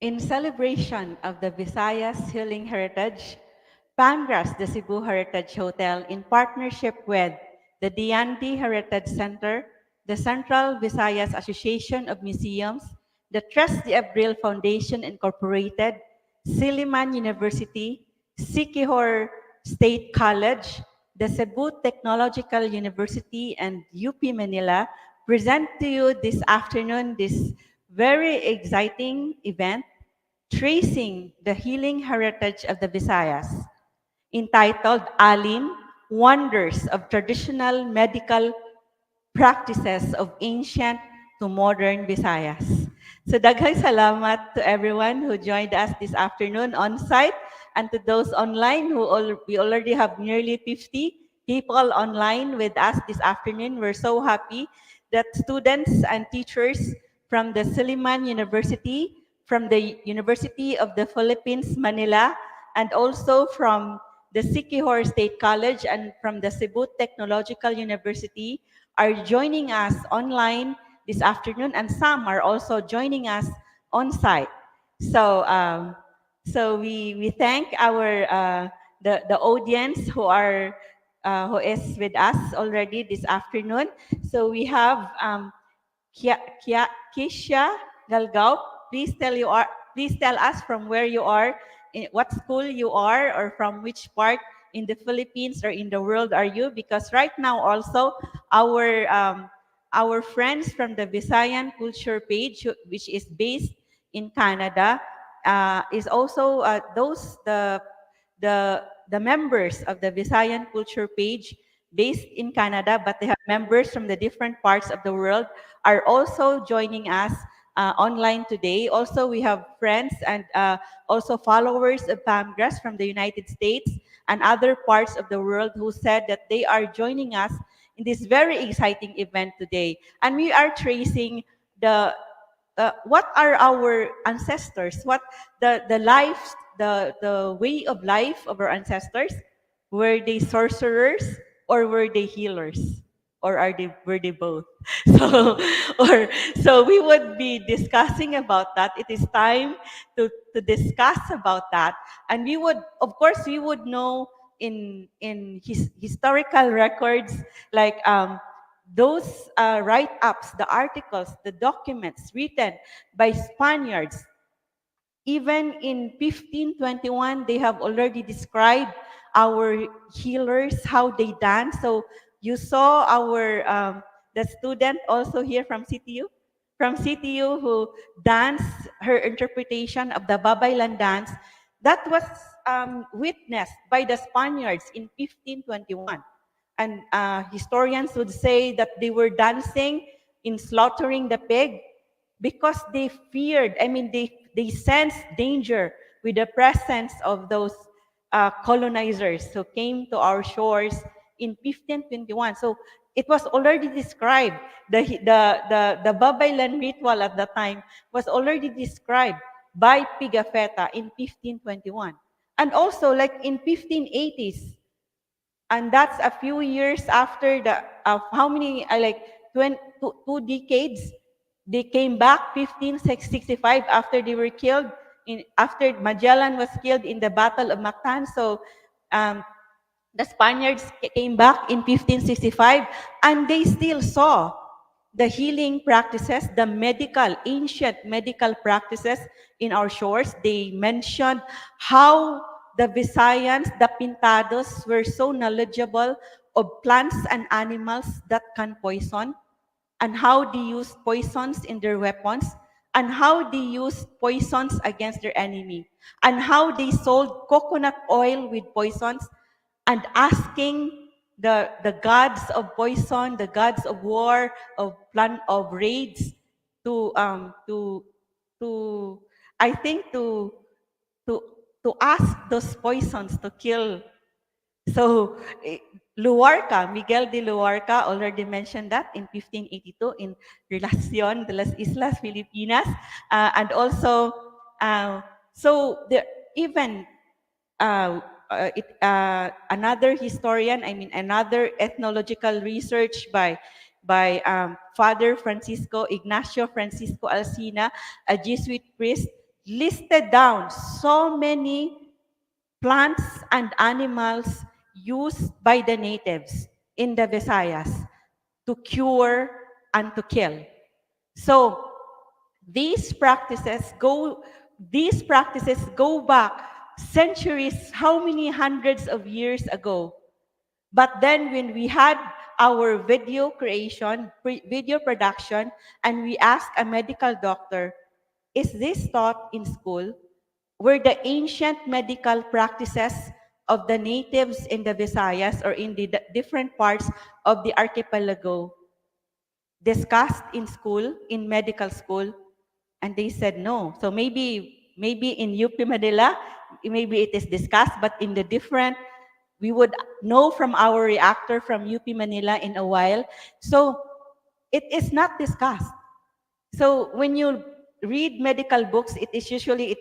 In celebration of the Visayas Healing Heritage, Pangras the Cebu Heritage Hotel, in partnership with the 𝗍𝗍 Center, the Central Visayas Association of Museums, the 𝗪𝗲𝗄 Foundation Incorporated, Silliman University, Siquijor State College, the Cebu Technological University, and UP Manila present to you this afternoon this very exciting event, Tracing the Healing Heritage of the Visayas, entitled Alim, Wonders of Traditional Medical Practices of Ancient to Modern Visayas. So daghang salamat to everyone who joined us this afternoon on site and to those online we already have nearly 50 people online with us this afternoon. We're so happy that students and teachers from the Silliman University, from the University of the Philippines, Manila, and also from the Siquijor State College and from the Cebu Technological University are joining us online this afternoon, and some are also joining us on site. So, we thank our the audience who is with us already this afternoon. So we have 𝗪𝗂𝗰𝗄 𝗪𝗏𝗏. Please tell us from where you are, in what school you are, or from which part in the Philippines or in the world are you? Because right now also our friends from the Visayan Culture page, which is based in Canada, is also the members of the Visayan Culture page based in Canada, but they have members from the different parts of the world are also joining us online today. Also, we have friends and also followers of Pangras from the United States and other parts of the world who said that they are joining us in this very exciting event today. And we are tracing what are our ancestors, what the life, the way of life of our ancestors. Were they sorcerers or were they healers? Or were they both? So or so we would be discussing about that. It is time to discuss about that. And we would, of course, we would know in historical records, like those write-ups, the articles, the documents written by Spaniards. Even in 1521, they have already described our healers, how they dance. So you saw our the student also here from CTU who danced her interpretation of the Babaylan dance. That was witnessed by the Spaniards in 1521. And historians would say that they were dancing in slaughtering the pig because they feared, they sensed danger with the presence of those colonizers who came to our shores in 1521. So it was already described. The Babaylan ritual at the time was already described by Pigafetta in 1521. And also, like in 1580s, and that's a few years after the how many like 2 decades. They came back 1565 after they were killed after Magellan was killed in the Battle of Mactan. So the Spaniards came back in 1565 and they still saw the healing practices, the ancient medical practices in our shores. They mentioned how the Visayans, the Pintados, were so knowledgeable of plants and animals that can poison, and how they used poisons in their weapons, and how they used poisons against their enemy, and how they sold coconut oil with poisons, and asking the gods of poison, the gods of war, of raids, to to I think to to ask those poisons to kill. So Luarca, Miguel de Luarca already mentioned that in 1582 in Relación de las Islas Filipinas, and also so there even another historian, another ethnological research by Father Francisco Ignacio Francisco Alsina, a Jesuit priest. listed down so many plants and animals used by the natives in the Visayas to cure and to kill. So these practices go back centuries, how many hundreds of years ago. But then when we had our video creation, video production, and we asked a medical doctor, is this taught in school? Were the ancient medical practices of the natives in the Visayas or in the different parts of the archipelago discussed in school, in medical school? And they said no. So maybe in UP Manila, maybe it is discussed, but in the different, we would know from our reactor from UP Manila in a while. So it is not discussed. So when you read medical books, it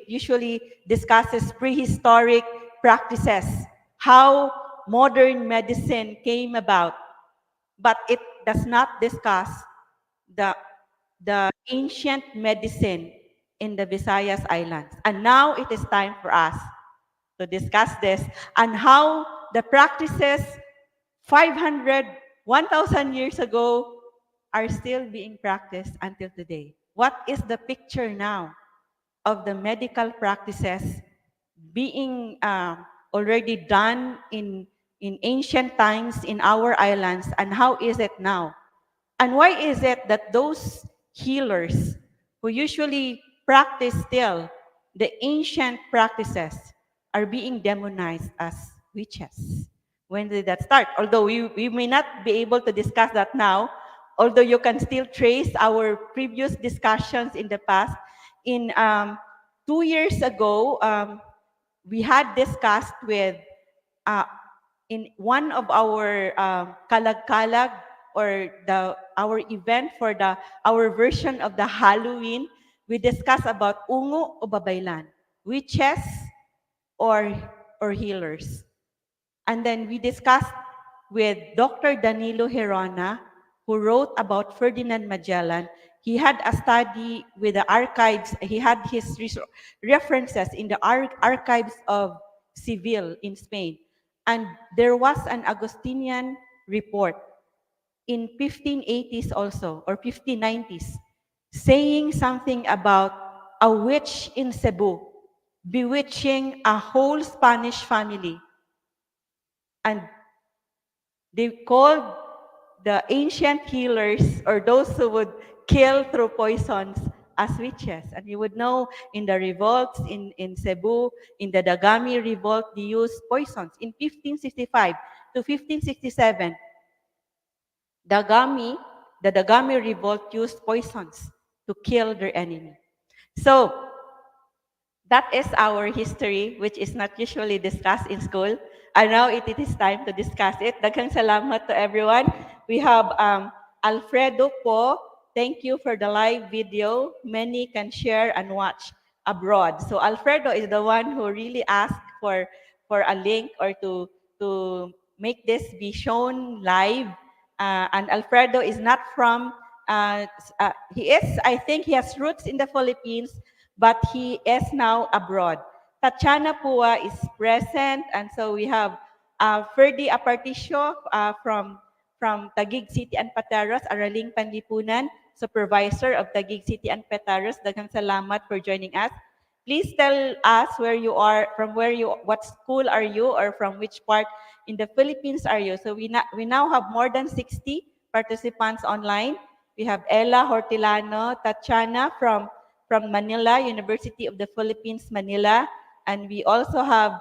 usually discusses prehistoric practices, how modern medicine came about, but it does not discuss the ancient medicine in the Visayas Islands. And now it is time for us to discuss this and how the practices 500, 1,000 years ago are still being practiced until today. What is the picture now of the medical practices being already done in ancient times in our islands, and how is it now? And why is it that those healers who usually practice still the ancient practices are being demonized as witches? When did that start? Although we may not be able to discuss that now, although you can still trace our previous discussions in the past. In 2 years ago, we had discussed with uh, in one of our kalag-kalag, or our event for our version of the Halloween, we discussed about ungo o babaylan, witches or healers. And then we discussed with Dr. Danilo Herona, who wrote about Ferdinand Magellan. He had a study with the archives. He had his references in the archives of Seville in Spain. And there was an Augustinian report in 1580s also, or 1590s, saying something about a witch in Cebu bewitching a whole Spanish family. And they called the ancient healers, or those who would kill through poisons, as witches. And you would know in the revolts in Cebu, in the Dagami revolt, they used poisons. In 1565 to 1567, the Dagami revolt used poisons to kill their enemy. So that is our history, which is not usually discussed in school. And now it is time to discuss it. Daghang salamat to everyone. We have Alfredo po. Thank you for the live video. Many can share and watch abroad. So Alfredo is the one who really asked for a link, or to make this be shown live. And Alfredo is not from, I think he has roots in the Philippines, but he is now abroad. Tatiana Pua is present, and so we have Ferdy Aparticio from Taguig City and Pateros, Araling Panlipunan, Supervisor of Taguig City and Pateros. Daghang salamat for joining us. Please tell us where you are, what school are you, or from which part in the Philippines are you. So we now have more than 60 participants online. We have Ella Hortilano, Tatiana from Manila, University of the Philippines, Manila. And we also have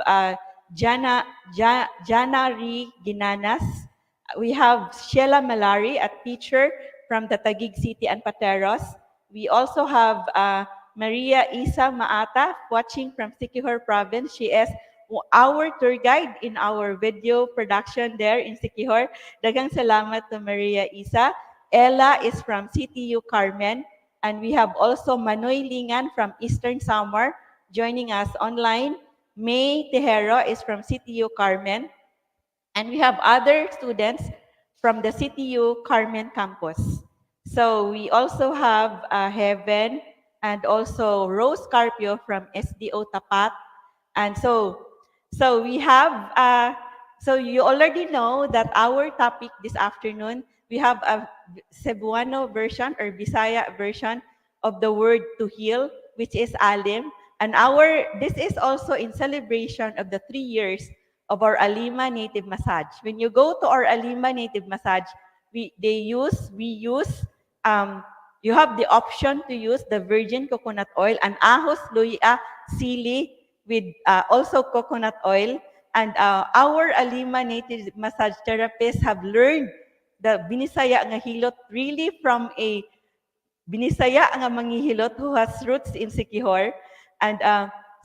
Jana Ri Ginanas. We have Sheila Malari, a teacher from the Taguig City and Pateros. We also have Maria Isa Maata, watching from Siquijor Province. She is our tour guide in our video production there in Siquijor. Daghang salamat to Maria Isa. Ella is from CTU Carmen. And we have also Manoy Lingan from Eastern Samar joining us online. May Tejero is from CTU Carmen. And we have other students from the CTU Carmen campus. So we also have Heaven and also Rose Carpio from SDO Tapat. And so we have, so you already know that our topic this afternoon, we have a Cebuano version or Bisaya version of the word to heal, which is Alim. And this is also in celebration of the 3 years of our Alima Native Massage. When you go to our Alima Native Massage, um, you have the option to use the virgin coconut oil and ahos luya sili with also coconut oil. And our Alima native massage therapists have learned the binisaya nga hilot really from a binisaya nga manghihilot who has roots in Siquijor. And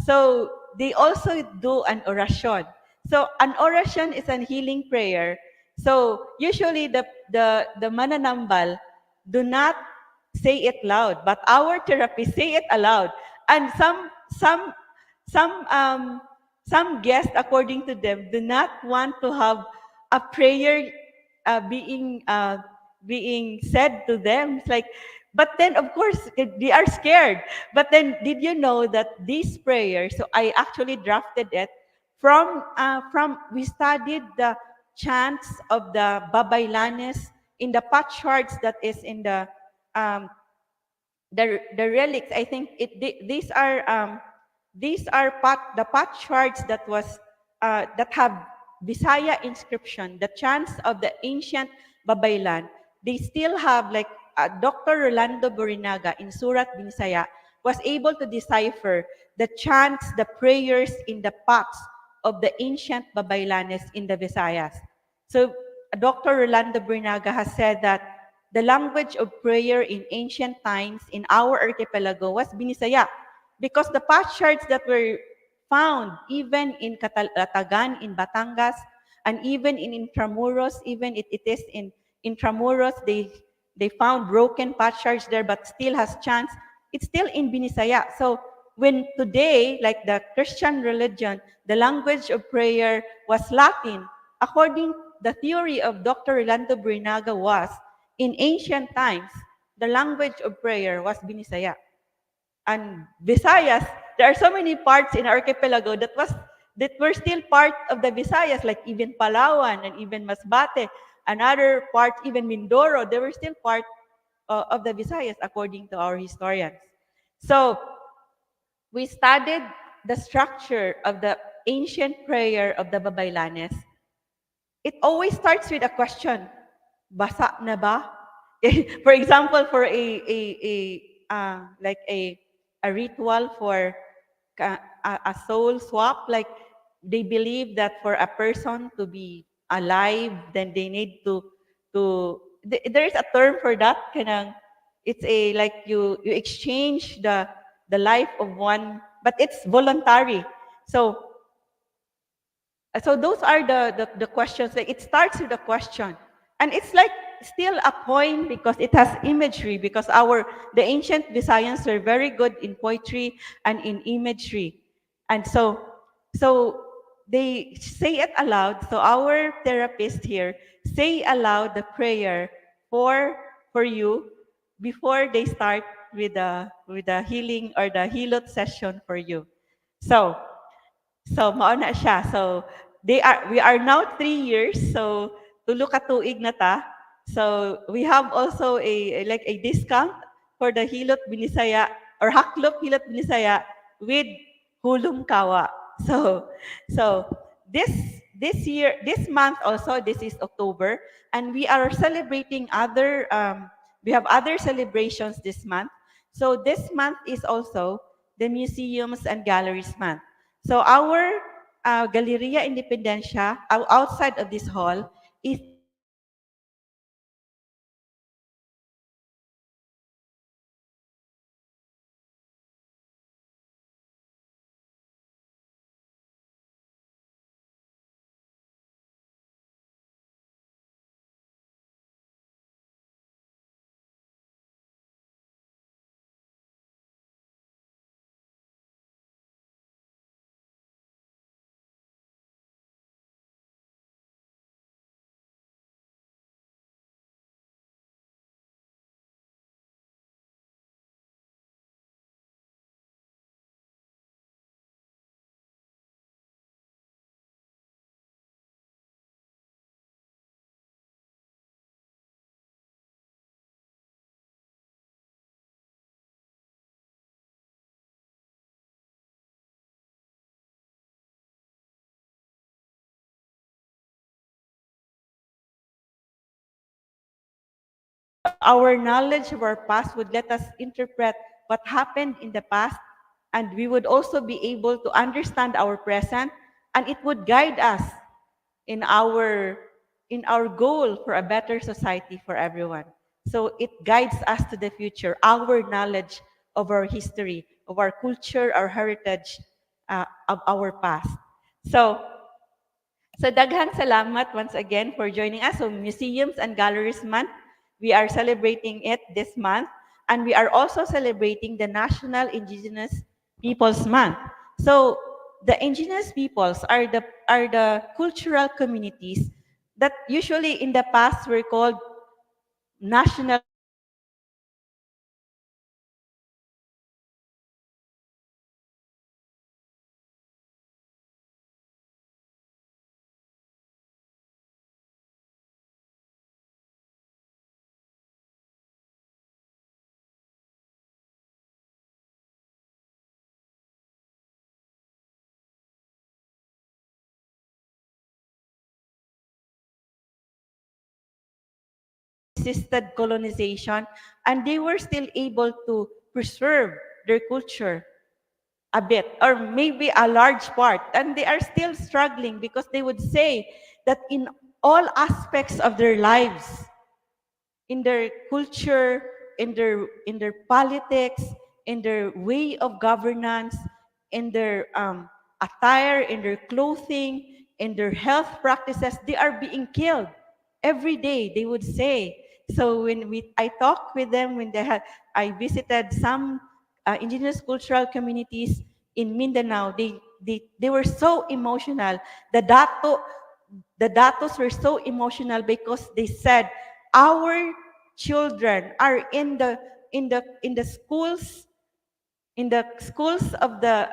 so they also do an orasyon. So an orasyon is an healing prayer. So usually the mananambal do not say it loud, but our therapists say it aloud. And some some guests, according to them, do not want to have a prayer being said to them. It's like, but then of course they are scared. But then did you know that these prayers? So I actually drafted it from we studied the chants of the Babaylanes in the potshorts that is in um, the relics. I think these are the potshorts that was that have Visaya inscription, the chants of the ancient Babaylan. They still have like Dr. Rolando Borinaga in Surat Binisaya was able to decipher the chants, the prayers in the pots of the ancient Babaylanes in the Visayas. So Dr. Rolando Borinaga has said that the language of prayer in ancient times in our archipelago was Binisaya because the potsherds that were found even in Catatagan, in Batangas, and even in Intramuros, even it is in Intramuros, they found broken potsherds there but still has chants. It's still in Binisaya. So when today, like the Christian religion, the language of prayer was Latin, according the theory of Dr. Rolando Brinaga was, in ancient times, the language of prayer was Binisaya. And Visayas, there are so many parts in archipelago that were still part of the Visayas, like even Palawan and even Masbate, another part, even Mindoro, they were still part of the Visayas according to our historians. So we studied the structure of the ancient prayer of the Babaylanes. It always starts with a question. Basa na ba? For example, for like a ritual for a soul swap, like they believe that for a person to be alive, then they need there is a term for that. Kanang, it's a like you exchange the life of one, but it's voluntary. So those are the questions. Like it starts with a question. And it's like still a poem because it has imagery, because the ancient Visayans were very good in poetry and in imagery. And so they say it aloud. So our therapist here say aloud the prayer for you before they start with the healing or the hilot session for you. So mao na siya. So we are now 3 years. So tulo ka tuig na ta. So we have also like a discount for the Hilot Binisaya or Haklop Hilot Binisaya with Hulum Kawa. So this month also, this is October, and we are celebrating we have other celebrations this month. So this month is also the Museums and Galleries Month. So our Galeria Independencia outside of this hall is our knowledge of our past would let us interpret what happened in the past, and we would also be able to understand our present, and it would guide us in our goal for a better society for everyone. So it guides us to the future, our knowledge of our history, of our culture, our heritage, of our past. So daghang salamat once again for joining us. So Museums and Galleries Month, we are celebrating it this month, and we are also celebrating the National Indigenous Peoples Month. So the indigenous peoples are the cultural communities that usually in the past were called national resisted colonization, and they were still able to preserve their culture a bit, or maybe a large part, and they are still struggling because they would say that in all aspects of their lives, in their culture, in their politics, in their way of governance, in their attire, in their clothing, in their health practices, they are being killed every day. They would say. So when I talked with them, I visited some indigenous cultural communities in Mindanao. They were so emotional. The dato the datos were so emotional because they said our children are in the schools, of the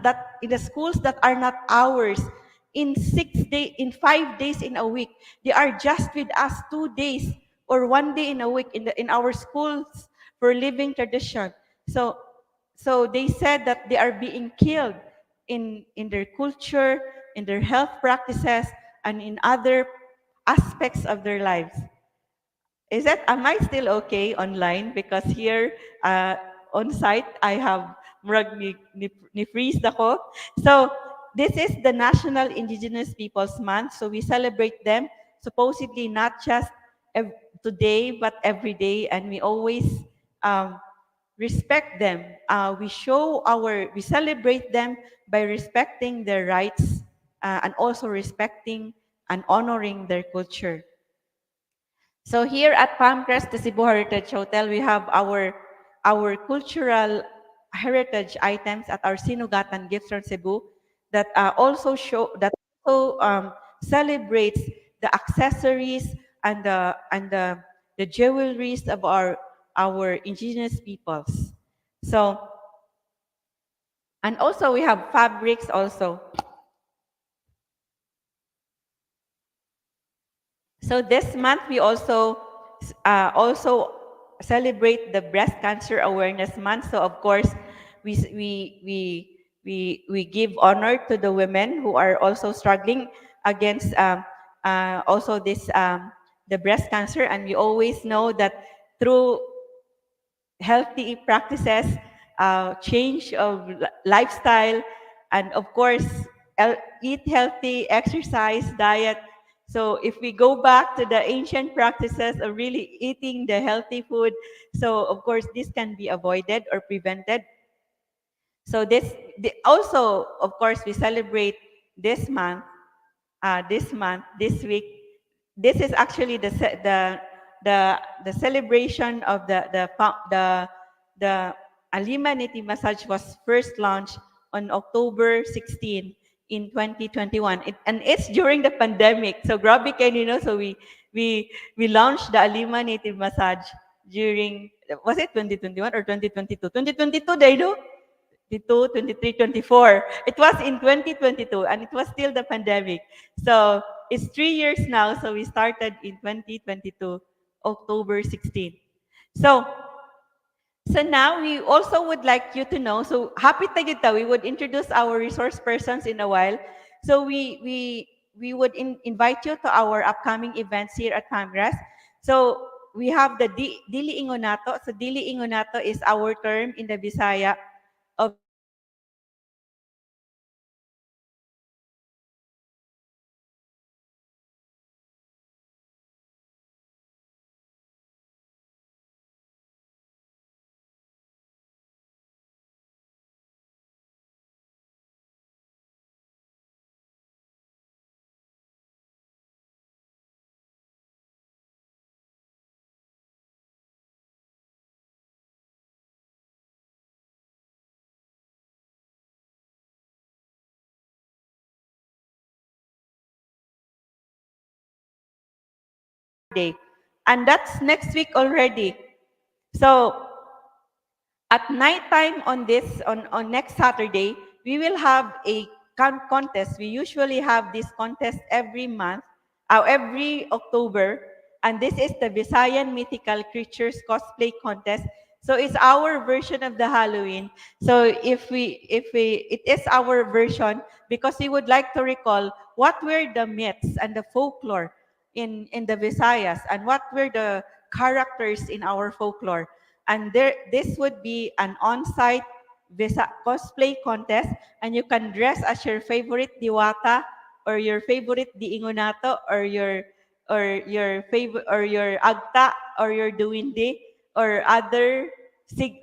that in the schools that are not ours, in 5 days in a week. They are just with us 2 days or 1 day in a week in our schools for living tradition. So they said that they are being killed in their culture, in their health practices, and in other aspects of their lives. Am I still okay online? Because here on site, I have murag ni freeze ako. So this is the National Indigenous Peoples Month. So we celebrate them supposedly not just today, but every day. And we always respect them. We celebrate them by respecting their rights, and also respecting and honoring their culture. So here at 𝗵𝗃 the Cebu Heritage Hotel, we have our cultural heritage items at our Sinugatan Gifts from Cebu that also celebrates the accessories and the jewelries of our indigenous peoples. So, and also we have fabrics also. So this month we also celebrate the Breast Cancer Awareness Month. So of course we give honor to the women who are also struggling against also this the breast cancer, and we always know that through healthy practices, change of lifestyle, and of course, eat healthy, exercise, diet. So if we go back to the ancient practices of really eating the healthy food, so of course, this can be avoided or prevented. So also, of course, we celebrate this month, this week. This is actually the celebration of the Alima Native Massage was first launched on October 16 in 2021. And it's during the pandemic. So grabe kayo, so we launched the Alima Native Massage during, was it 2021 or 2022? 2022, they do? 22, 23, 24. It was in 2022, and it was still the pandemic. So it's 3 years now. So we started in 2022, October 16. So now we also would like you to know, so happy tagita, we would introduce our resource persons in a while. So we would invite you to our upcoming events here at 𝗵𝗃. So we have the Dili Ingonato. So Dili Ingonato is our term in the Visaya of day. And that's next week already. So at nighttime on next Saturday, we will have a contest. We usually have this contest every month, every October, and this is the Visayan Mythical Creatures Cosplay Contest. So it's our version of the Halloween. So it is our version because we would like to recall what were the myths and the folklore in the Visayas and what were the characters in our folklore. And this would be an on-site cosplay contest, and you can dress as your favorite diwata or your favorite diingonato or your favorite or your agta or your duwindi or other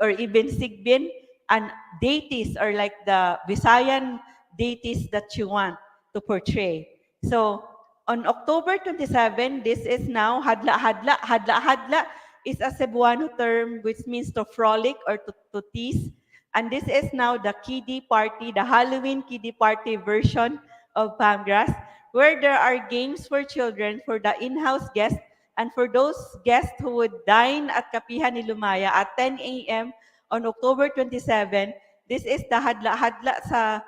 or even sigbin and deities or like the Visayan deities that you want to portray. So on October 27, this is now hadla. Hadla is a Cebuano term which means to frolic or to tease. And this is now the kiddie party, the Halloween kiddie party version of Pamgrass, where there are games for children, for the in-house guests, and for those guests who would dine at Kapihan ni Lumaya at 10 a.m. on October 27. This is the hadla sa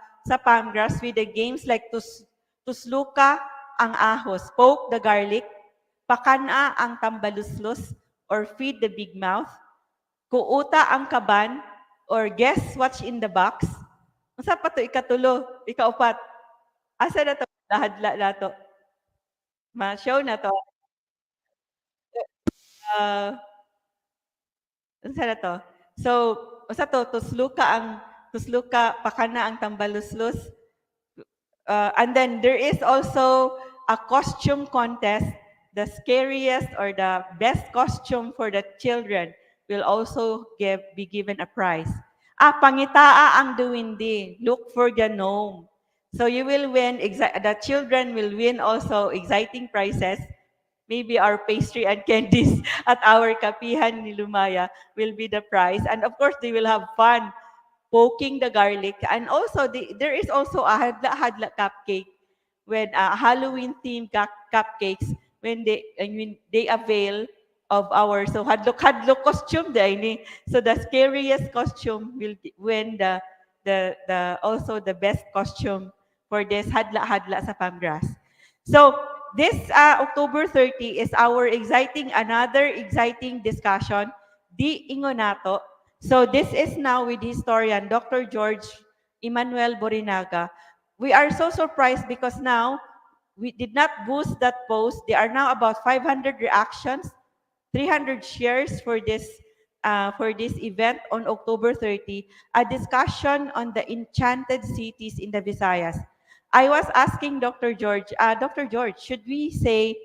Pamgrass with the games like tusluka ang ahos, poke the garlic, pakana ang tambaluslos, or feed the big mouth, kuuta ang kaban, or guess what's in the box. Unsa pa to ikatulo, ikaupat. Asa na to lahadla na to? Ma-show na to. Unsa na to? So, unsa to tusluka pakana ang tambaluslos. And then there is also a costume contest. The scariest or the best costume for the children will also be given a prize. Pangitaa ang duwindi. Look for the gnome. So you will win, the children will win also exciting prizes. Maybe our pastry and candies at our Kapihan ni Lumaya will be the prize. And of course, they will have fun poking the garlic. And also, there is also a hadla cupcake with Halloween themed cupcakes when they avail of our hadlok costume day. So the scariest costume will win the also the best costume for this hadla sa Pamgrass. So this October 30 is our another exciting discussion, Di Ingonato. So this is now with historian Dr. 𝗪𝗏𝗏𝗏 We are so surprised because now we did not boost that post. There are now about 500 reactions, 300 shares for this event on October 30, a discussion on the enchanted cities in the Visayas. I was asking Dr. George, should we say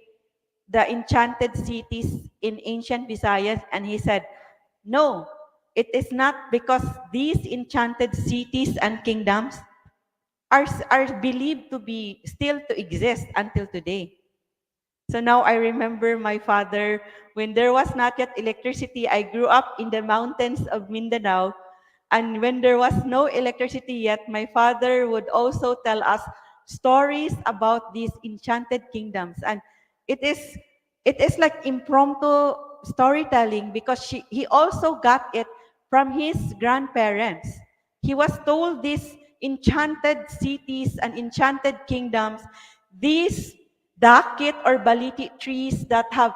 the enchanted cities in ancient Visayas? And he said, no, it is not, because these enchanted cities and kingdoms are believed to be still to exist until today. So now I remember my father, when there was not yet electricity, I grew up in the mountains of Mindanao. And when there was no electricity yet, my father would also tell us stories about these enchanted kingdoms. And it is like impromptu storytelling because he also got it from his grandparents. He was told these enchanted cities and enchanted kingdoms, these dakit or baliti trees that have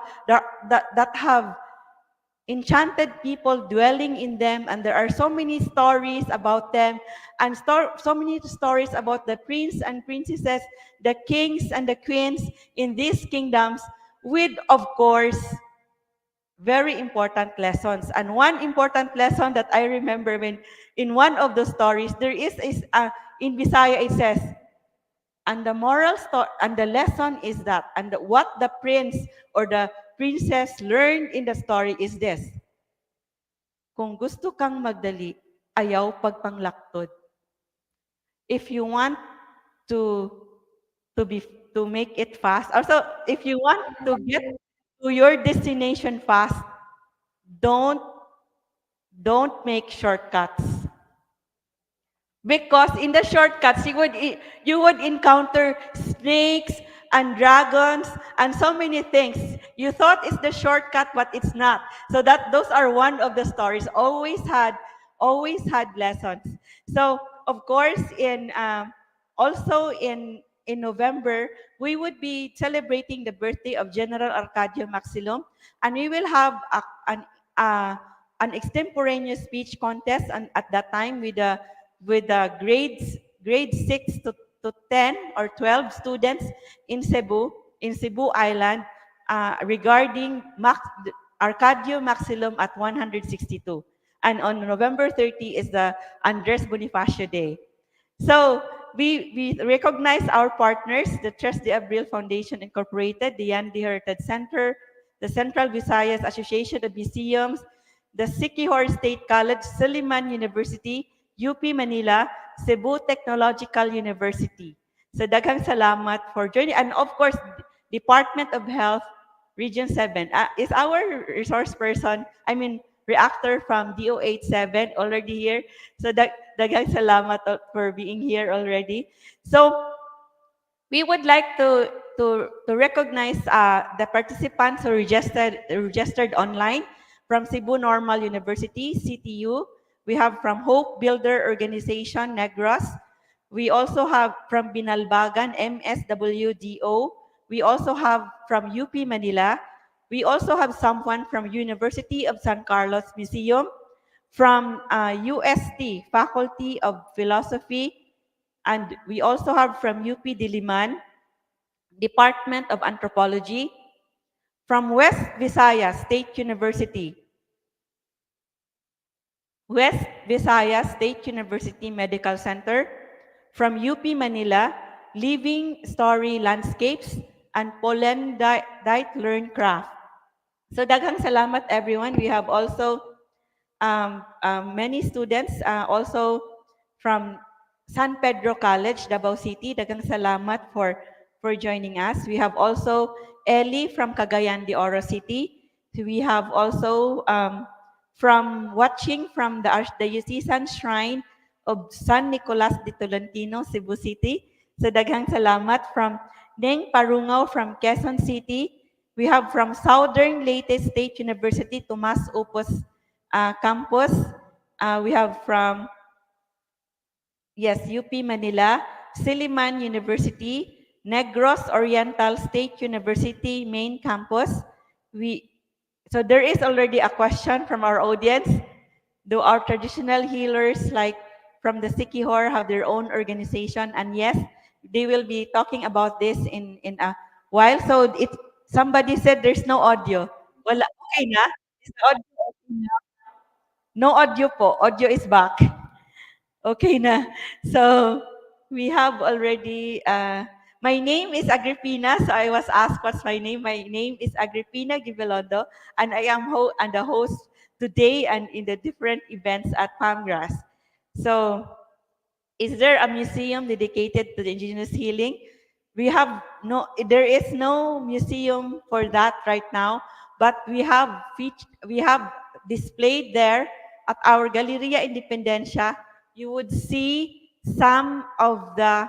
enchanted people dwelling in them, and there are so many stories about them, and so many stories about the prince and princesses, the kings and the queens in these kingdoms, with, of course, very important lessons. And one important lesson that I remember when in one of the stories, there is in Visaya it says, and the moral story and the lesson is that, and what the prince or the princess learned in the story is this: kung gusto kang magdali, ayaw pagpanglaktod. If you want to to be to make it fast, also if you want to get to your destination fast, don't make shortcuts. Because in the shortcuts, you would encounter snakes and dragons and so many things. You thought it's the shortcut, but it's not. So those are one of the stories. Always had lessons. So of course, also in November, we would be celebrating the birthday of General Arcadio Maxilom, and we will have uh, an extemporaneous speech contest, and at that time with the grade 6 to 10 or 12 students in Cebu Island, regarding Arcadio Maxilom at 162. And on November 30 is the Andres Bonifacio Day. So we recognize our partners, the 𝗪𝗲𝗃𝗀 Foundation Incorporated, the Yandi Heritage Center, the Central Visayas Association of Museums, the Siquijor State College, Suliman University, UP Manila, Cebu Technological University. So daghang salamat for joining. And of course, Department of Health, Region 7. Is our resource person, reactor from 𝗍𝗿𝗰𝗍 already here? So daghang salamat for being here already. So we would like to recognize the participants who registered online from Cebu Normal University, CTU. We have from Hope Builder Organization, Negros. We also have from Binalbagan, MSWDO. We also have from UP Manila. We also have someone from University of San Carlos Museum, from UST, Faculty of Philosophy, and we also have from UP Diliman, Department of Anthropology, from West Visayas State University, West Visayas State University Medical Center, from UP Manila, Living Story Landscapes, and Poland Diet Learn Craft. So daghang salamat everyone. We have also many students also from San Pedro College, Davao City. Daghang salamat for joining us. We have also Ellie from Cagayan de Oro City. We have also from watching from the Archdiocesan Shrine of San Nicolas de Tolentino, Cebu City. So daghang salamat from Neng Parungaw from Quezon City. We have from Southern Leyte State University, Tomas Opus campus. We have from UP Manila, Suliman University, Negros Oriental State University main campus. So there is already a question from our audience. Do our traditional healers like from the Siquijor have their own organization? And yes, they will be talking about this in a while. So somebody said there's no audio. Wala, okay na? Is the audio okay na? No audio po. Audio is back. Okay na. So we have already, my name is Agrippina. So I was asked what's my name. My name is Agrippina Givelondo, and I am the host today and in the different events at Palmgrass. So is there a museum dedicated to the indigenous healing? There is no museum for that right now, but we have displayed there at our Galeria Independencia. You would see some of the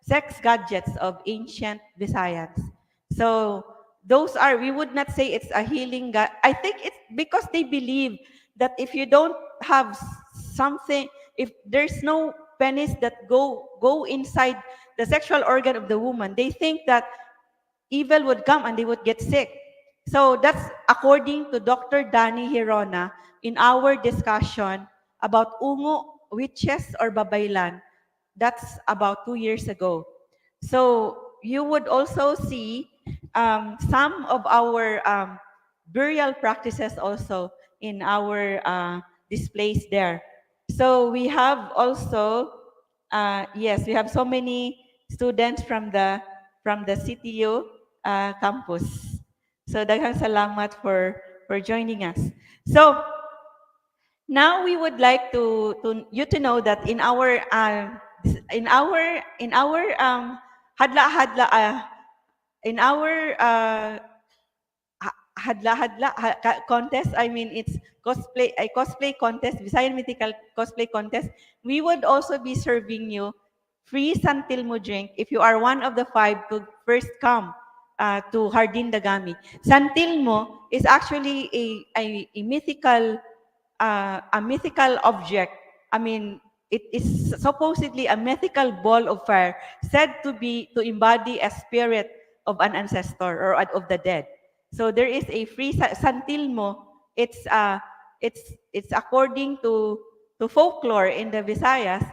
sex gadgets of ancient Visayans. So those are, we would not say it's a healing. I think it's because they believe that if you don't have something, if there's no penis that go inside the sexual organ of the woman, they think that evil would come and they would get sick. So that's according to Dr. Danny Hirona in our discussion about ungo, witches or babaylan. That's about 2 years ago. So you would also see some of our burial practices also in our displays there. So we have also, yes, we have so many students from the CTU campus. So daghang salamat for joining us. So now we would like you to know that in our hadla-hadla in our contest, I mean it's cosplay contest, Visayan Mythical cosplay contest, we would also be serving you free Santilmo drink if you are one of the 5 to first come to Hardin Dagami. Santilmo is actually a mythical object. I mean, it is supposedly a mythical ball of fire said to embody a spirit of an ancestor or of the dead. So there is a free Santilmo. It's according to folklore in the Visayas.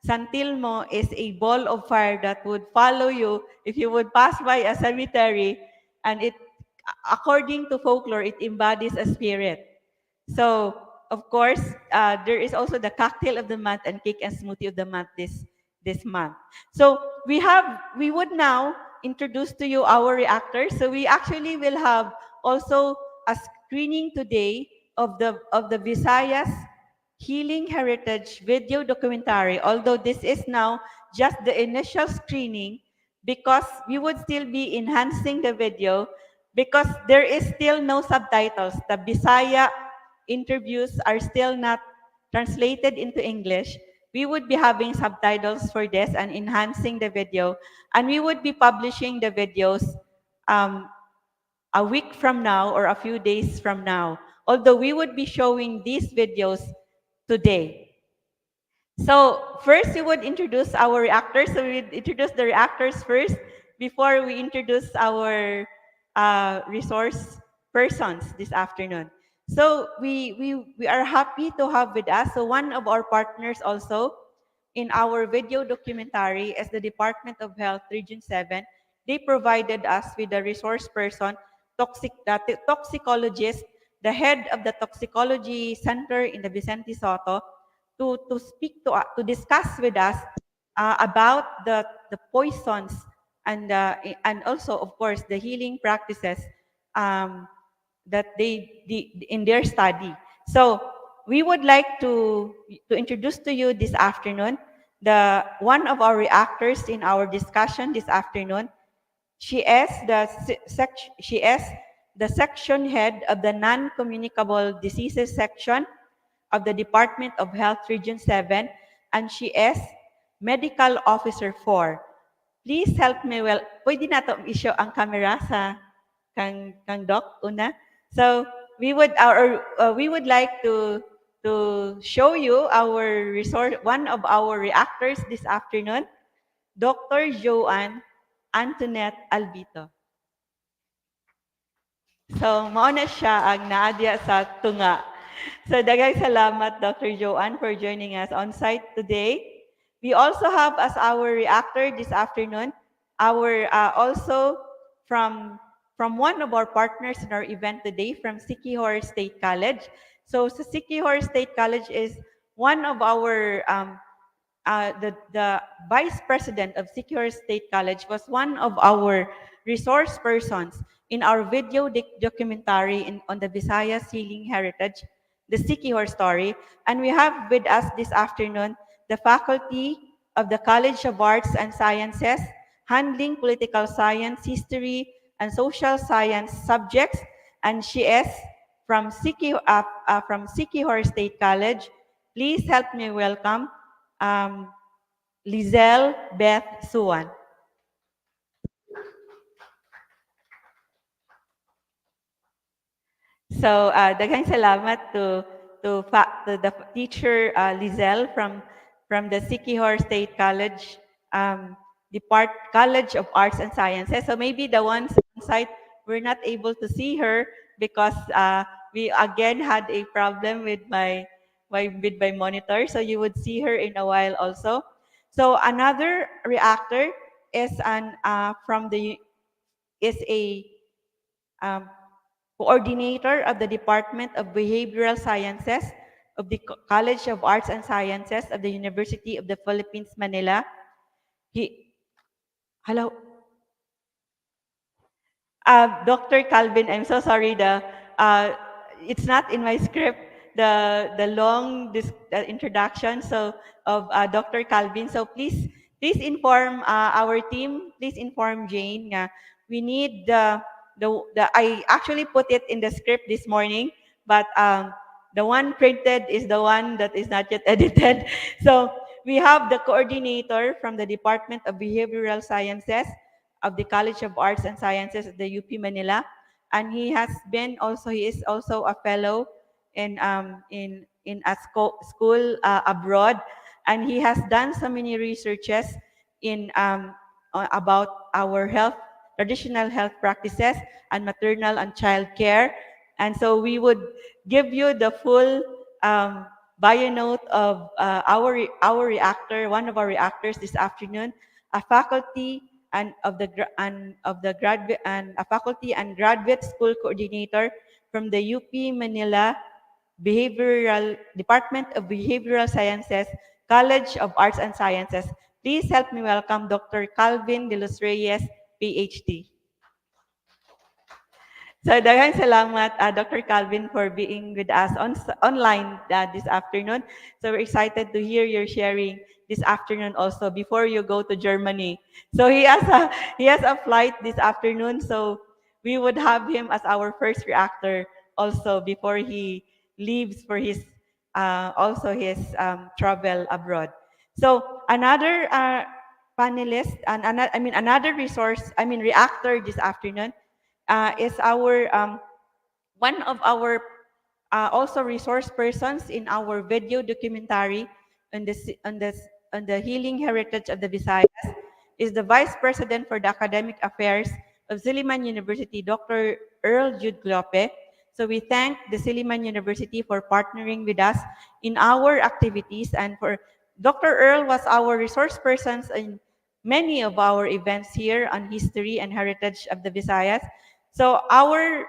Santilmo is a ball of fire that would follow you if you would pass by a cemetery, and according to folklore, it embodies a spirit. So, of course, there is also the cocktail of the month and cake and smoothie of the month this month. So we would now introduce to you our reactors. So we actually will have also a screening today of the Visayas Healing Heritage video documentary, although this is now just the initial screening, because we would still be enhancing the video because there is still no subtitles. The Bisaya interviews are still not translated into English. We would be having subtitles for this and enhancing the video, and we would be publishing the videos a week from now or a few days from now, although we would be showing these videos today. So first we would introduce our reactors. So we would introduce the reactors first before we introduce our resource persons this afternoon. So we are happy to have with us. So one of our partners also in our video documentary is the Department of Health Region 7. They provided us with a resource person, toxicologist, the head of the toxicology center in the Vicente Soto, to discuss with us about the poisons and also, of course, the healing practices that they in their study. So we would like to introduce to you this afternoon one of our reactors in our discussion this afternoon. She is the section head of the non-communicable diseases section of the Department of Health Region 7, and she is Medical Officer 4. Please help me, pwede na to i-show ang camera sa kang Doc una. So we would like to show you our one of our reactors this afternoon, Dr. Joanne Antoinette Albito. So mauna siya ang naadya sa tunga. So daghang salamat, Dr. Joanne, for joining us on site today. We also have as our reactor this afternoon, also from one of our partners in our event today, from Siquijor State College. So Siquijor State College is one of our, the Vice President of Siquijor State College was one of our resource persons in our video documentary on the Visayas Healing Heritage, the Siquijor Story. And we have with us this afternoon the faculty of the College of Arts and Sciences, handling political science, history, and social science subjects. And she is from Siquijor State College. Please help me welcome 𝗪𝗶𝗶𝗀𝗏. So, daghang salamat to the teacher Lizelle from the Siquijor State College, College of Arts and Sciences. So maybe the ones on site were not able to see her because we again had a problem with my monitor. So you would see her in a while also. So another reactor is a um, coordinator of the Department of Behavioral Sciences of the College of Arts and Sciences of the University of the Philippines, Manila. Hello, Dr. Calvin, I'm so sorry. It's not in my script. The long introduction of Dr. Calvin. So please inform our team. Please inform Jane. We need the I actually put it in the script this morning, but the one printed is the one that is not yet edited. So we have the coordinator from the Department of Behavioral Sciences of the College of Arts and Sciences at the UP Manila, and he is also a fellow in a school abroad, and he has done so many researches in about our traditional health practices and maternal and child care. And so we would give you the full bio note of our reactor, one of our reactors this afternoon, a faculty and graduate and a faculty and graduate school coordinator from the UP Manila Department of Behavioral Sciences, College of Arts and Sciences. Please help me welcome Dr. Calvin de los Reyes, PhD. So daghang salamat, Dr. Calvin, for being with us online this afternoon. So we're excited to hear your sharing this afternoon also before you go to Germany. So he has a flight this afternoon, so we would have him as our first reactor also before he leaves for his travel abroad. So another panelist and another reactor this afternoon is our one of our also resource persons in our video documentary on the healing heritage of the Visayas, is the Vice President for the Academic Affairs of Silliman University, Dr. 𝗪𝗏. So we thank the Silliman University for partnering with us in our activities, and for Dr. Earl was our resource persons in many of our events here on history and heritage of the Visayas. So our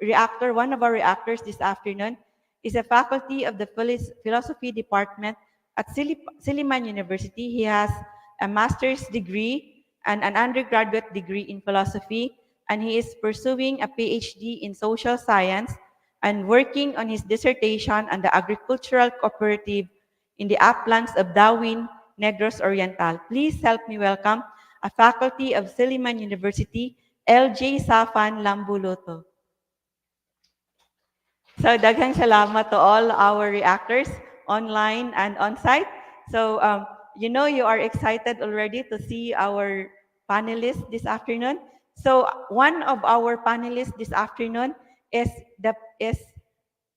reactor, one of our reactors this afternoon, is a faculty of the philosophy department at Silliman University. He has a master's degree and an undergraduate degree in philosophy, and he is pursuing a PhD in social science and working on his dissertation on the agricultural cooperative in the uplands of Darwin, Negros Oriental. Please help me welcome a faculty of Silliman University, 𝗪𝗏𝗰𝗶 𝗪𝗏𝗰𝗋. So daghang salamat to all our reactors online and on-site. So you are excited already to see our panelists this afternoon. So one of our panelists this afternoon is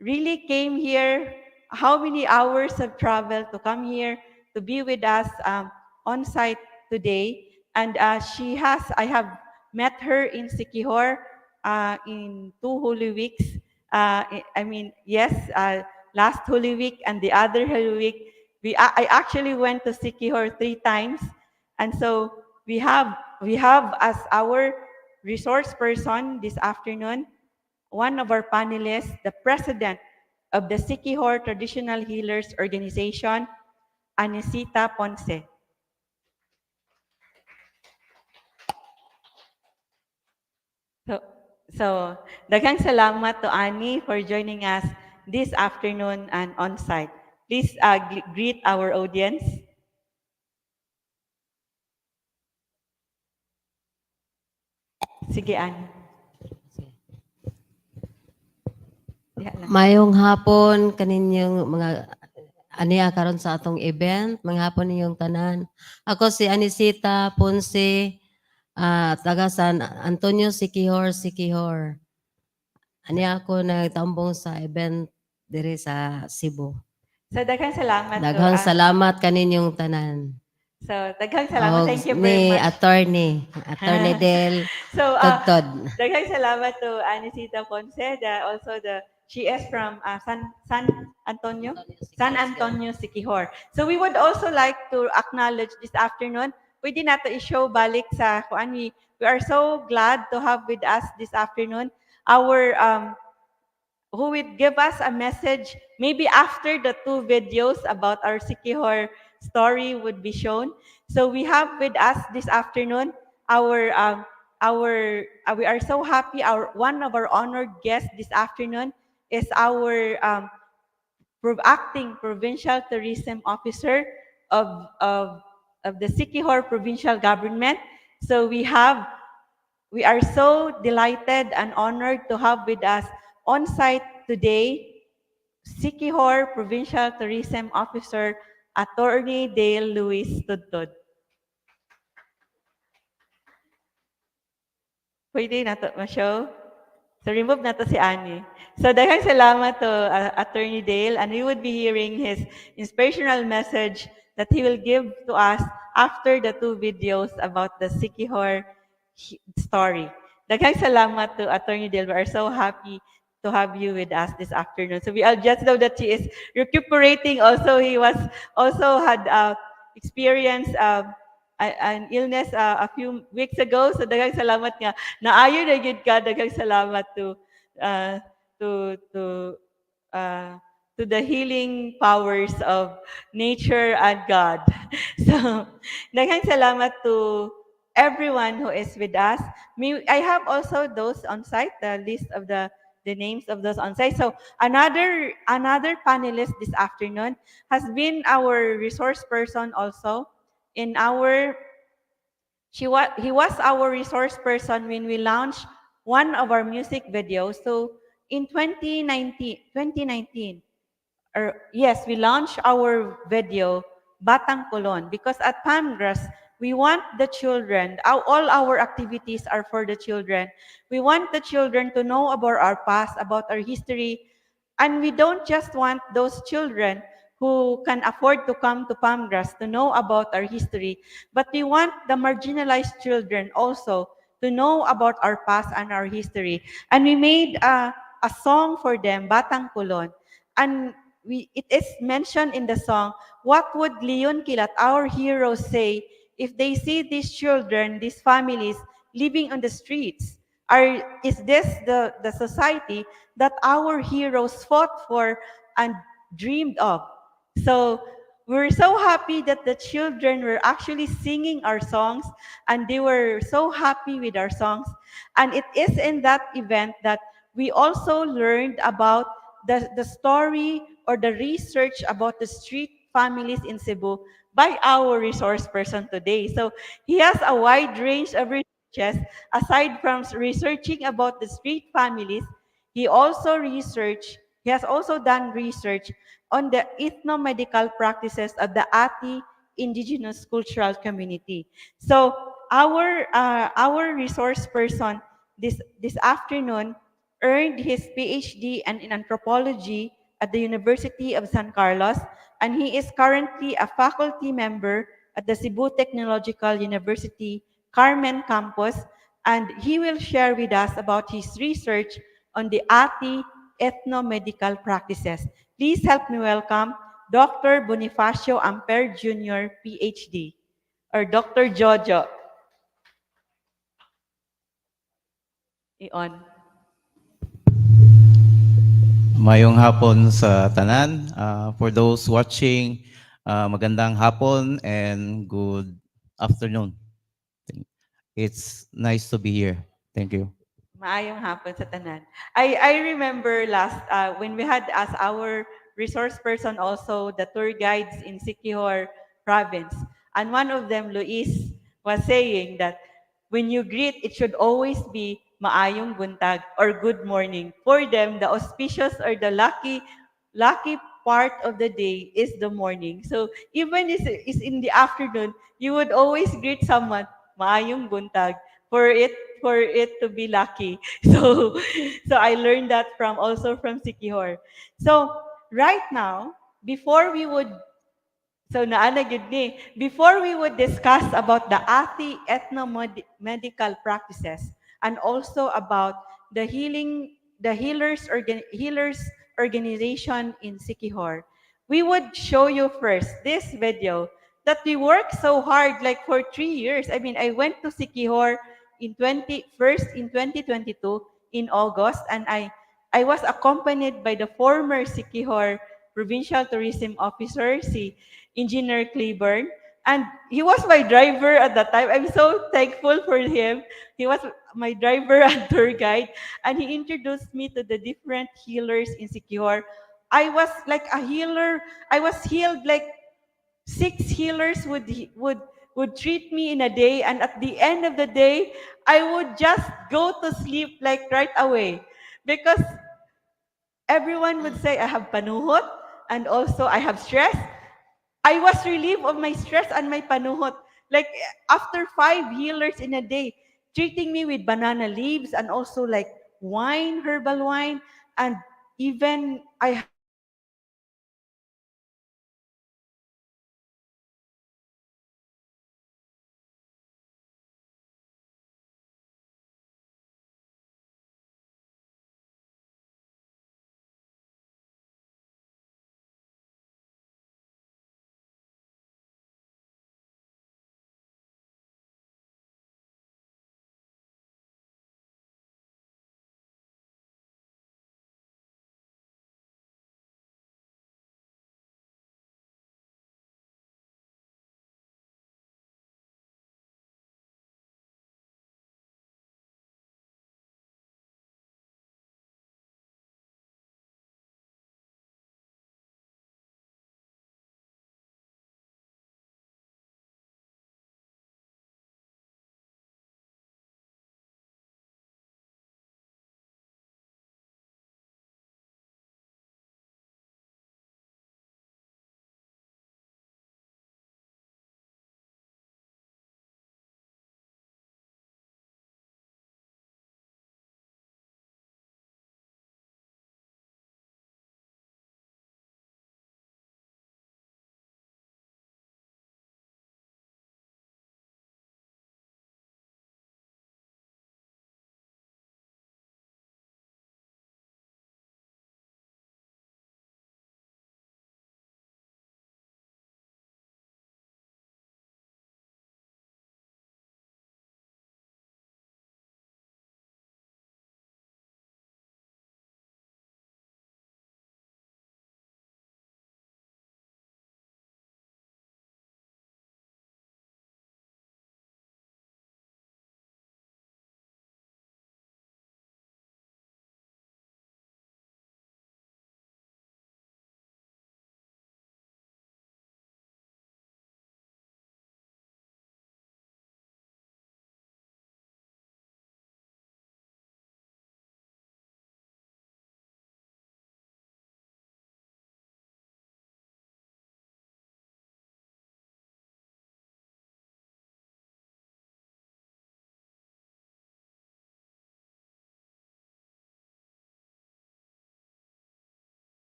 really came here, how many hours of travel to come here to be with us on-site today. And I have met her in Siquijor in 2 Holy Weeks. Last Holy Week and the other Holy Week, I actually went to Siquijor 3 times. And so we have as our resource person this afternoon, one of our panelists, the president of the Siquijor Traditional Healers Organization, Anecita Ponce. So daghang salamat to Annie for joining us this afternoon and on-site. Please greet our audience. Sige, Annie. Mayong hapon kaninyong mga aniya karon sa atong event, mga hapon ninyong tanan. Ako si Anecita Ponce, taga San Antonio, Siquijor. Aniya ako nagtambong sa event diri sa Cebu. So daghang salamat. Daghang salamat kaninyong tanan. So daghang salamat. Thank you Ni very much. Attorney Del Tugtod. Daghang salamat to Anecita Ponce. She is from San Antonio, Siquijor. So we would also like to acknowledge this afternoon pwede nato i-show balik sa kuan. We are so glad to have with us this afternoon our who would give us a message maybe after the two videos about our Siquijor story would be shown. So we have with us this afternoon we are so happy. Our one of our honored guests this afternoon is our acting provincial tourism officer of of of the Siquijor provincial government. So we are so delighted and honored to have with us on site today Siquijor Provincial Tourism Officer Attorney Dale Luis Tudtod. Pwede na to ma-show? So remove na to si Annie. So daghang salamat to Attorney Dale, and we would be hearing his inspirational message that he will give to us after the two videos about the Siquijor story. Daghang salamat to Attorney Dale. We are so happy to have you with us this afternoon. So we all just know that she is recuperating. Also, he was also had experienced an illness a few weeks ago. So daghang salamat nga naayo na gyud ka. Daghang salamat uh, to to uh, to the healing powers of nature and God. So daghang salamat to everyone who is with us. I have also those on site, the list of the names of those on site. So another panelist this afternoon has been our resource person also in our he was our resource person when we launched one of our music videos. So in 2019, or yes, we launched our video Batang Kulon because at Pamgras we want the children. All our activities are for the children. We want the children to know about our past, about our history, and we don't just want those children who can afford to come to Pamgras to know about our history, but we want the marginalized children also to know about our past and our history. And we made a song for them, Batang Kulon. And it is mentioned in the song, what would Leon Kilat, our heroes, say if they see these children, these families living on the streets? Is this the society that our heroes fought for and dreamed of? So we're so happy that the children were actually singing our songs and they were so happy with our songs. And it is in that event that we also learned about the story or the research about the street families in Cebu by our resource person today. So he has a wide range of researches. Aside from researching about the street families, he has also done research on the ethnomedical practices of the Ati indigenous cultural community. So our resource person this afternoon earned his PhD in anthropology at the University of San Carlos, and he is currently a faculty member at the Cebu Technological University Carmen campus, and he will share with us about his research on the Ati ethnomedical practices. Please help me welcome Dr. Bonifacio Amper Jr., PhD, or Dr. Jojo. I-on. Mayong hapon sa tanan. For those watching, magandang hapon and good afternoon. It's nice to be here. Thank you. Maayong hapon sa tanan. I remember last when we had as our resource person also the tour guides in Siquijor province, and one of them, Luis, was saying that when you greet, it should always be maayong buntag or good morning. For them, the auspicious or the lucky part of the day is the morning. So even is in the afternoon, you would always greet someone maayong buntag for it to be lucky. So I learned that also from Siquijor. So right now, before we would before we would discuss about the Ati ethnomedical practices and also about the healers organization in Siquijor, we would show you first this video that we worked so hard, like for 3 years. I mean, I went to Siquijor first in 2022 in August, and I was accompanied by the former Siquijor Provincial Tourism Officer, si Engineer Claiborne, and he was my driver at that time. I'm so thankful for him. He was my driver and tour guide, and he introduced me to the different healers in Siquijor. I was like a healer. I was healed like 6 healers would treat me in a day, and at the end of the day, I would just go to sleep like right away because everyone would say I have panuhot and also I have stress. I was relieved of my stress and my panuhot. Like after 5 healers in a day, treating me with banana leaves and also like wine, herbal wine, and even I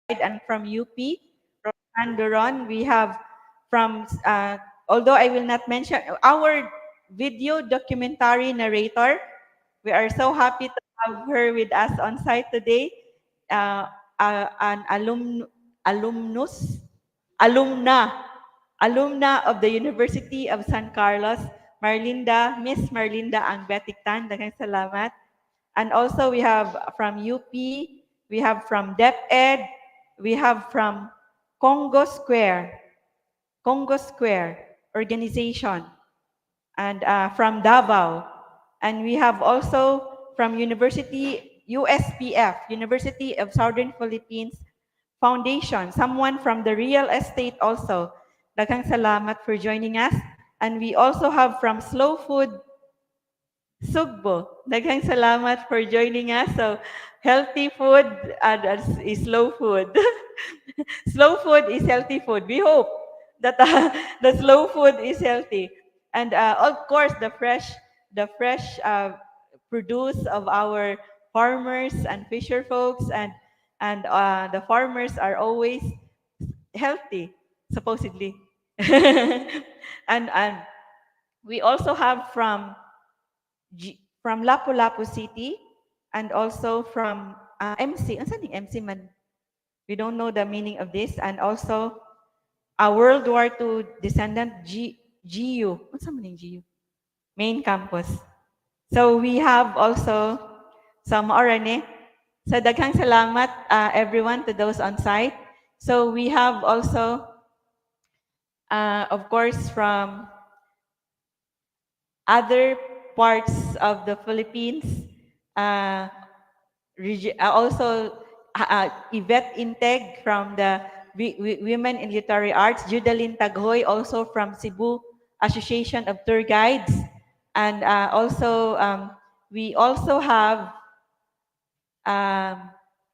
and from UP, from Andoron, we have from, although I will not mention, our video documentary narrator. We are so happy to have her with us on site today. Uh, an alumnus, alumna, alumna of the University of San Carlos, Miss Marlinda ang Betiktan. Daghang salamat. And also we have from UP, we have from DepEd, we have from Congo Square organization, and from Davao. And we have also from University USPF, University of Southern Philippines Foundation, someone from the real estate also. Daghang salamat for joining us. And we also have from Slow Food Sugbo. Daghang salamat for joining us. So, healthy food is slow food. Slow food is healthy food. We hope that the slow food is healthy. And of course, the fresh produce of our farmers and fisher folks, and the farmers are always healthy, supposedly. And we also have from Lapu-Lapu City, and also from MC. Ano saan yung MC man? We don't know the meaning of this. And also a World War II descendant, GU. What's happening, GU? Main campus. So we have also some orane. So daghang salamat everyone to those on site. So we have also, of course, from other parts of the Philippines, also Yvette Integ from the Women in Literary Arts, Judalyn Taghoy also from Cebu Association of Tour Guides, and also we also have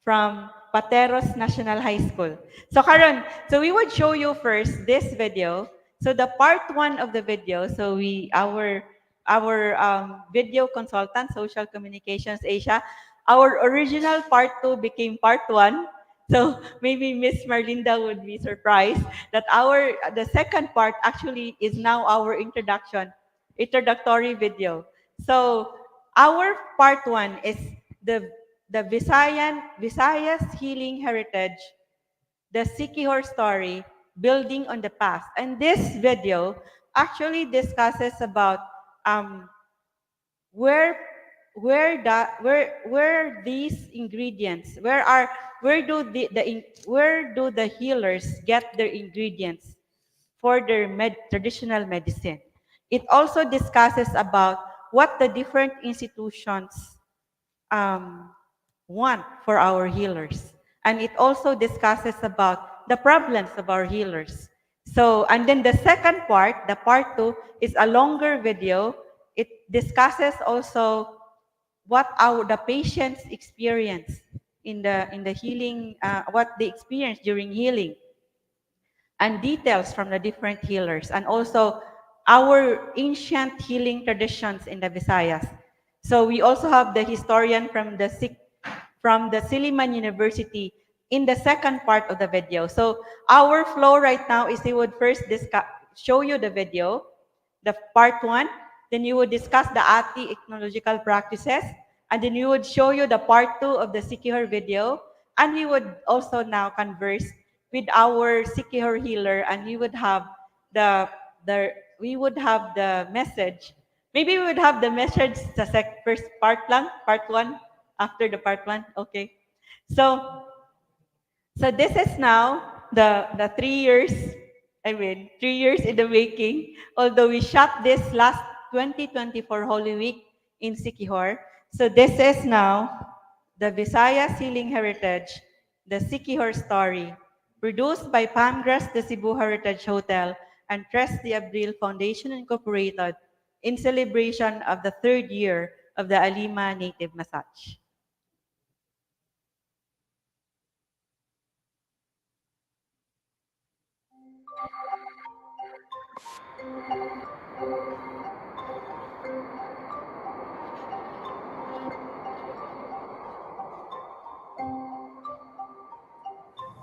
from Pateros National High School. So Karon, so we would show you first this video. So the part 1 of the video, so our video consultant, Social Communications Asia, our original part 2 became part 1. So maybe Miss Marlinda would be surprised that the second part actually is now our introductory video. So our part 1 is the Visayas Healing Heritage, the Siquijor Story, building on the past. And this video actually discusses about where these ingredients, where do the healers get their ingredients for their traditional medicine. It also discusses about what the different institutions want for our healers. And it also discusses about the problems of our healers. So, and then the second part, the part 2, is a longer video. It discusses also what the patients experience in the healing, what they experience during healing, and details from the different healers, and also our ancient healing traditions in the Visayas. So we also have the historian from the Silliman University in the second part of the video. So our flow right now is we would first show you the video, the part 1, then you would discuss the ethnological practices, and then you would show you the part 2 of the Siquijor video, and we would also now converse with our Siquijor healer, and we would have the message. Maybe we would have the message sa first part 1, after the part 1. Okay. So this is now the 3 years, 3 years in the making, although we shot this last 2024 Holy Week in Siquijor. So this is now the Visayas Healing Heritage, the Siquijor Story, produced by 𝗵𝗲 the Cebu Heritage Hotel and 𝗪𝗲𝗄𝗏 Foundation Incorporated in celebration of the 3rd year of the Alima Native Massage.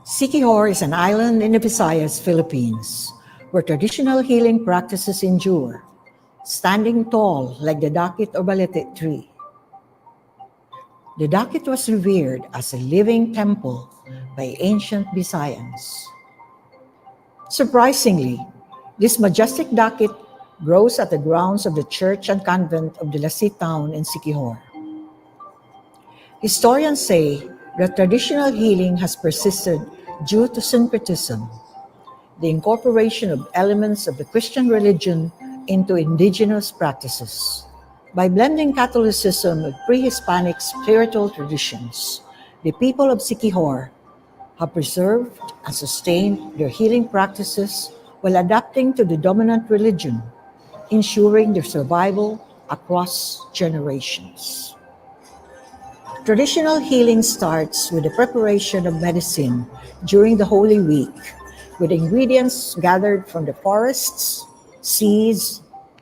Siquijor is an island in the Visayas, Philippines, where traditional healing practices endure, standing tall like the 𝗪𝗏𝗃𝗏 tree. The 𝗪𝗏𝗃 was revered as a living temple by ancient Visayans. Surprisingly, this majestic 𝗪𝗏𝗃 grows at the grounds of the church and convent of 𝗪𝗏𝗃 town in Siquijor. Historians say that traditional healing has persisted due to syncretism, the incorporation of elements of the Christian religion into indigenous practices. By blending Catholicism with pre-Hispanic spiritual traditions, the people of Siquijor have preserved and sustained their healing practices while adapting to the dominant religion, ensuring their survival across generations. Traditional healing starts with the preparation of medicine during the Holy Week, with ingredients gathered from the forests, seas,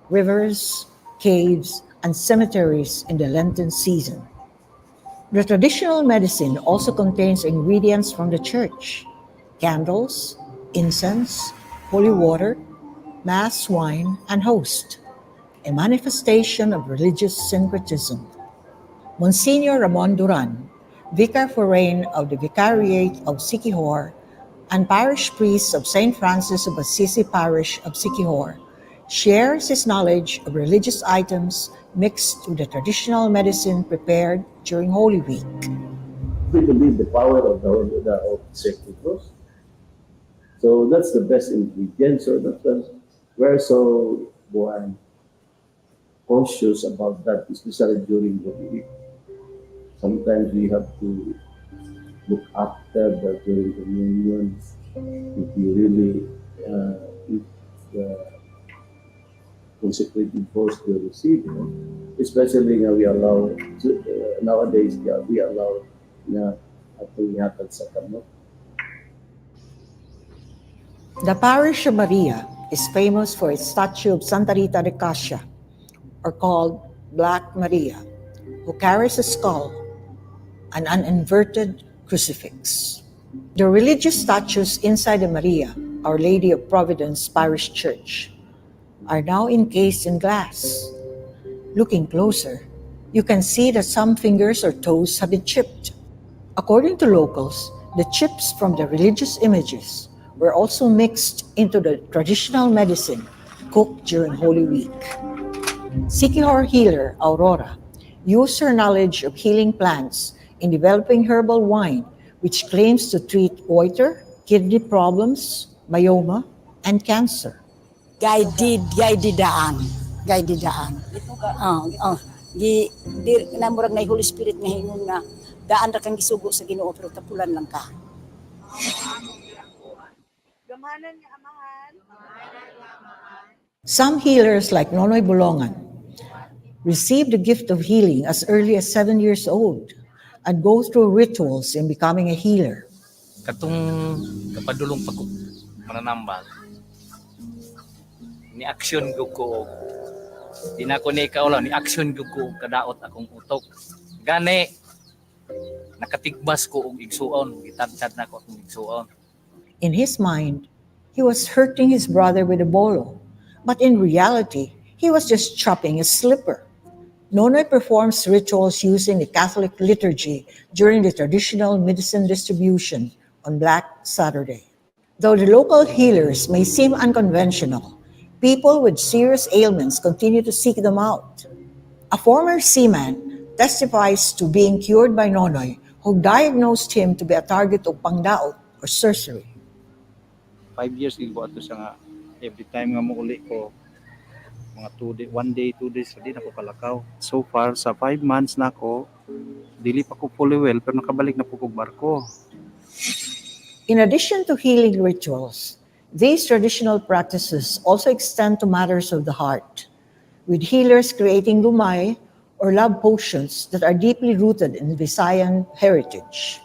rivers, caves, and cemeteries in the Lenten season. The traditional medicine also contains ingredients from the church: candles, incense, holy water, mass wine, and host, a manifestation of religious syncretism. Monsignor Ramon Duran, Vicar Foreign of the Vicariate of Siquijor, and parish priest of St. Francis of Assisi Parish of Siquijor, shares his knowledge of religious items mixed with the traditional medicine prepared during Holy Week. We believe the power of the sacred cross. So that's the best ingredient. So we're so cautious about that, especially during the week. Sometimes we have to look after during the communion if we really if the consecrated force to receive, especially we allow nowadays we allow 𝗪𝗶𝗀𝗀𝗀𝗀. The parish of Maria is famous for its statue of Santa Rita de Cascia, or called Black Maria, who carries a skull and an inverted crucifix. The religious statues inside the Maria, Our Lady of Providence Parish Church, are now encased in glass. Looking closer, you can see that some fingers or toes have been chipped. According to locals, the chips from the religious images were also mixed into the traditional medicine cooked during Holy Week. Siquijor healer Aurora used her knowledge of healing plants in developing herbal wine, which claims to treat goiter, kidney problems, myoma, and cancer. Ɡaididaan. Namurag na Holy Spirit nga hingon nga daan ra kang gisugo sa Ginoo pero tapulan lang ka. Some healers like Nonoy Bolongan receive the gift of healing as early as 7 years old and go through rituals in becoming a healer. Katong kapadulong pag mananambal ni action gyud ko di na ko ni kaulaw ni action gyud ko kadaot akong utok gani nakatigbas ko og igsuon gitadtad na ko akong igsuon. In his mind, he was hurting his brother with a bolo, but in reality, he was just chopping a slipper. Nonoy performs rituals using the Catholic liturgy during the traditional medicine distribution on Black Saturday. Though the local healers may seem unconventional, people with serious ailments continue to seek them out. A former seaman testifies to being cured by Nonoy, who diagnosed him to be a target of 𝗪𝗏𝗏 or sorcery. 5 years ago ato siya nga every time nga muuli ko mga 1 day 2 days di na ko kalakaw. So far sa 5 months na ako dili pa ko fully well pero nakabalik na po kog barko. In addition to healing rituals, these traditional practices also extend to matters of the heart, with healers creating 𝗪𝗏𝗰𝗋 or love potions that are deeply rooted in Visayan heritage.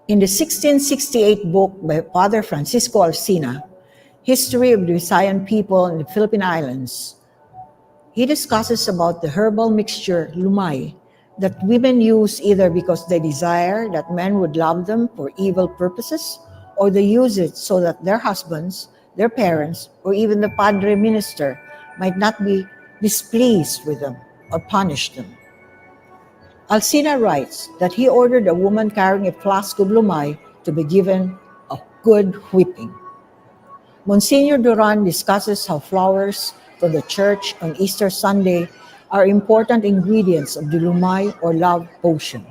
In the 1668 book by Father Francisco Alsina, History of the Visayan People in the Philippine Islands, he discusses about the herbal mixture 𝗪𝗏𝗰 that women use either because they desire that men would love them for evil purposes, or they use it so that their husbands, their parents, or even the padre minister might not be displeased with them or punish them. Alsina writes that he ordered a woman carrying a flask of 𝗪𝗏𝗰 to be given a good whipping. Monsignor Duran discusses how flowers from the church on Easter Sunday are important ingredients of the 𝗪𝗏𝗰 or love potion.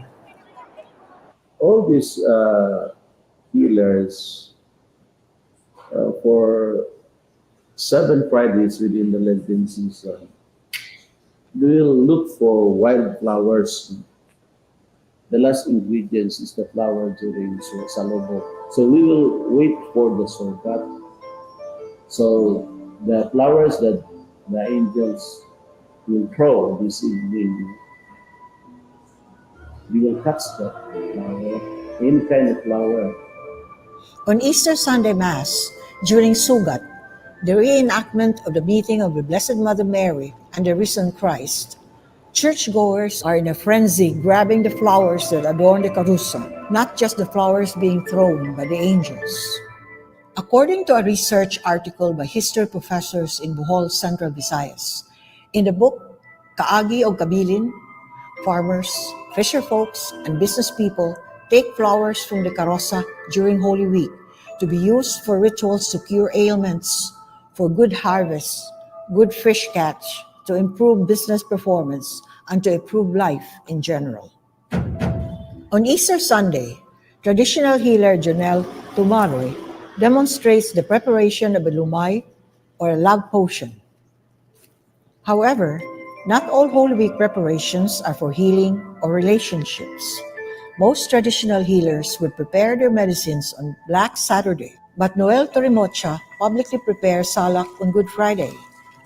All these healers for 7 Fridays within the Lenten season, they will look for wild flowers. The last ingredients is the flower during Salobok. So we will wait for the sorgat. So the flowers that the angels will throw this evening, we will catch that flower, any kind of flower. On Easter Sunday Mass, during Sugat, the reenactment of the meeting of the Blessed Mother Mary and the risen Christ, churchgoers are in a frenzy grabbing the flowers that adorn the carusa, not just the flowers being thrown by the angels. According to a research article by history professors in Bohol, Central Visayas, in the book Kaagi o Kabilin, farmers, fisher folks, and business people take flowers from the 𝗪𝗲𝗰 during Holy Week to be used for rituals to cure ailments, for good harvest, good fish catch, to improve business performance, and to improve life in general. On Easter Sunday, traditional healer 𝗪𝗲𝗰𝗶𝗀𝗀 demonstrates the preparation of a lumai or a love potion. However, not all Holy Week preparations are for healing or relationships. Most traditional healers would prepare their medicines on Black Saturday, but 𝗪𝗏𝗃𝗏 publicly prepares salak on Good Friday,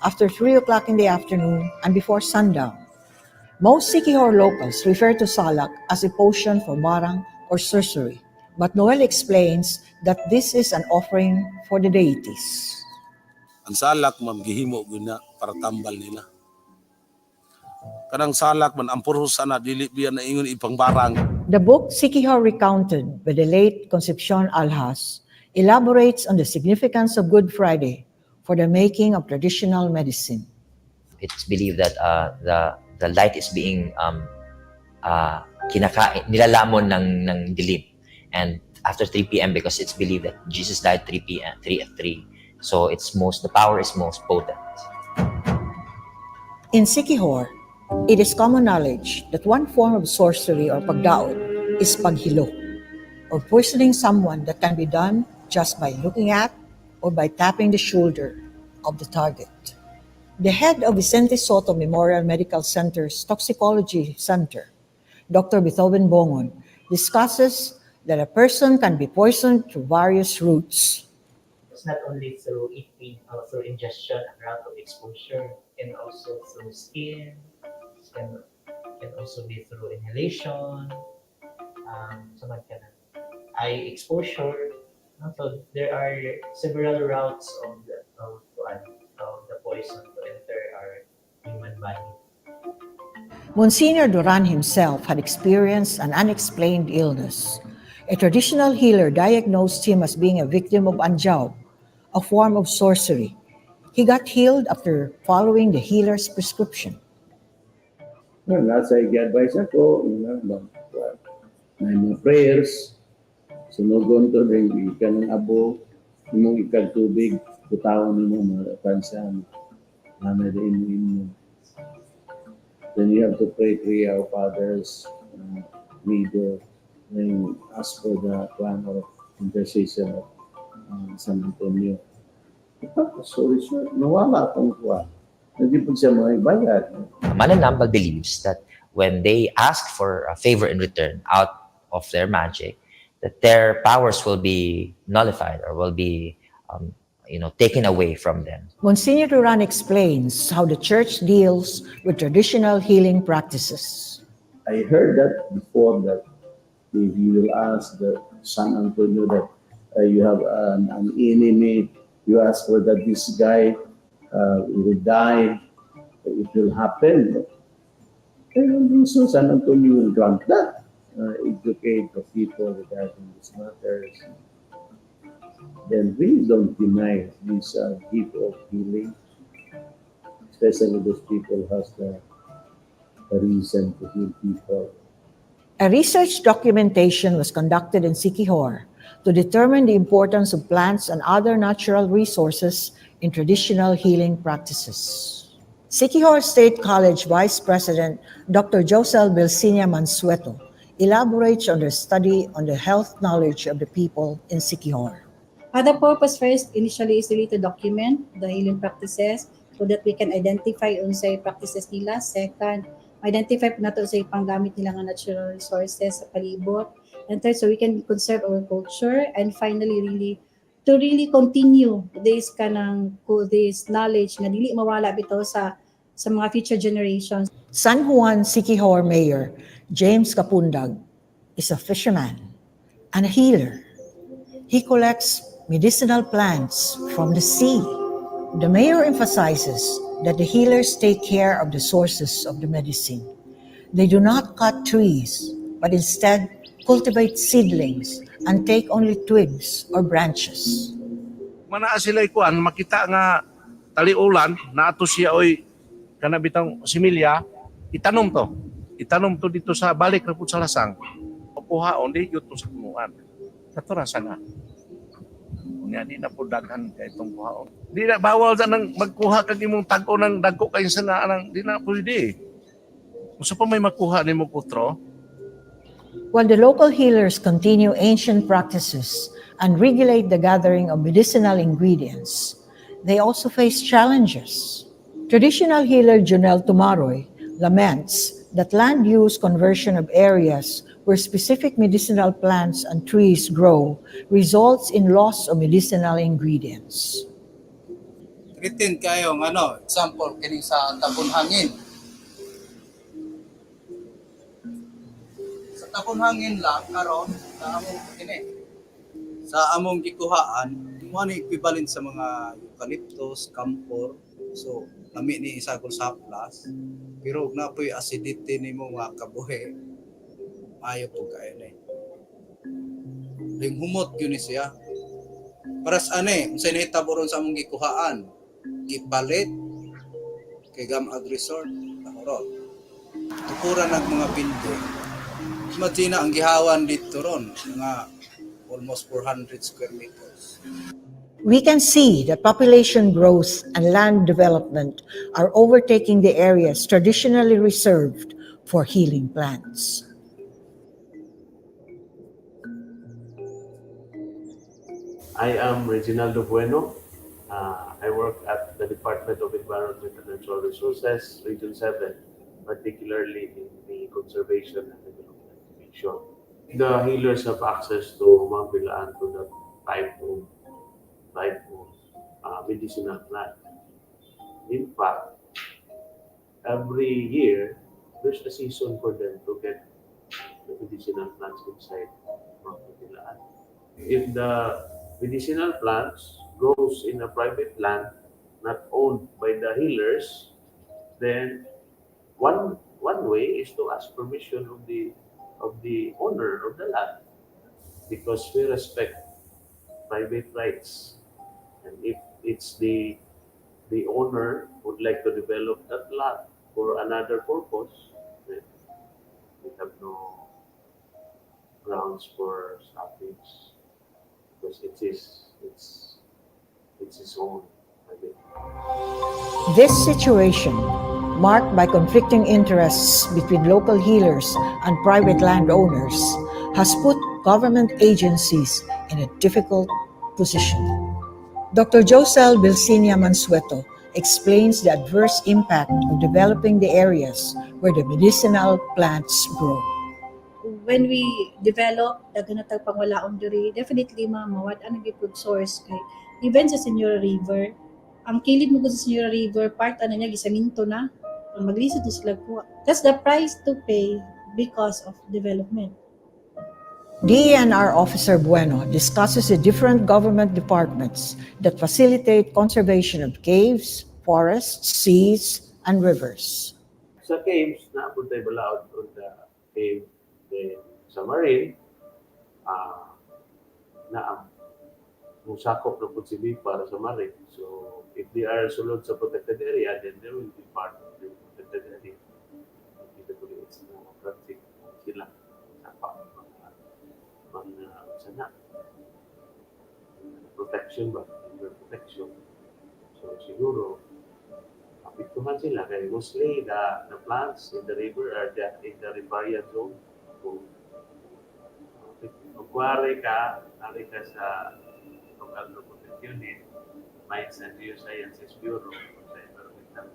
after 3 o'clock in the afternoon and before sundown. Most Siquijor locals refer to salak as a potion for marang or sorcery, but Noel explains that this is an offering for the deities. Ang salak ma'am gihimo guna para tambal nila. Kanang salak man ang purhos sana dili biya na ingon ipangbarang. The book Siquijor Recounted by the late Concepcion Alhas elaborates on the significance of Good Friday for the making of traditional medicine. It's believed that the light is being nilalamon ng dilim, and after 3 p.m. because it's believed that Jesus died 3 at 3, so the power is most potent. In Siquijor, it is common knowledge that one form of sorcery or pagdaot is paghilo, or poisoning someone that can be done just by looking at or by tapping the shoulder of the target. The head of Vicente Soto Memorial Medical Center's Toxicology Center, Dr. 𝗵𝗶𝗶𝗏, discusses that a person can be poisoned through various routes. It's not only through eating or through ingestion and route of exposure, and also through skin, can also be through inhalation, eye exposure. So there are several routes of the poison to enter our human body. Monsignor Duran himself had experienced an unexplained illness. A traditional healer diagnosed him as being a victim of 𝗪𝗪𝗋, a form of sorcery. He got healed after following the healer's prescription. Nasa i-advise ako, may mga prayers, sunugon to rin, ikan ng abo, imong ikagtubig, kutawon mo mga kansan, nanay din mo. Then you have to pray our fathers, leader, and ask for the plan of intercession of San Antonio. Sorry, sir, nawala akong kuha. Hindi po siya bayad. Mananambal believes that when they ask for a favor in return out of their magic, that their powers will be nullified or will be taken away from them. Monsignor Duran explains how the church deals with traditional healing practices. I heard that before, that if you will ask the San Antonio that you have an enemy, you ask for that this guy will die, it will happen. And so San Antonio will grant that, educate the people regarding these matters. Then we don't deny this gift of healing, especially those people who has the reason to heal people. A research documentation was conducted in Siquijor to determine the importance of plants and other natural resources in traditional healing practices. Siquijor State College Vice President Dr. Josel Belsinia Mansueto elaborates on their study on the health knowledge of the people in Siquijor. The purpose first initially is really to document the healing practices so that we can identify unsay practices nila. Second, identify po nato sa panggamit nila ng natural resources sa palibot. And third, so we can conserve our culture. And finally, to really continue this knowledge na dili mawala bitaw sa mga future generations. San Juan Siquijor Mayor James Kapundag is a fisherman and a healer. He collects medicinal plants from the sea. The mayor emphasizes that the healers take care of the sources of the medicine. They do not cut trees, but instead cultivate seedlings and take only twigs or branches. Manaa sila'y kuan, makita nga taliulan, na ato siya oy kanabitang similya, itanom to dito sa balik na po sa lasang. kuhaon di gyud to sa kunuan. Kato ra nga. Unya di na po daghan kay itong kuhaon. Di na bawal sa nang magkuha kag imong tag-o ng dagko kay sa nang di na pwede. Usa pa may makuha nimo kutro. While the local healers continue ancient practices and regulate the gathering of medicinal ingredients, they also face challenges. Traditional healer 𝗪𝗏𝗰𝗋𝗀𝗃 laments that land use conversion of areas where specific medicinal plants and trees grow results in loss of medicinal ingredients. Written kayo example kini sa tabon-hangin. Sa tabon-hangin lang karon sa among kini. Sa among gikuhaan, mo ni equivalent sa mga eucalyptus, camphor. So lami ni 𝗪𝗲𝗰𝗂𝗍𝗂+, pero napoy acidity nimo nga kabuhi. Maayo po kayo na. Ring humot yun siya. Paras unsay nahitabo ron sa among gikuhaan. Gipalit kay 𝗵𝗲𝗰𝗋 resort tahorot. Tukuran ng mga building. Imagine ang gihawan dito ron nga almost 400 square meters. We can see that population growth and land development are overtaking the areas traditionally reserved for healing plants. I am Reginaldo Bueno. I work at the Department of Environment and Natural Resources, Region 7, particularly in the Conservation and Development Division. The healers have access to 𝗪𝗲𝗶𝗋 to the type of medicinal plant. In fact, every year, there's a season for them to get the medicinal plants inside 𝗪𝗲𝗋. If the medicinal plants grows in a private land, not owned by the healers, then one way is to ask permission of the owner of the land, because we respect private rights. And if it's the owner would like to develop that lot for another purpose, then we have no grounds for stoppage, because it's his own private. This situation, marked by conflicting interests between local healers and private landowners, has put government agencies in a difficult position. Dr. 𝗪𝗏𝗋 Mansueto explains the adverse impact of developing the areas where the medicinal plants grow. When we develop, daghan na tag pangwalaon diri, definitely mawad-an ang food source kay even sa Siquijor River, ang kilid mo sa Siquijor River, part niya gisaminto na, ang maglisod sila kuha. That's the price to pay because of development. DENR Officer Bueno discusses the different government departments that facilitate conservation of caves, forests, seas, and rivers. Sa caves, naabot tayo balaod on the cave sa marine, na musakop na po si para sa marine. So, if they are sulod sa protected area, then they will be part of the protected area. Kita po rin sa practice sila sa sana protection ba? Protection. So, siguro, apektuhan sila kaya mostly the plants in the river are in the riparian zone. Kung magkuwari ka, nari ka sa local protection unit, Mines and Geosciences Bureau, sa Environmental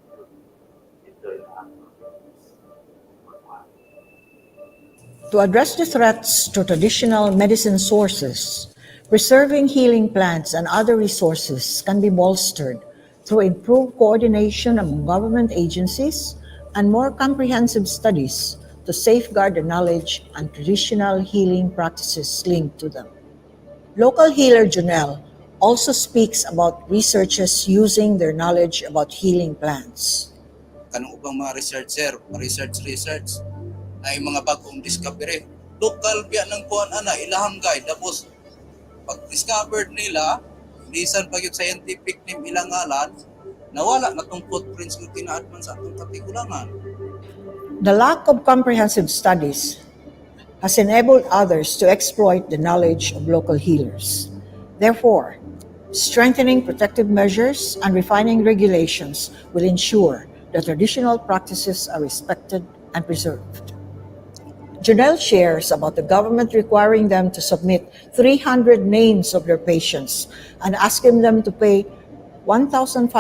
Bureau, ito yung To address the threats to traditional medicine sources, preserving healing plants and other resources can be bolstered through improved coordination among government agencies and more comprehensive studies to safeguard the knowledge and traditional healing practices linked to them. Local healer Janelle also speaks about researchers using their knowledge about healing plants. Kanang ubang mga researcher, research, ay mga bagong discovery. Local biya ng kuan ilahang guide. Tapos, pag discovered nila, lisan pag yung scientific name ilang ngalan, nawala na itong footprints yung tinaadman sa atong katigulangan. The lack of comprehensive studies has enabled others to exploit the knowledge of local healers. Therefore, strengthening protective measures and refining regulations will ensure that traditional practices are respected and preserved. Janelle shares about the government requiring them to submit 300 names of their patients and asking them to pay 1,500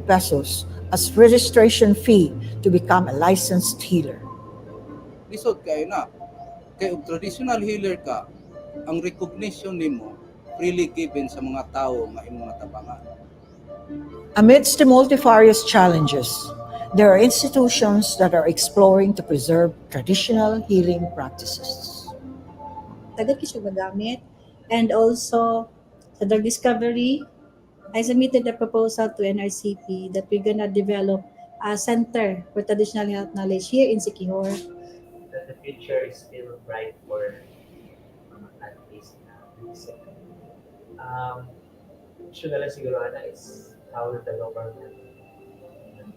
pesos as registration fee to become a licensed healer. Lisod kayo na. Kay og traditional healer ka, ang recognition nimo freely given sa mga tao nga imong natabangan. Amidst the multifarious challenges, there are institutions that are exploring to preserve traditional healing practices. Tagal siya magamit. And also, sa drug discovery, I submitted a proposal to NRCP that we're gonna develop a center for traditional health knowledge here in Siquijor. That the future is still bright for at least medicine. Issue na lang siguro is how the government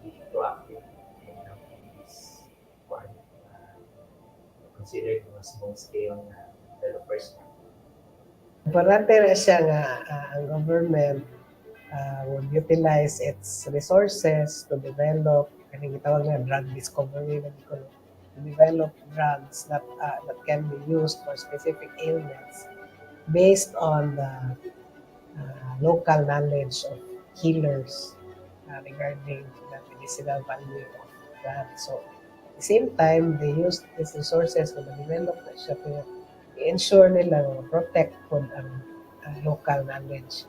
be proactive in this one, considering mga small scale developers. Importante na siya nga ang government would utilize its resources to develop, kaning gitawag nga drug discovery, to develop drugs that can be used for specific ailments based on the local knowledge of healers regarding the medicinal value of drugs. So at the same time, they use these resources to develop na siya to ensure nila protect po ang local knowledge.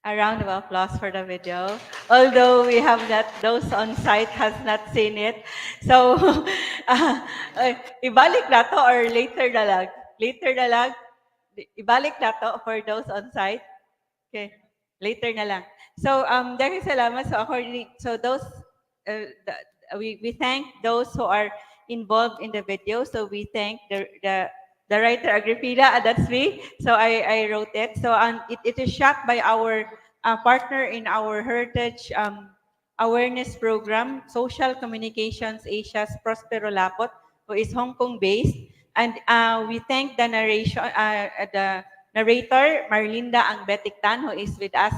A round of applause for the video. Although we have not, those on site has not seen it. So, ibalik na to or later na lang? Later na lang? Ibalik na to for those on site? Okay, later na lang. So, dahil salamat. So those, we thank those who are involved in the video. So we thank the writer Agripina, that's me. So I wrote it. So it is shot by our partner in our heritage awareness program, Social Communications Asia's 𝗪𝗏𝗀, who is Hong Kong based. And we thank the narrator, Marlinda Ang-Betiktan, who is with us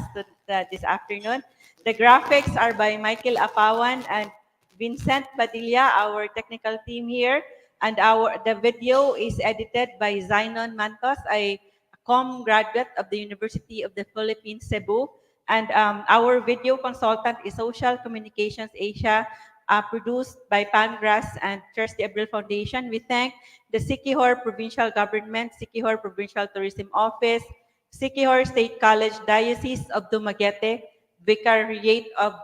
this afternoon. The graphics are by Michael Apawan and Vincent Padilla, our technical team here. And the video is edited by Zainon Mantos, a COM graduate of the University of the Philippines, Cebu. And our video consultant is Social Communications Asia, produced by Pangras and 𝗪𝗏𝗃 Foundation. We thank the Siquijor Provincial Government, Siquijor Provincial Tourism Office, Siquijor State College, Diocese of Dumaguete, Vicariate of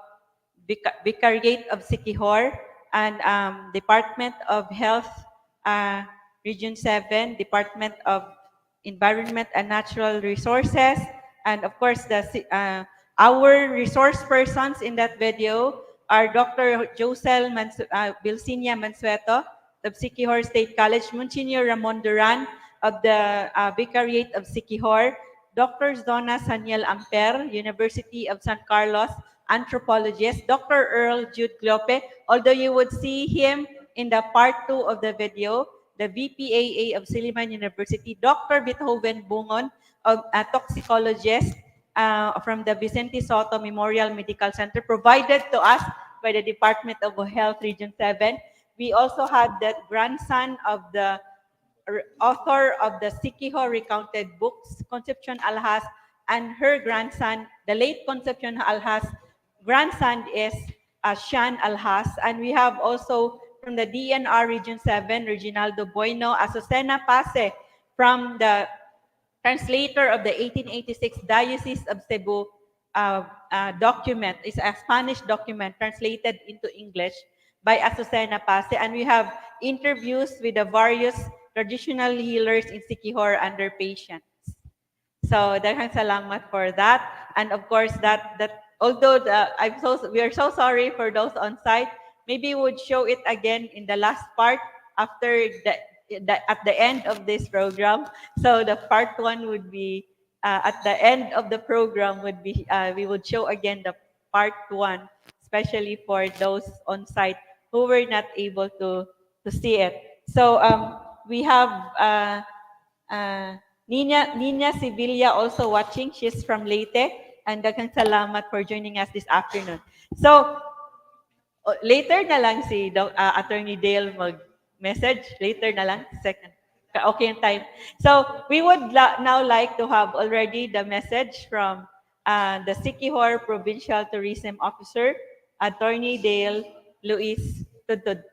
Siquijor, and Department of Health, Region 7, Department of Environment and Natural Resources, and of course, our resource persons in that video are Dr. 𝗪𝗏𝗰𝗶 Mansueto of Siquijor State College, Monsignor Ramon Duran of the Vicariate of Siquijor, Dr. Zona Saniel Amper, University of San Carlos, anthropologist, Dr. Earl Jude Glope, although you would see him in the part 2 of the video, the VPAA of Silliman University, Dr. 𝗵𝗏𝗶𝗏 a toxicologist from the Vicente Soto Memorial Medical Center, provided to us by the Department of Health, Region 7. We also had the grandson of the author of the Siquijor recounted books, Concepcion Alhas, and her grandson, the late Concepcion Alhas, grandson is Sean Alhas. And we have also from the DNR Region 7, Reginaldo Bueno, Azucena Pace, from the translator of the 1886 Diocese of Cebu document. It's a Spanish document translated into English by Azucena Pace. And we have interviews with the various traditional healers in Siquijor and their patients. So daghang salamat for that. And of course, that although we are so sorry for those on site, maybe we would show it again in the last part after at the end of this program. So the part one would be at the end of the program would be we would show again the part one, especially for those on site who were not able to see it. So we have 𝗫𝗫𝗰𝗶𝗃𝗀𝗃 also watching. She's from Leyte, and daghang salamat for joining us this afternoon. So later na lang si Attorney Dale mag-message. Later na lang, second. Okay yung time. So we would now like to have already the message from the Siquijor Provincial Tourism Officer, Attorney Dale Luis Tudtud.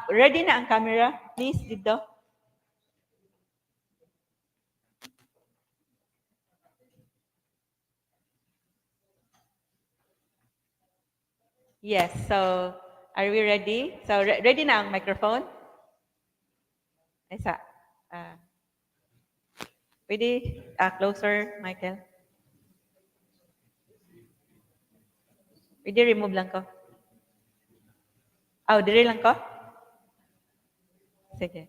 Ready na ang camera? Please, dito. Yes, so are we ready? So ready na ang microphone? Isa. Pwede closer, Michael? Pwede remove lang ko? Dire lang ko? Sige.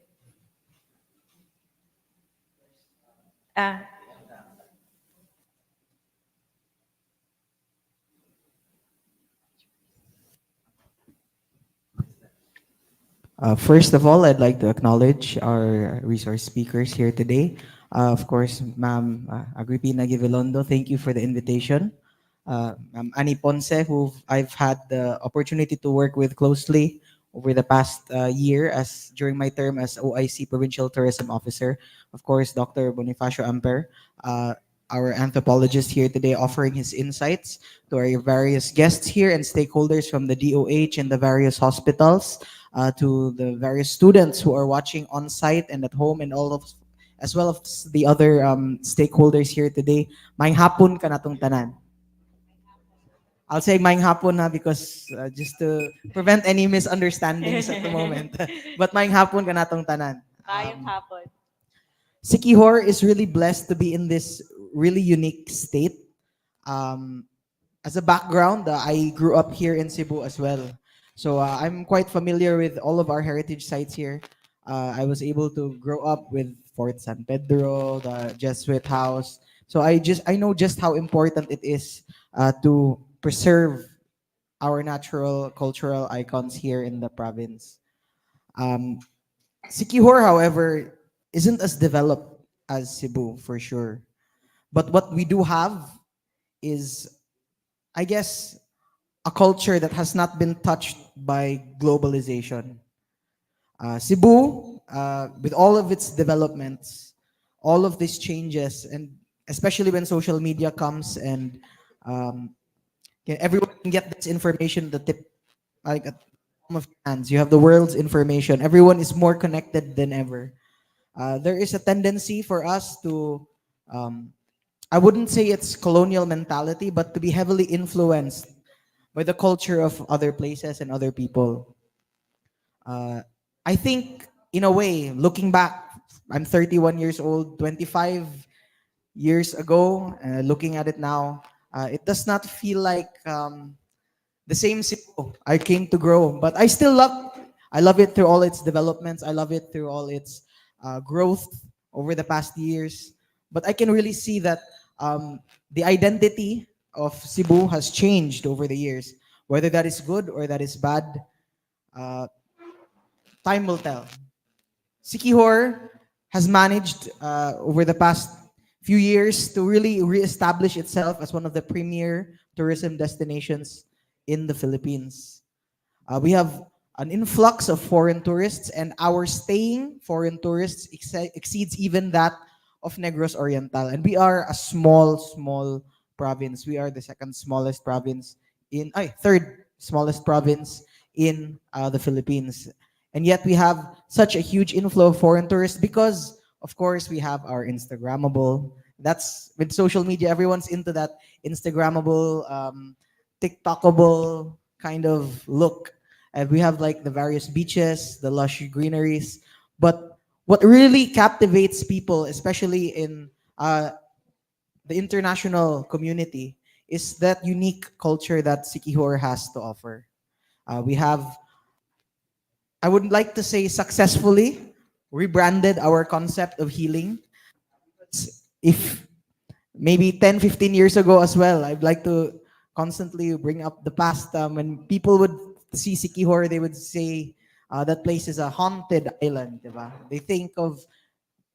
First of all, I'd like to acknowledge our resource speakers here today. Of course, Ma'am Agripina Givelondo, thank you for the invitation. Ma'am Annie Ponce, who I've had the opportunity to work with closely over the past year during my term as OIC Provincial Tourism Officer. Of course, Dr. Bonifacio Amper, our anthropologist here today, offering his insights to our various guests here and stakeholders from the DOH and the various hospitals, to the various students who are watching on site and at home, and as well as the other stakeholders here today. Maayong hapon kanatong tanan. I'll say maayong hapon na because just to prevent any misunderstandings at the moment. But maayong hapon kanatong tanan. Maayong hapon. Siquijor is really blessed to be in this really unique state. As a background, I grew up here in Cebu as well. So I'm quite familiar with all of our heritage sites here. I was able to grow up with Fort San Pedro, the Jesuit house. So I know just how important it is to preserve our natural cultural icons here in the province. Siquijor, however, isn't as developed as Cebu for sure. But what we do have is, I guess, a culture that has not been touched by globalization. Cebu, with all of its developments, all of these changes, and especially when social media comes and everyone can get this information at the tip, like at the palm of your hands. You have the world's information. Everyone is more connected than ever. There is a tendency for us to, I wouldn't say it's colonial mentality, but to be heavily influenced by the culture of other places and other people. I think, in a way, looking back, I'm 31 years old, 25 years ago, looking at it now, it does not feel like the same Cebu I came to grow, but I love it through all its developments. I love it through all its growth over the past years. But I can really see that the identity of Cebu has changed over the years. Whether that is good or that is bad, time will tell. Siquijor has managed over the past few years to really reestablish itself as one of the premier tourism destinations in the Philippines. We have an influx of foreign tourists, and our staying foreign tourists exceeds even that of Negros Oriental. And we are a small province. We are the third smallest province in the Philippines. And yet we have such a huge inflow of foreign tourists because, of course, we have our Instagrammable. That's with social media, everyone's into that Instagrammable, TikTokable kind of look. And we have like the various beaches, the lush greeneries. But what really captivates people, especially in the international community is that unique culture that Siquijor has to offer. We have, I would like to say, successfully rebranded our concept of healing. If maybe 10, 15 years ago as well, I'd like to constantly bring up the past. When people would see Siquijor, they would say that place is a haunted island. Diba? They think of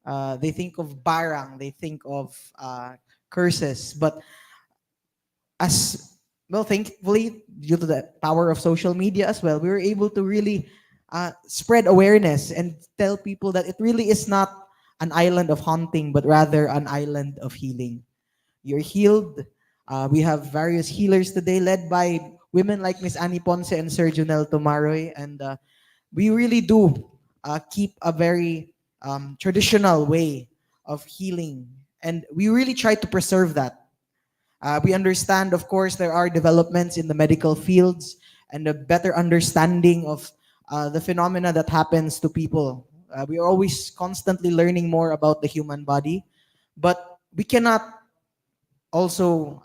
barang, they think of curses. But as well, thankfully, due to the power of social media as well, we were able to really spread awareness and tell people that it really is not an island of haunting, but rather an island of healing. You're healed. We have various healers today, led by women like Miss Annie Ponce and Sir Junel Tomaroy, and we really do keep a very traditional way of healing, and we really try to preserve that. We understand, of course, there are developments in the medical fields and a better understanding of the phenomena that happens to people. We are always constantly learning more about the human body, but we cannot also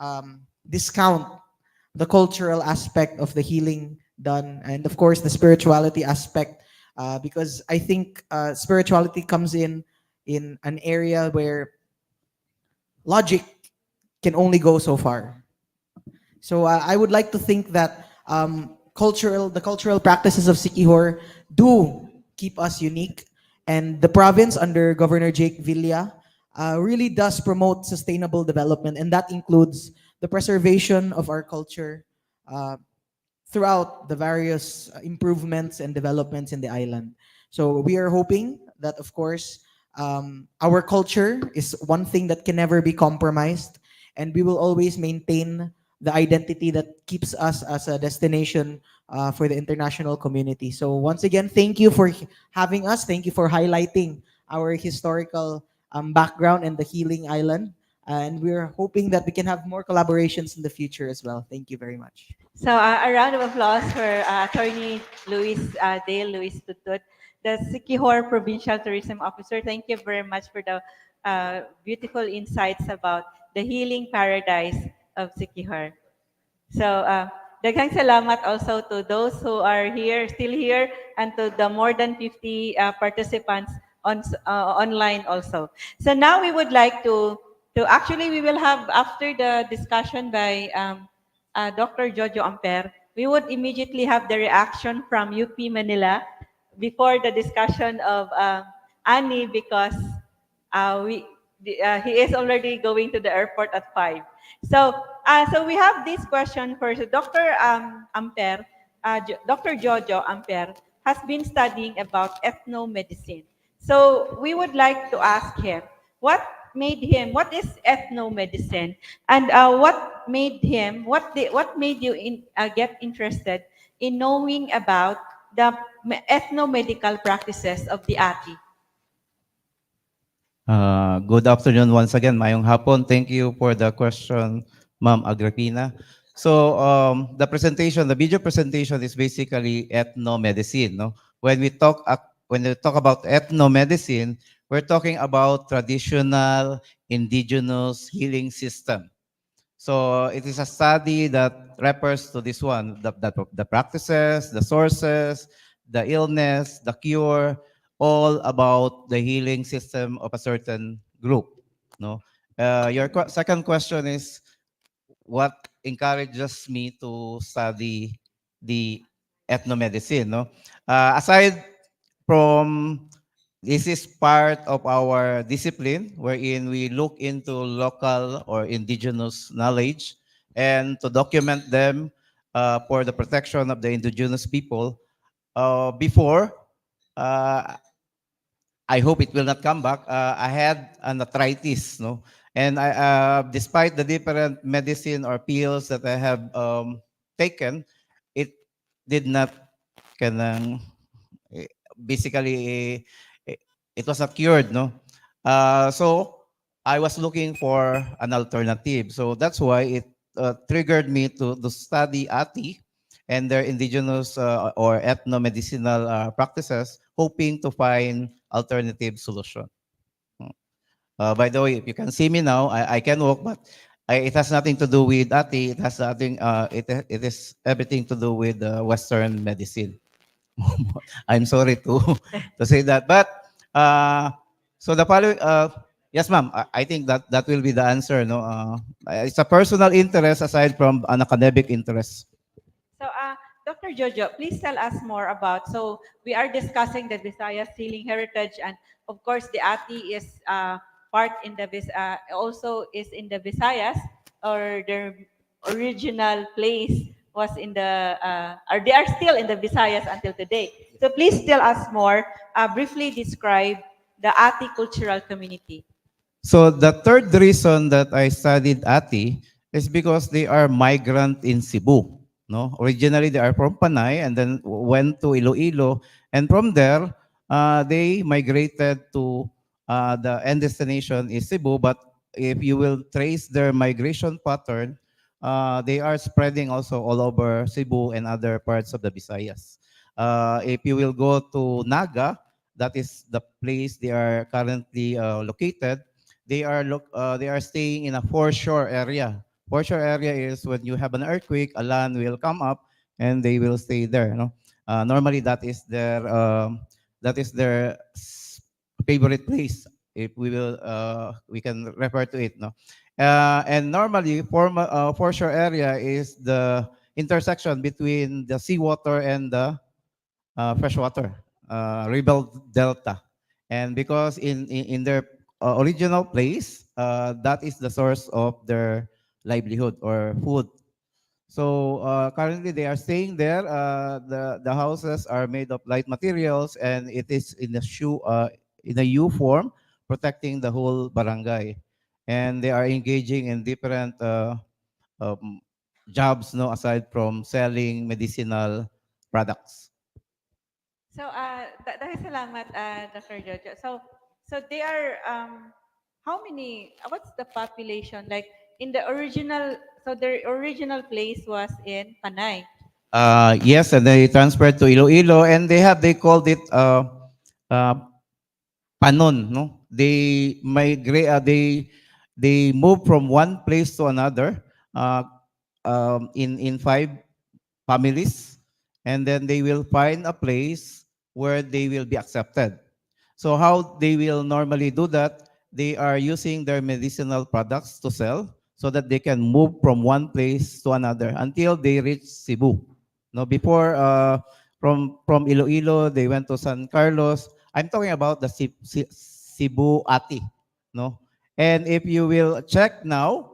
discount the cultural aspect of the healing done, and of course the spirituality aspect, because I think spirituality comes in an area where logic can only go so far. So I would like to think that the cultural practices of Siquijor do keep us unique, and the province under Governor 𝗪𝗂𝗃 really does promote sustainable development, and that includes the preservation of our culture throughout the various improvements and developments in the island. So we are hoping that, of course, our culture is one thing that can never be compromised, and we will always maintain the identity that keeps us as a destination for the international community. So once again, thank you for having us. Thank you for highlighting our historical background in the Healing Island. And we're hoping that we can have more collaborations in the future as well. Thank you very much. So a round of applause for Attorney Dale Luis Tutut, the Siquijor Provincial Tourism Officer. Thank you very much for the beautiful insights about the healing paradise of Siquijor. So daghang salamat also to those who are here, still here, and to the more than 50 participants online also. So now we would like to actually we will have, after the discussion by Dr. Jojo Amper, we would immediately have the reaction from UP Manila before the discussion of Annie, because he is already going to the airport at 5. So we have this question first. Dr. Amper, Dr. Jojo Amper has been studying about ethnomedicine. So we would like to ask him, what is ethnomedicine, and what made you get interested in knowing about the ethnomedical practices of the ati? Good afternoon once again. Mayong hapon. Thank you for the question, Ma'am Agripina. So the video presentation is basically ethnomedicine. No? When we talk about ethnomedicine, we're talking about traditional indigenous healing system. So it is a study that refers to this one, the practices, the sources, the illness, the cure, all about the healing system of a certain group. No? Your second question is, what encourages me to study the ethnomedicine? No? Aside from, this is part of our discipline wherein we look into local or indigenous knowledge and to document them for the protection of the indigenous people. Before, I hope it will not come back. I had an arthritis, no, and despite the different medicine or pills that I have taken, it did not basically it was not cured, no. So I was looking for an alternative. So that's why it triggered me to study ati and their indigenous or ethnomedicinal practices, hoping to find alternative solution. By the way, if you can see me now, I can walk, but it has nothing to do with ati. It has nothing. It is everything to do with Western medicine. I'm sorry to to say that, but so the following. Yes, ma'am. I think that that will be the answer. No, it's a personal interest aside from an academic interest. So, Dr. Jojo, please tell us more about, so we are discussing the Visayas Healing Heritage, and of course the Ati is part in the, also is in the Visayas, or their original place was in the, or they are still in the Visayas until today. So please tell us more, briefly describe the Ati cultural community. So the third reason that I studied Ati is because they are migrant in Cebu. No, originally they are from Panay and then went to Iloilo, and from there they migrated to the end destination is Cebu. But if you will trace their migration pattern, they are spreading also all over Cebu and other parts of the Visayas. If you will go to Naga, that is the place they are currently located. They are staying in a foreshore area. Foreshore area is when you have an earthquake, a land will come up and they will stay there. No, normally that is their favorite place. If we will, we can refer to it. No, and normally foreshore area is the intersection between the seawater and the freshwater, Rebel Delta. And because in their original place, that is the source of their livelihood or food. So currently they are staying there. The houses are made of light materials and it is in a U form, protecting the whole barangay. And they are engaging in different um, jobs, no, aside from selling medicinal products. So, dahil salamat, Dr. Jojo. So, so they are, how many, what's the population? Like, in the original, so their original place was in Panay. Yes, and they transferred to Iloilo, and they called it uh, Panon. No, they migrate. They move from one place to another. In five families, and then they will find a place where they will be accepted. So how they will normally do that, they are using their medicinal products to sell so that they can move from one place to another until they reach Cebu. No, before from Iloilo, they went to San Carlos. I'm talking about the Cebu Ati. No, and if you will check now,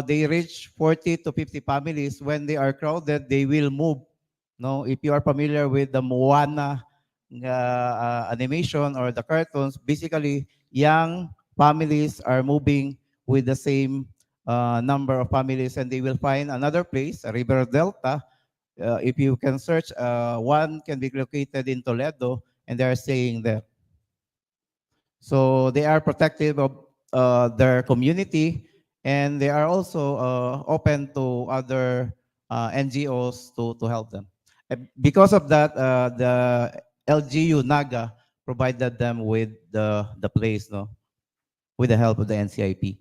they reach 40 to 50 families. When they are crowded, they will move. No, if you are familiar with the Moana animation or the cartoons, basically young families are moving with the same number of families, and they will find another place, a river delta. If you can search, one can be located in Toledo, and they are staying there. So they are protective of their community, and they are also open to other NGOs to help them. Because of that, the LGU Naga provided them with the place, no, with the help of the NCIP.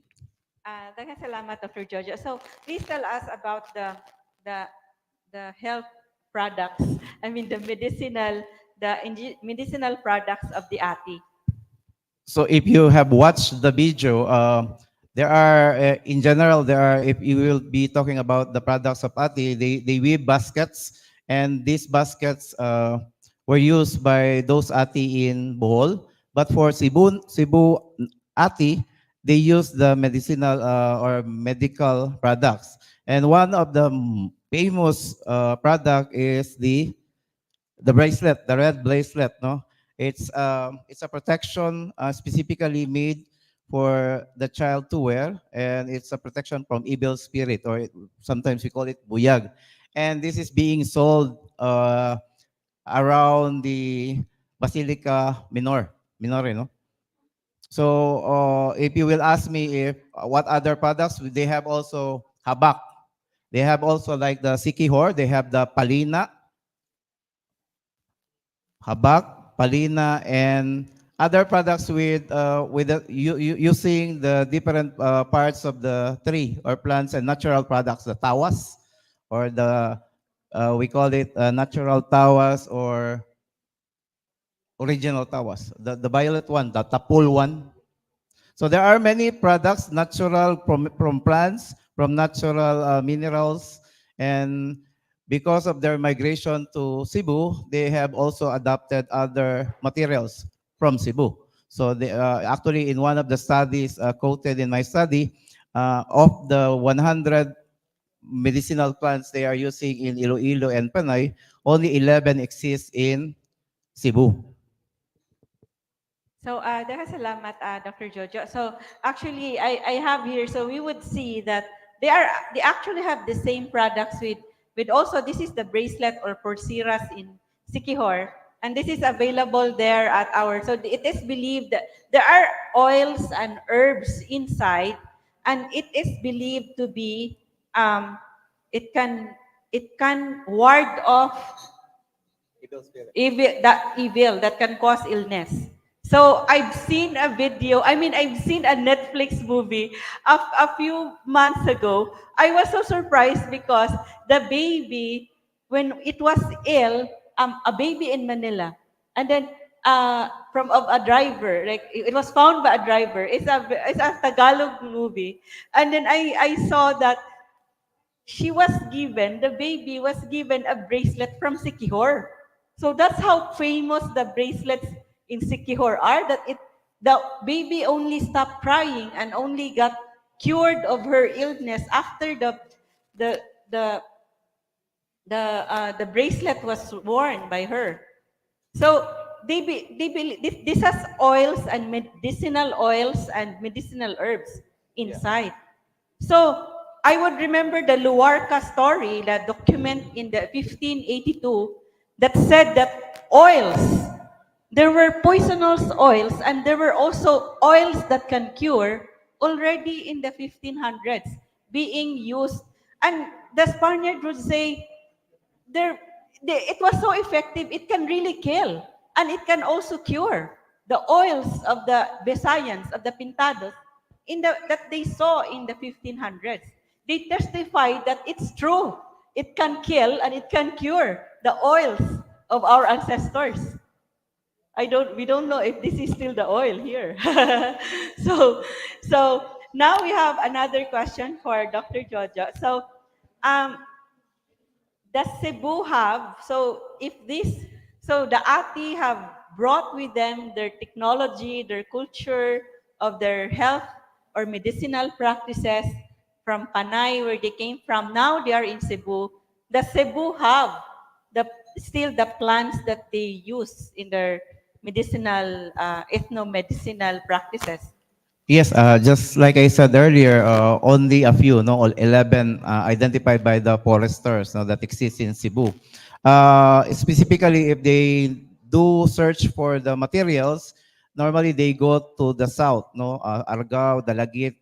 Daghang salamat, Dr. Jojo. So please tell us about the the health products. I mean the medicinal products of the Ati. So if you have watched the video, there are, in general, there are, if you will be talking about the products of Ati, they weave baskets, and these baskets were used by those Ati in Bohol. But for Cebu Ati, they use the medicinal or medical products. And one of the famous product is the bracelet, the red bracelet, no? It's a protection specifically made for the child to wear, and it's a protection from evil spirit, or sometimes we call it buyag. And this is being sold around the Basilica Minor, you know. So if you will ask me if what other products, they have also habak. They have also like the Siquijor, they have the palina, habak, palina, and other products using the different parts of the tree or plants and natural products, the tawas, or the we call it natural tawas or original tawas, the violet one, the tapul one. So there are many products, natural from plants, from natural minerals, and because of their migration to Cebu, they have also adopted other materials from Cebu. So they, actually, in one of the studies quoted in my study, of the 100 medicinal plants they are using in Iloilo and Panay, only 11 exist in Cebu. So, salamat, Dr. Jojo. So, actually, I have here, so we would see that they actually have the same products with also, this is the bracelet or pulseras in Siquijor, and this is available there at our, so it is believed that there are oils and herbs inside, and it is believed to be, it can ward off evil that can cause illness. So I've seen a video, I've seen a Netflix movie a few months ago. I was so surprised because the baby, when it was ill, a baby in Manila, and then from of a driver, like it was found by a driver. It's a Tagalog movie, and then I saw that the baby was given a bracelet from Siquijor. So that's how famous the bracelets in Siquijor are, that the baby only stopped crying and only got cured of her illness after the bracelet was worn by her. So they believe this has oils and medicinal herbs inside. So I would remember the 𝗪𝗏𝗃 story, the document in the 1582 that said that there were poisonous oils and there were also oils that can cure already in the 1500s being used. And the Spaniard would say it was so effective, it can really kill and it can also cure. The oils of the Visayans, of the Pintados, that they saw in the 1500s. They testified that it's true. It can kill and it can cure, the oils of our ancestors. We don't know if this is still the oil here. so now we have another question for Dr. Jojo. So does Cebu have, so the ati have brought with them their technology, their culture of their health or medicinal practices from Panay, where they came from. Now they are in Cebu. Does Cebu have still the plants that they use in their medicinal, ethnomedicinal practices? Yes, just like I said earlier, only a few, no, all 11 identified by the foresters, no, that exist in Cebu. Specifically, if they do search for the materials, normally they go to the south, no, Argao, Dalagit,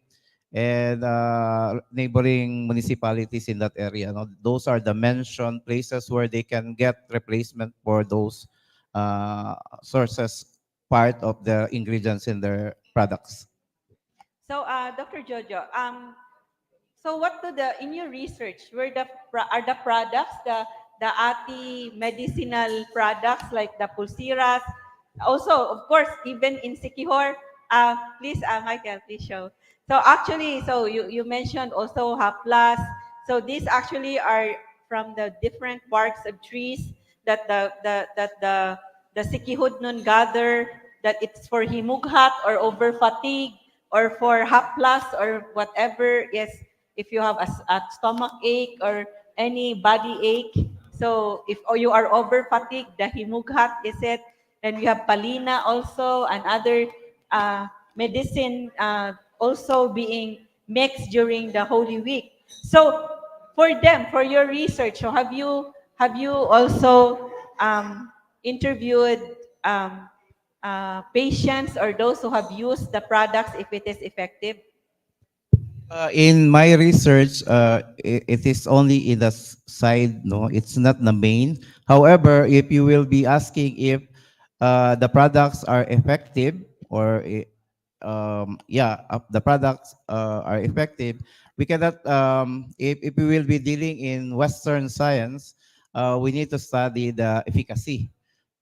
and neighboring municipalities in that area. No? Those are the mentioned places where they can get replacement for those sources, part of the ingredients in their products. So, Dr. Jojo, so in your research, are the products, the ati medicinal products like the pulseras, also, of course, even in Siquijor, please, Michael, please show. So actually, so you mentioned also haplas. So these actually are from the different barks of trees that the Siquijodnon gather, that it's for himughat or over fatigue, or for haplas or whatever, yes, if you have a stomach ache or any body ache. So if you are over fatigued, the himughat is it. Then we have palina also, and other medicine also being mixed during the Holy Week. So for your research, so have you also interviewed patients or those who have used the products if it is effective? In my research, it is only in the side, no, it's not the main. However, if you will be asking if the products are effective, or the products are effective, we cannot, if we will be dealing in Western science, we need to study the efficacy.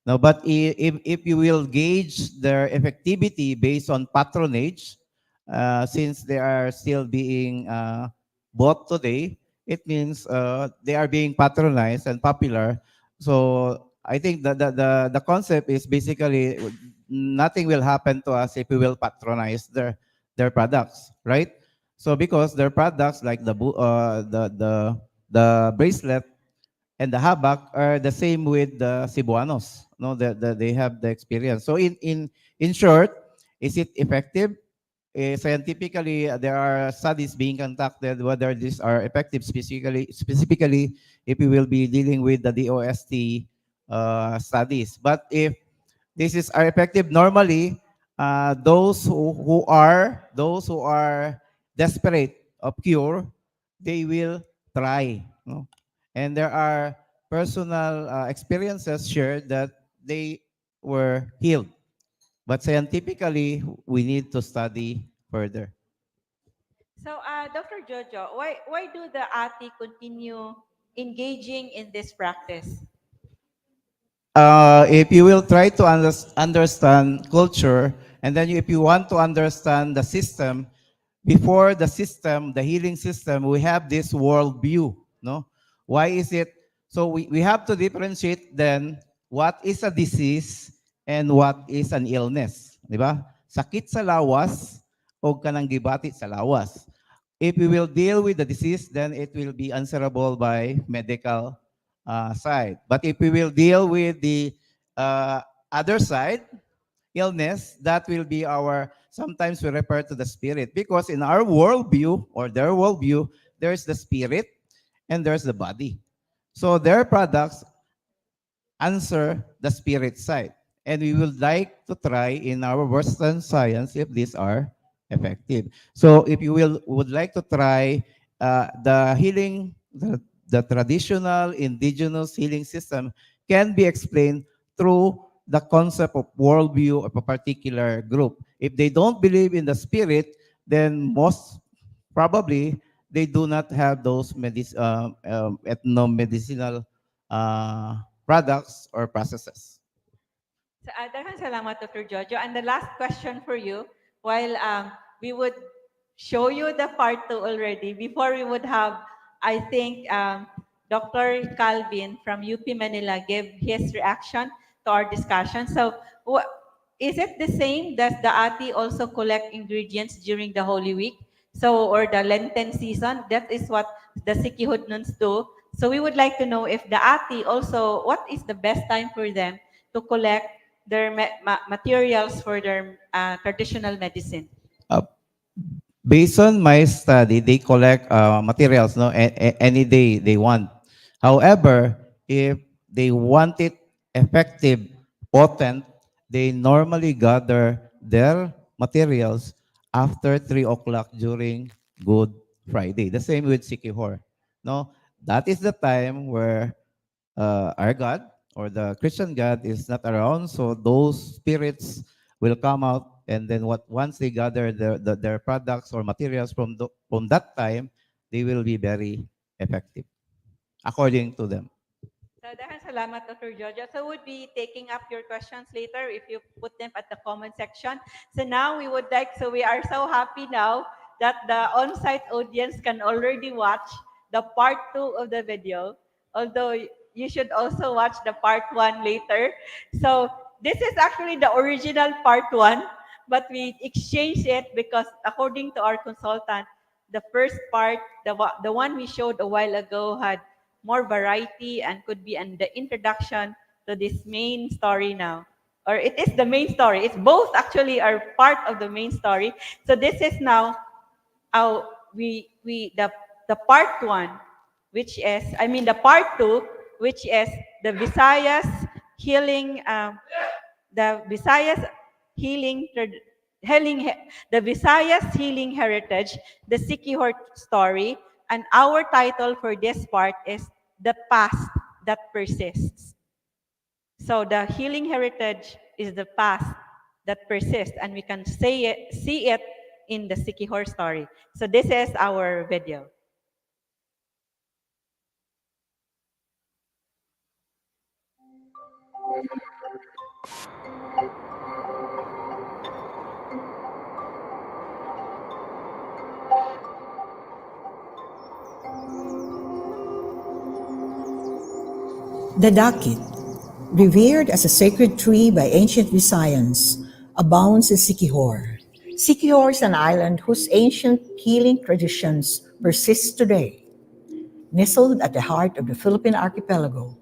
No, but if you will gauge their effectivity based on patronage, since they are still being bought today, it means they are being patronized and popular. So I think the concept is basically nothing will happen to us if we will patronize their products, right? So because their products like the bracelet and the habak are the same with the Cebuanos. No, they have the experience. So in short, is it effective? Scientifically, there are studies being conducted whether these are effective, specifically if we will be dealing with the DOST studies. But if this is are effective, normally those who are desperate of cure, they will try. No? And there are personal experiences shared that they were healed. But scientifically, we need to study further. So, Dr. Jojo, why do the ati continue engaging in this practice? If you will try to understand culture, and then if you want to understand the system, before the system, the healing system, we have this world view. No? Why is it? So we have to differentiate then what is a disease and what is an illness. Di ba? Sakit sa lawas o kanang gibati sa lawas. If we will deal with the disease, then it will be answerable by medical side. But if we will deal with the other side, illness, that will be our, sometimes we refer to the spirit, because in our worldview or their worldview, there's the spirit and there's the body. So their products answer the spirit side. And we would like to try in our Western science if these are effective. So if you would like to try the healing, the traditional indigenous healing system can be explained through the concept of worldview of a particular group. If they don't believe in the spirit, then most probably they do not have those ethnomedicinal products or processes. So, daghang salamat, Dr. Jojo. And the last question for you, while we would show you the part 2 already, before we would have, I think, Dr. Calvin from UP Manila give his reaction to our discussion. So, is it the same? Does the ati also collect ingredients during the Holy Week? So, or the Lenten season? That is what the Siquijornuns do. So, we would like to know if the ati also, what is the best time for them to collect their materials for their traditional medicine? Based on my study, they collect materials any day they want. However, if they want it effective, potent, they normally gather their materials after 3 o'clock during Good Friday. The same with Siquijor. No, that is the time where our God or the Christian God is not around, so those spirits will come out, and then once they gather their products or materials from that time, they will be very effective, according to them. So, dahan salamat, Dr. Jojo. So, we'll be taking up your questions later if you put them at the comment section. So, now we would like, so we are so happy now that the on-site audience can already watch the part 2 of the video, although you should also watch the part 1 later. So, this is actually the original part 1, but we exchanged it because according to our consultant, the first part, the one we showed a while ago, had more variety and could be the introduction to this main story now. Or it is the main story. It's both actually are part of the main story. So this is now how the part 1, which is, the part 2, which is the Visayas healing, the Visayas healing, the Visayas Healing Heritage, the Siquijor Story, and our title for this part is The Past That Persists. So the Healing Heritage is the past that persists, and we can see it in the Siquijor story. So this is our video. The 𝗏𝗀𝗃, revered as a sacred tree by ancient Visayans, abounds in Siquijor. Siquijor is an island whose ancient healing traditions persist today. Nestled at the heart of the Philippine archipelago,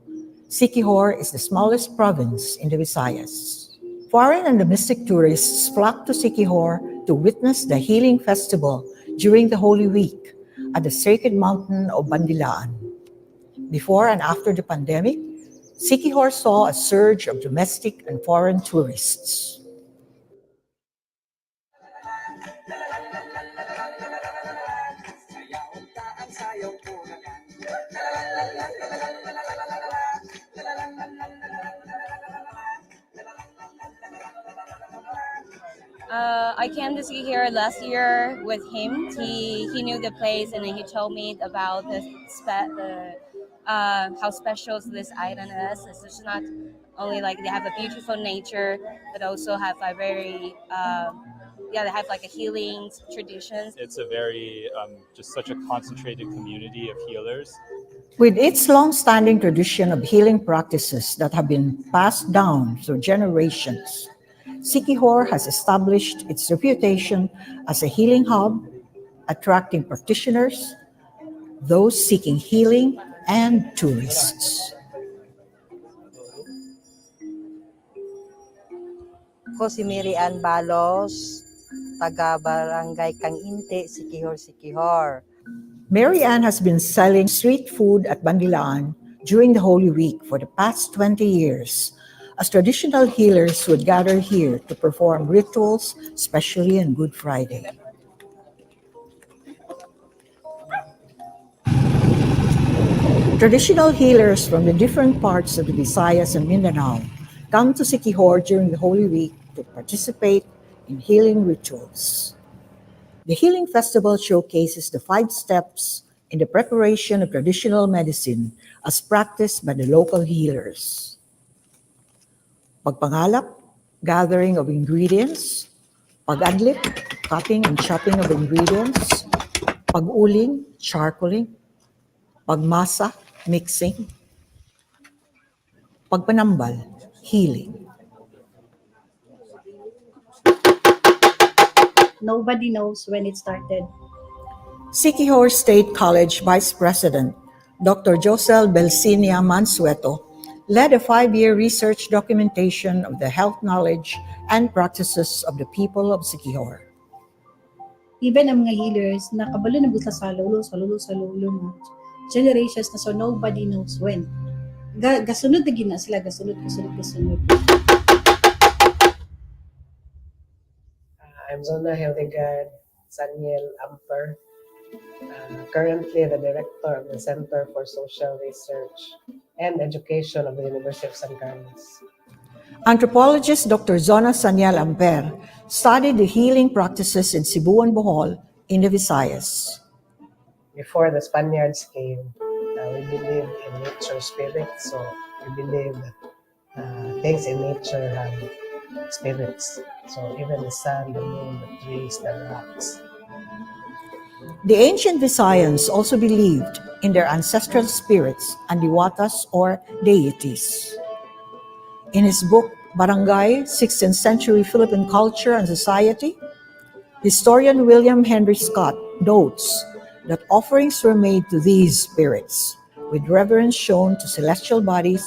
Siquijor is the smallest province in the Visayas. Foreign and domestic tourists flock to Siquijor to witness the healing festival during the Holy Week at the sacred mountain of 𝗵𝗲𝗰𝗋. Before and after the pandemic, Siquijor saw a surge of domestic and foreign tourists. I came to Siquijor last year with him. He knew the place, and then he told me about how special this island is. It's just not only like they have a beautiful nature, but also have a very they have like a healing traditions. It's a very just such a concentrated community of healers. With its long-standing tradition of healing practices that have been passed down through generations, Siquijor has established its reputation as a healing hub, attracting practitioners, those seeking healing, and tourists. Ako si 𝗪𝗏𝗏𝗏 Balos, taga Barangay Kang-Inte, Siquijor. 𝗪𝗏𝗏 has been selling street food at 𝗵𝗲𝗰𝗋 during the Holy Week for the past 20 years, as traditional healers would gather here to perform rituals, especially on Good Friday. Traditional healers from the different parts of the Visayas and Mindanao come to Siquijor during the Holy Week to participate in healing rituals. The Healing Festival showcases the 5 steps in the preparation of traditional medicine as practiced by the local healers. Pagpangalap, gathering of ingredients. Pag-adlip, cutting and chopping of ingredients. Pag-uling, charcoaling. Pagmasa, mixing. Pagpanambal, healing. Nobody knows when it started. Siquijor State College Vice President Dr. 𝗀𝗏𝗪𝗀 Mansueto led a 5-year research documentation of the health knowledge and practices of the people of Siquijor. Even ang mga healers, nakabalo na butla sa lolo, generations na, so nobody knows when. Gasunod na gina sila, gasunod. I'm Zona Hildegard Saniel Amper, currently the director of the Center for Social Research and Education of the University of San Carlos. Anthropologist Dr. Zona Saniel Amper studied the healing practices in Cebu and Bohol in the Visayas. Before the Spaniards came, we believe in nature spirits, so we believe that things in nature have spirits. So even the sun, the moon, the trees, the rocks. The ancient Visayans also believed in their ancestral spirits and diwatas or deities. In his book, Barangay, 16th Century Philippine Culture and Society, historian William Henry Scott notes that offerings were made to these spirits, with reverence shown to celestial bodies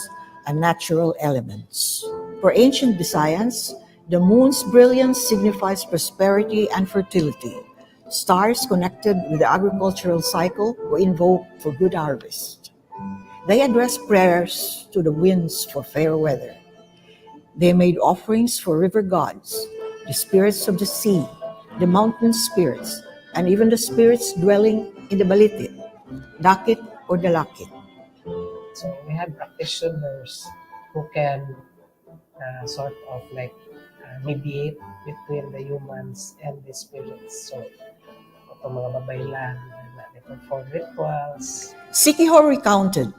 and natural elements. For ancient Visayans, the moon's brilliance signifies prosperity and fertility. Stars connected with the agricultural cycle were invoked for good harvest. They addressed prayers to the winds for fair weather. They made offerings for river gods, the spirits of the sea, the mountain spirits, and even the spirits dwelling in the balitit, 𝗏𝗏𝗏𝗏 or 𝗏𝗏𝗏𝗏. So we have practitioners who can sort of like mediate between the humans and the spirits. So, itong mga babaylan na they perform rituals. 𝗪𝗂𝗃 Recounted,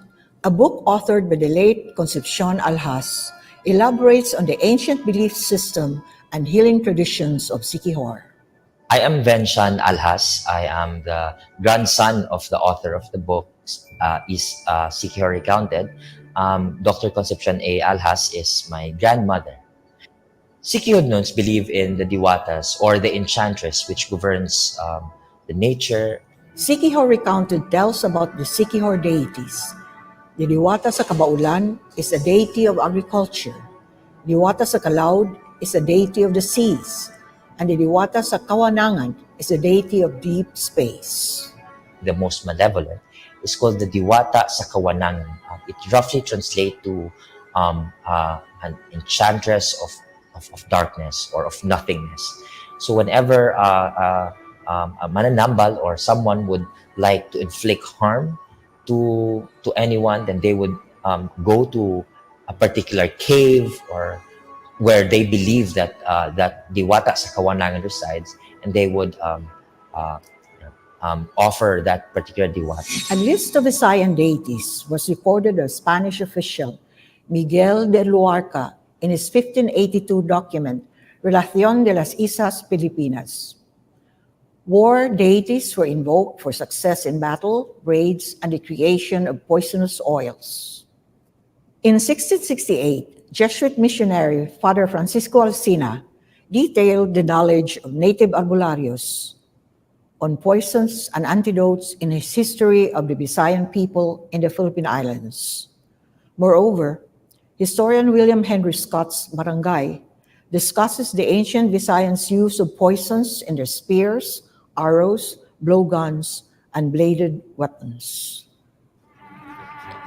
a book authored by the late Concepcion Alhas, elaborates on the ancient belief system and healing traditions of Siquijor. I am 𝗵𝗶𝗃 I am the grandson of the author of the book, Siquijor Recounted. Dr. Concepcion A. Alhas is my grandmother. Siquijornuns believe in the Diwatas, or the enchantress, which governs the nature. 𝗪𝗂𝗃 Recounted tells about the Siquijor deities. The Diwata sa Kabaulan is a deity of agriculture. Diwata sa Kalaud is a deity of the seas. And the Diwata sa Kawanangan is a deity of deep space. The most malevolent is called the Diwata sa Kawanangan. It roughly translates to an enchantress of darkness or of nothingness. So whenever a mananambal or someone would like to inflict harm to anyone, then they would go to a particular cave or where they believe that that Diwata sa Kawanangan resides, and they would offer that particular Diwata. A list of Visayan deities was recorded by Spanish official Miguel de Luarca in his 1582 document, Relación de las Islas Filipinas. War deities were invoked for success in battle, raids, and the creation of poisonous oils. In 1668, Jesuit missionary Father Francisco Alcina detailed the knowledge of native arbularios on poisons and antidotes in his history of the Visayan people in the Philippine Islands. Moreover, historian William Henry Scott's Barangay discusses the ancient Visayans' use of poisons in their spears, arrows, blowguns, and bladed weapons.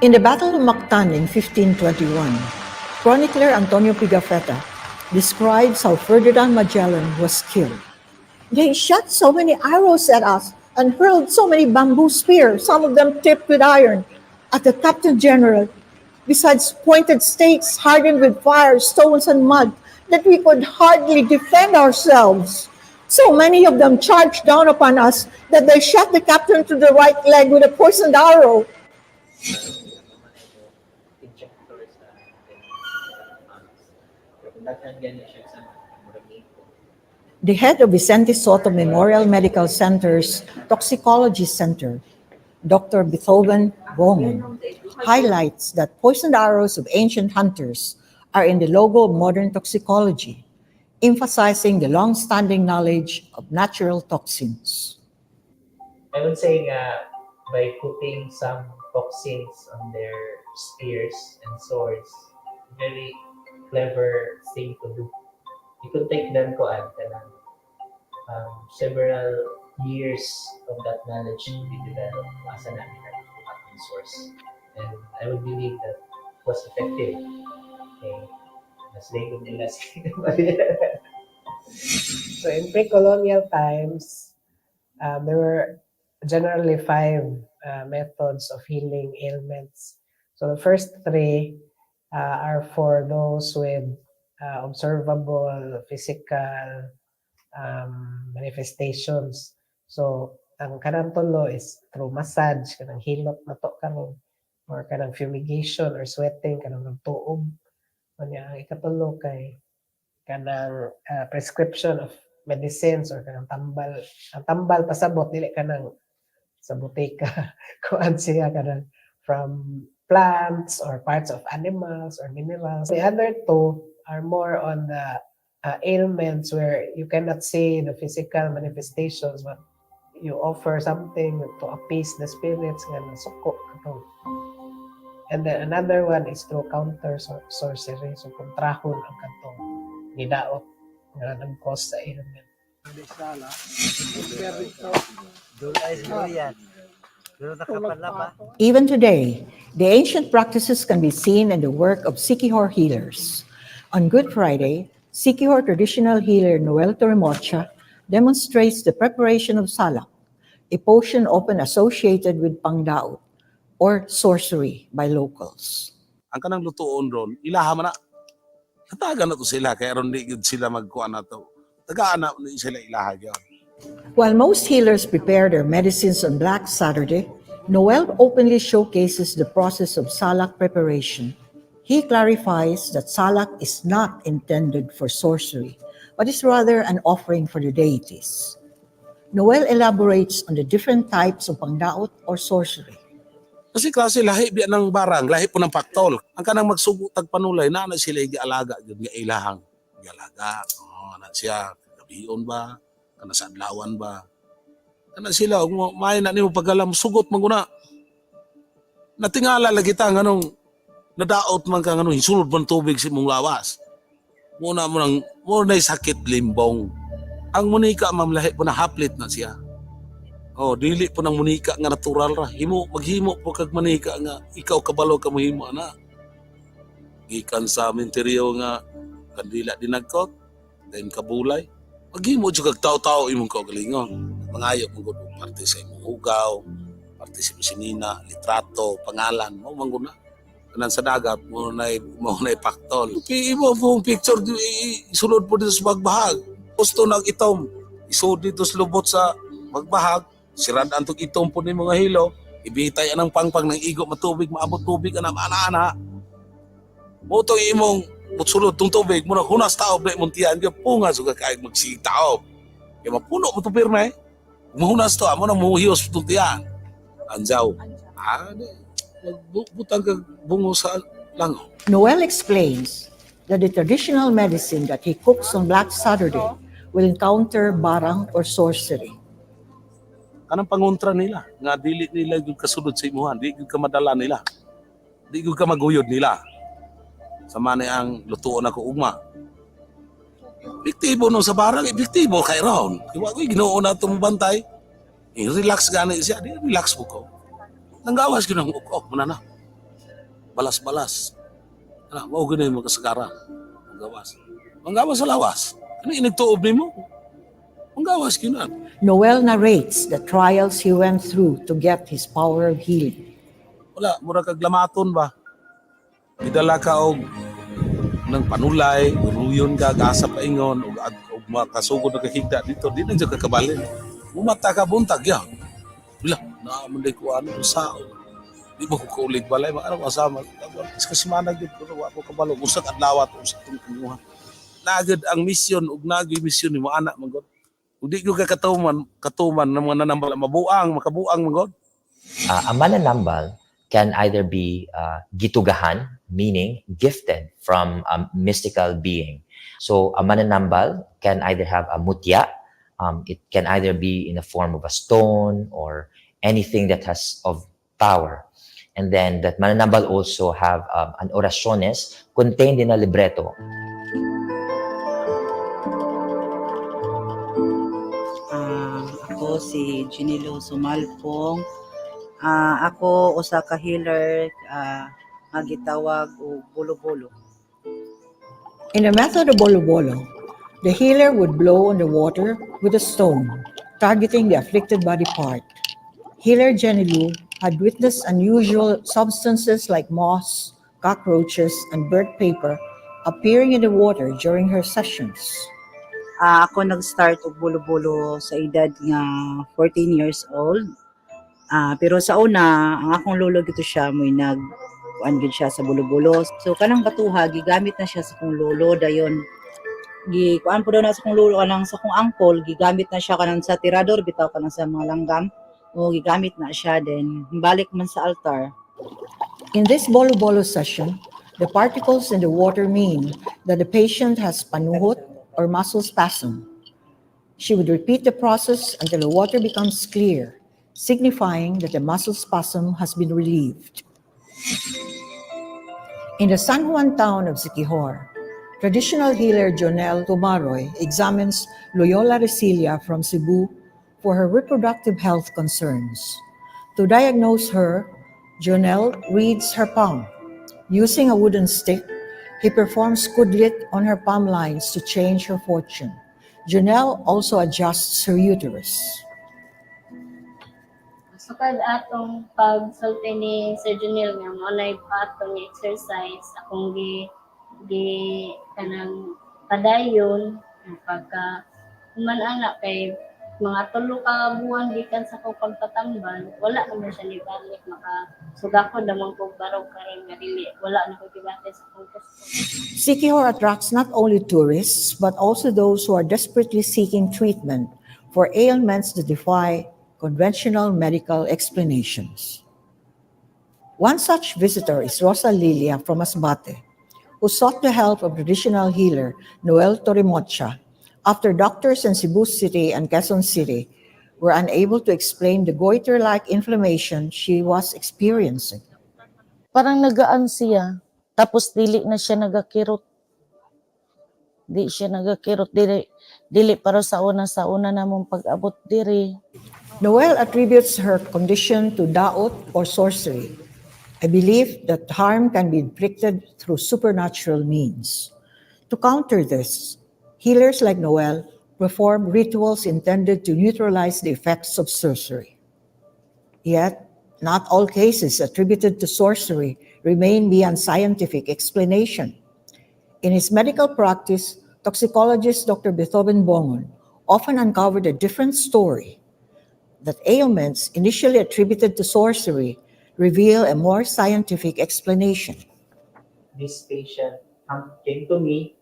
In the Battle of Mactan in 1521, chronicler Antonio Pigafetta describes how Ferdinand Magellan was killed. They shot so many arrows at us and hurled so many bamboo spears, some of them tipped with iron, at the Captain General, besides pointed stakes hardened with fire, stones, and mud, that we could hardly defend ourselves. So many of them charged down upon us that they shot the captain to the right leg with a poisoned arrow. The head of Vicente Soto Memorial Medical Center's Toxicology Center, Dr. 𝗵𝗶𝗹𝗀, highlights that poisoned arrows of ancient hunters are in the logo of modern toxicology, emphasizing the long-standing knowledge of natural toxins. I would say by putting some toxins on their spears and swords, very clever thing to do. You could take them several years of that knowledge to be developed as an acting source. And I would believe that was effective. Okay. So in pre-colonial times, there were generally 5 methods of healing ailments. So the first 3 are for those with observable physical manifestations. So ang kanang tulo is through massage, kanang hilot na to karon, or kanang fumigation or sweating, kanang nagtuob. Kanya ang ikatulo kay kanang prescription of medicines or kanang tambal. Ang tambal pasabot dili kanang sa boteka kuan siya kanang from plants or parts of animals or minerals. The other 2 are more on the ailments where you cannot see the physical manifestations, but you offer something to appease the spirits nga nasuko. And then another one is through counter sorcery. So kontrahon ang kantong nidaot nga nag-cause sa ailment. Even today, the ancient practices can be seen in the work of Siquijor healers. On Good Friday, Siquijor traditional healer 𝗪𝗏𝗰𝗋 demonstrates the preparation of salak, a potion often associated with pangdaot, or sorcery by locals. Ang kanang lutuon ron, ilaha man na. Hatagan na to sila, kaya ron di yun sila magkuha na to. Tagaan na sila ilahag yun. While most healers prepare their medicines on Black Saturday, Noel openly showcases the process of salak preparation. He clarifies that salak is not intended for sorcery, but is rather an offering for the deities. Noel elaborates on the different types of pangdaot or sorcery. Kasi klase lahi biya ng barang, lahi po ng paktol. Ang kanang magsugutag panulay, na sila i-alaga, yun nga ilahang. I-alaga, na siya, gabion ba, kana sa adlawan ba. Kana sila, may na ni mo pagalam, sugot maguna. Natingala lagi ta, nganong, nadaot man ka, nganong, hisulod man tubig si mong lawas. Muna sakit limbong. Ang munika, ma'am, lahi po na haplit na siya. Dili po ng munika nga natural ra. Maghimo po kag manika nga ikaw kabalo ka mahimo ana. Gikan sa menteryo nga kandila dinagkot, then kabulay. Maghimo jud kag tawo-tawo imong kaugalingon. Mangayo mo gud parte sa imong hugaw, parte sa sinina, litrato, pangalan mo mangguna. Kanan sa dagat mo na paktol. Imo pong picture isulod po dito sa bagbahag. Gusto nag itom. Isud dito sa lubot sa bagbahag. Sirad antog itong po ni mga hilo, ibitay anang pangpang ng igo matubig, maabot tubig, anam ana-ana. Moto imong mutsulod tong tubig, muna hunas taob na imuntiyan, kaya punga suga kahit magsitaob. Kaya mapuno mo ito pirme, mahunas to, amo nang muhiyos itong tiyan. Anjaw, butang kag bungo sa langaw. Noel explains that the traditional medicine that he cooks on Black Saturday will encounter barang or sorcery. Anong pangontra nila? Nga dili nila yung kasunod sa imuhan, di yung kamadala nila. Di yung kamaguyod nila. Sama na ang lutuon ako ugma. Epektibo no sa barang, epektibo kay Ron. Iwa ko ginoo na itong bantay. Relax gani siya, di relax po ko. Nanggawas ko ng ukok, manana. Balas-balas. Mao gano'n yung mga kasagara. Manggawas sa lawas. Ano inagtuob ni mo? Manggawas ko na. Noel narrates the trials he went through to get his power of healing. Wala, mura kag lamaton ba? Idala ka og ng panulay, uruyon ka, gasa pa ingon, og makasugod na kahigda dito, di na dyan kakabalin. Mumata ka buntag yan. Wala, naamunday ko ano, sao. Di mo ko kaulig balay, maaraw kasama. Kasi manag yun, pero ako kabalo, usag at lawat, usag itong kinuha. Nagad ang misyon, og nagad misyon ni mo anak, manggod. Hindi ko katuman ng mga nanambal, makabuang mga God. A mananambal can either be gitugahan, meaning gifted from a mystical being. So a mananambal can either have a mutya, it can either be in the form of a stone or anything that has of power. And then that mananambal also have an oraciones contained in a libretto. Ako si Ginilo Sumalpong. Ako usa ka healer nga gitawag og bolo-bolo. In the method of bolo-bolo, the healer would blow on the water with a stone, targeting the afflicted body part. Healer Jenilu had witnessed unusual substances like moss, cockroaches, and burnt paper appearing in the water during her sessions. Ako nag-start og bolo-bolo sa edad nga 14 years old. Pero sa una, ang akong lolo gito siya mo'y kuan gid siya sa bolo-bolo. So kanang batuha gigamit na siya sa kong lolo dayon. Kuan po daw na sa kong lolo kanang sa kong angkol, gigamit na siya kanang sa tirador bitaw kanang sa mga langgam. O gigamit na siya then balik man sa altar. In this bolo-bolo session, the particles in the water mean that the patient has panuhot or muscle spasm. She would repeat the process until the water becomes clear, signifying that the muscle spasm has been relieved. In the San Juan town of Siquijor, traditional healer Jonel Tumaroy examines Loyola Resilia from Cebu for her reproductive health concerns. To diagnose her, Jonel reads her palm. Using a wooden stick, he performs kudlit on her palm lines to change her fortune. Jonel also adjusts her uterus. Sukad atong pagsulti ni Sir Junil nga mo na atong exercise akong di kanang padayon pagka human anak kay mga 3 ka buwan gikan sa ko pagtatambal wala naman siya libalik makasugakod naman ko barog karon nga dili wala na ko gibati sa pagkas. Siquijor attracts not only tourists but also those who are desperately seeking treatment for ailments that defy conventional medical explanations. One such visitor is 𝗪𝗶𝗶 from 𝗪𝗏𝗶𝗃, who sought the help of traditional healer 𝗪𝗏𝗰𝗁 after doctors in Cebu City and Quezon City were unable to explain the goiter-like inflammation she was experiencing. Parang nagaan siya, tapos dili na siya nagakirot. Di siya nagakirot, dili para sa una namong pag-abot diri. Noel attributes her condition to 𝗪𝗿 or sorcery, a belief that harm can be inflicted through supernatural means. To counter this, healers like Noel perform rituals intended to neutralize the effects of sorcery. Yet, not all cases attributed to sorcery remain beyond scientific explanation. In his medical practice, toxicologist Dr. 𝗵𝗿𝗏𝗰𝗹 often uncovered a different story, that ailments initially attributed to sorcery reveal a more scientific explanation. This patient came to me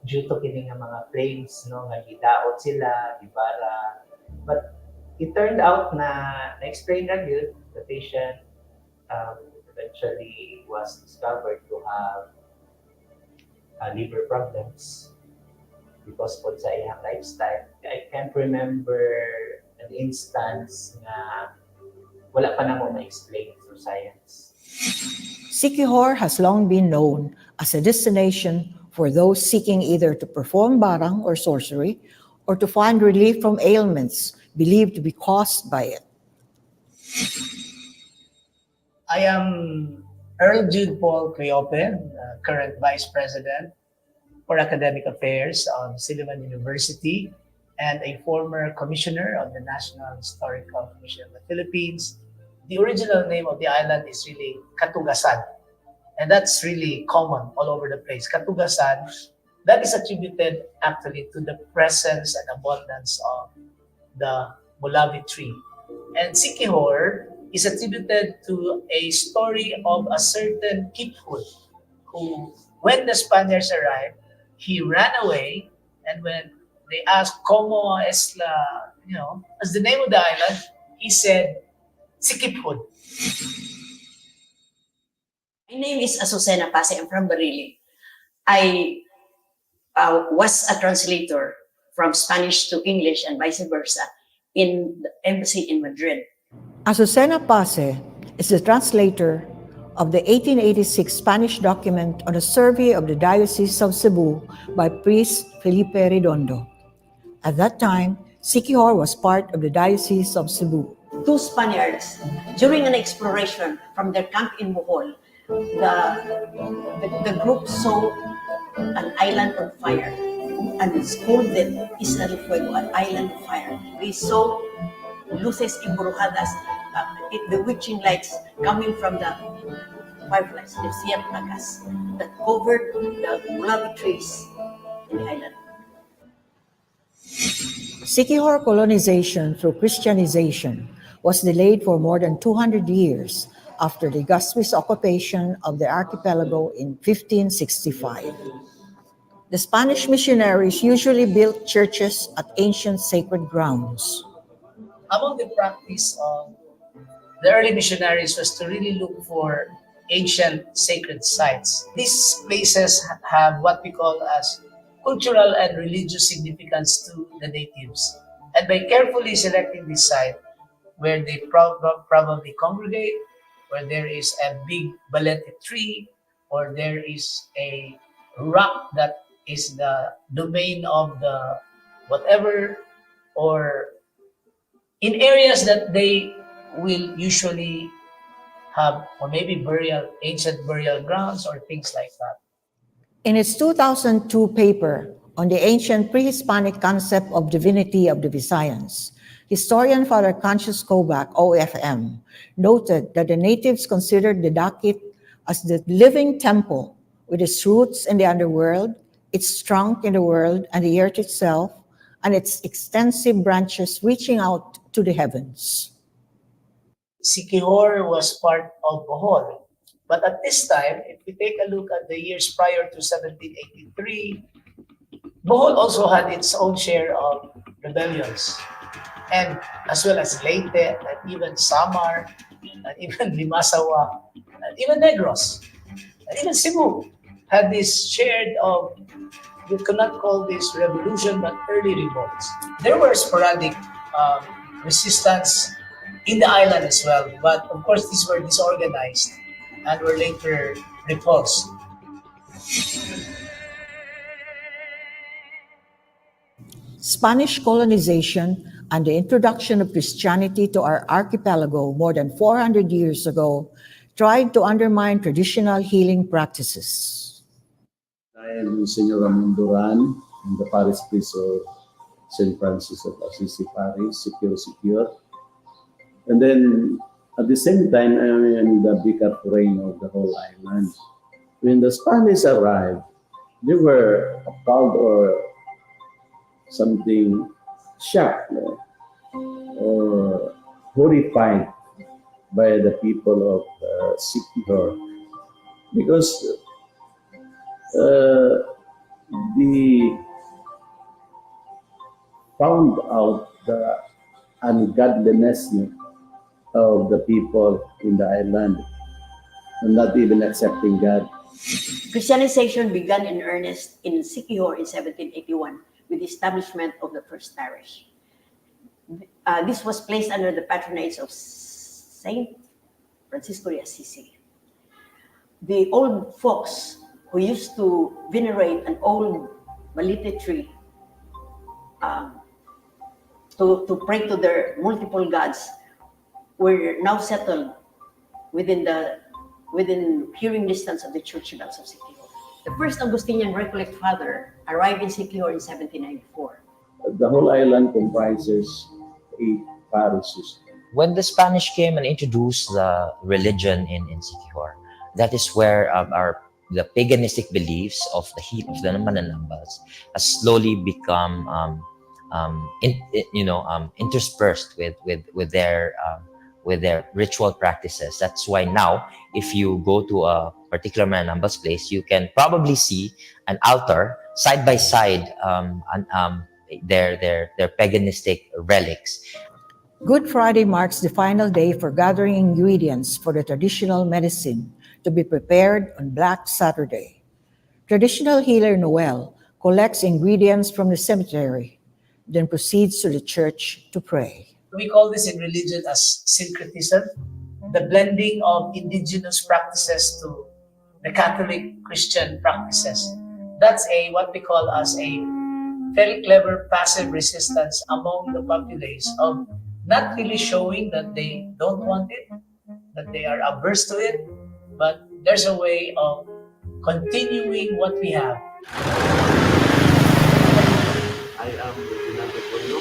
due to kini nga mga claims no nga gidaot sila gibara, but it turned out na na-explain na good. The patient eventually was discovered to have liver problems because po sa iyang lifestyle. I can't remember an instance na wala pa na mo ma-explain through science. Siquijor has long been known as a destination for those seeking either to perform barang or sorcery or to find relief from ailments believed to be caused by it. I am Earl 𝗪𝗏𝗿𝗀𝗆, current Vice President for Academic Affairs of Silliman University and a former Commissioner of the National Historical Commission of the Philippines. The original name of the island is really Katugasan, and that's really common all over the place. Katugasan, that is attributed actually to the presence and abundance of the 𝗪𝗏𝗶𝗏 tree. And Siquijor is attributed to a story of a certain 𝗵𝗏 who, when the Spaniards arrived, he ran away, and when they asked ¿Cómo es la, as the name of the island, he said Siquijor. My name is Azucena Ponce. I'm from Barili. I was a translator from Spanish to English and vice versa in the embassy in Madrid. Azucena Ponce is the translator of the 1886 Spanish document on a survey of the Diocese of Cebu by priest Felipe Redondo. At that time, Siquijor was part of the Diocese of Cebu. 2 Spaniards, during an exploration from their camp in Bohol, the group saw an island on fire and it's called the Isla del Fuego, an island of fire. They saw luces embrujadas, the witching lights coming from the fireflies, the 𝗪𝗵𝗲𝗃, that covered the 𝗪𝗏𝗶𝗃 trees in the island. Siquijor colonization through Christianization was delayed for more than 200 years after the Legazpi's occupation of the archipelago in 1565. The Spanish missionaries usually built churches at ancient sacred grounds. Among the practice of the early missionaries was to really look for ancient sacred sites. These places have what we call as cultural and religious significance to the natives. And by carefully selecting this site where they probably congregate, where there is a big 𝗵𝗏𝗃 tree, or there is a rock that is the domain of the whatever, or in areas that they will usually have, or maybe ancient burial grounds or things like that. In its 2002 paper on the ancient pre-Hispanic concept of divinity of the Visayans, historian Father 𝗪𝗪 𝗪𝗏𝗃, OFM, noted that the natives considered the Dakit as the living temple with its roots in the underworld, its trunk in the world and the earth itself, and its extensive branches reaching out to the heavens. Siquijor was part of Bohol. But at this time, if we take a look at the years prior to 1783, Bohol also had its own share of rebellions, and as well as Leyte, and even Samar, and even Limasawa, and even Negros, and even Cebu had this shared of, we cannot call this revolution, but early revolts. There were sporadic resistance in the island as well, but of course these were disorganized and were later repulsed. Spanish colonization and the introduction of Christianity to our archipelago more than 400 years ago tried to undermine traditional healing practices. I am Senor Ramon Duran, in the parish priest of St. Francis of Assisi Parish, Siquijor. And then at the same time, I am the vicar of the whole island. When the Spanish arrived, they were appalled or something shocked or horrified by the people of Siquijor, because they found out the ungodliness of the people in the island and not even accepting God. Christianization began in earnest in Siquijor in 1781 with the establishment of the first parish. This was placed under the patronage of Saint Francisco de Assisi. The old folks who used to venerate an old balite tree to pray to their multiple gods were now settled within hearing distance of the church bells of Siquijor. The first Augustinian Recollect Father arrived in Siquijor in 1794. The whole island comprises 8 parishes. When the Spanish came and introduced the religion in Siquijor, that is where the paganistic beliefs of the Mananambals has slowly become interspersed with their ritual practices. That's why now, if you go to a particular Mananambal's place, you can probably see an altar side by side their paganistic relics. Good Friday marks the final day for gathering ingredients for the traditional medicine to be prepared on Black Saturday. Traditional healer Noel collects ingredients from the cemetery, then proceeds to the church to pray. We call this in religion as syncretism, the blending of indigenous practices to the Catholic Christian practices. That's what we call as a very clever passive resistance among the populace of not really showing that they don't want it, that they are averse to it, but there's a way of continuing what we have. I am 𝗪𝗏𝗶𝗃 𝗏𝗏.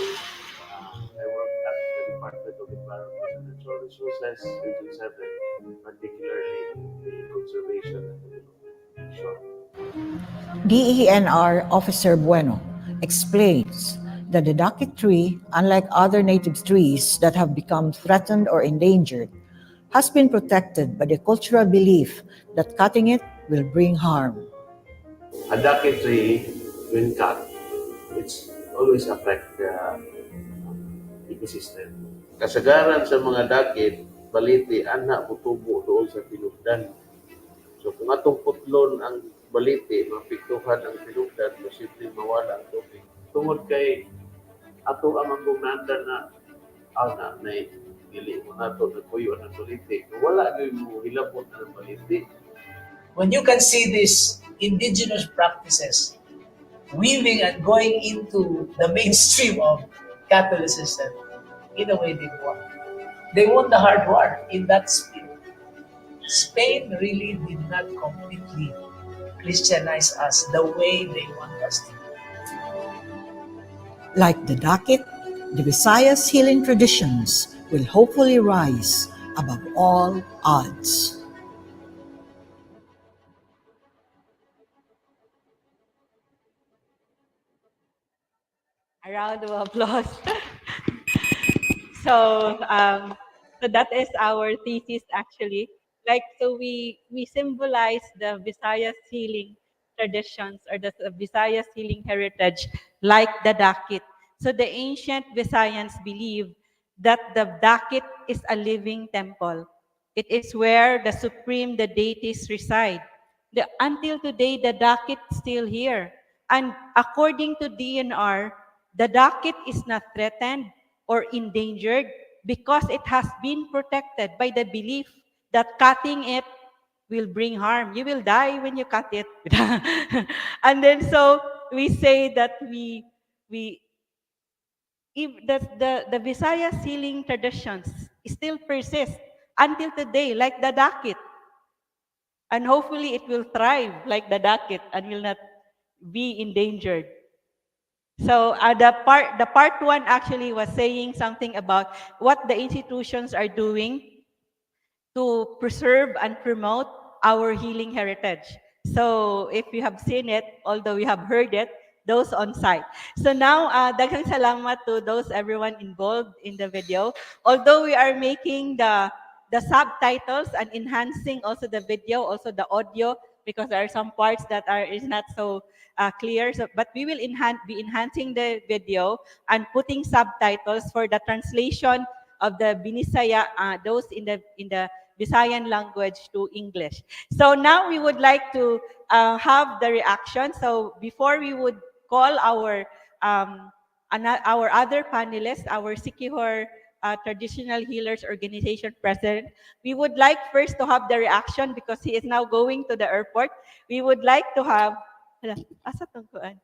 I work at the Department of Environment and Natural Resources, Region 7, particularly the conservation and development. DENR Officer Bueno explains that the dakit tree, unlike other native trees that have become threatened or endangered, has been protected by the cultural belief that cutting it will bring harm. A dakit tree, when cut, it's always affect the ecosystem. Kasagaran sa mga dakit, baliti, ana mutubo doon sa pinugdan. So kung atong putlon ang baliti, mapiktuhan ang pinugdan, posibleng mawala ang tubig. Tungod kay ato ang manggugnaanda na ana na dili mo nato nagpuyo ang baliti. Wala gyud mo hilabot ang baliti. When you can see these indigenous practices weaving and going into the mainstream of Catholicism, in a way they won. They won the hard war in that spirit. Spain really did not completely Christianize us the way they want us to. Like the dakit, the Visayas healing traditions will hopefully rise above all odds. A round of applause. So, so that is our thesis actually. Like, so we symbolize the Visayas healing traditions or the Visayas healing heritage like the dakit. So the ancient Visayans believe that the dakit is a living temple. It is where the supreme, the deities reside. Until today, the dakit is still here. And according to DNR, the dakit is not threatened or endangered because it has been protected by the belief that cutting it will bring harm. You will die when you cut it. And then so we say that we if the Visayas healing traditions still persist until today, like the dakit. And hopefully it will thrive like the dakit and will not be endangered. So the part one actually was saying something about what the institutions are doing to preserve and promote our healing heritage. So if you have seen it, although you have heard it, those on site. So now, daghang salamat to those everyone involved in the video. Although we are making the subtitles and enhancing also the video, also the audio, because there are some parts that is not so clear. So, but we will be enhancing the video and putting subtitles for the translation of the Binisaya, those in the Visayan language to English. So now we would like to have the reaction. So before we would call our other panelists, our Siquijor Traditional Healers Organization president, we would like first to have the reaction because he is now going to the airport. We would like to have, asa tungkuan?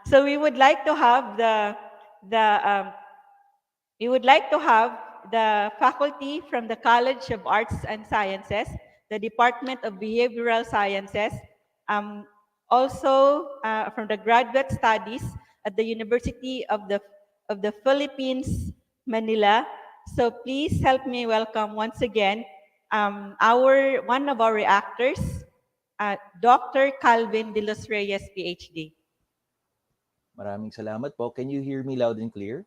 So we would like to have the faculty from the College of Arts and Sciences, the Department of Behavioral Sciences, also from the Graduate Studies at the University of the Philippines, Manila. So please help me welcome once again one of our reactors, Dr. Calvin de los Reyes, PhD. Maraming salamat po. Can you hear me loud and clear?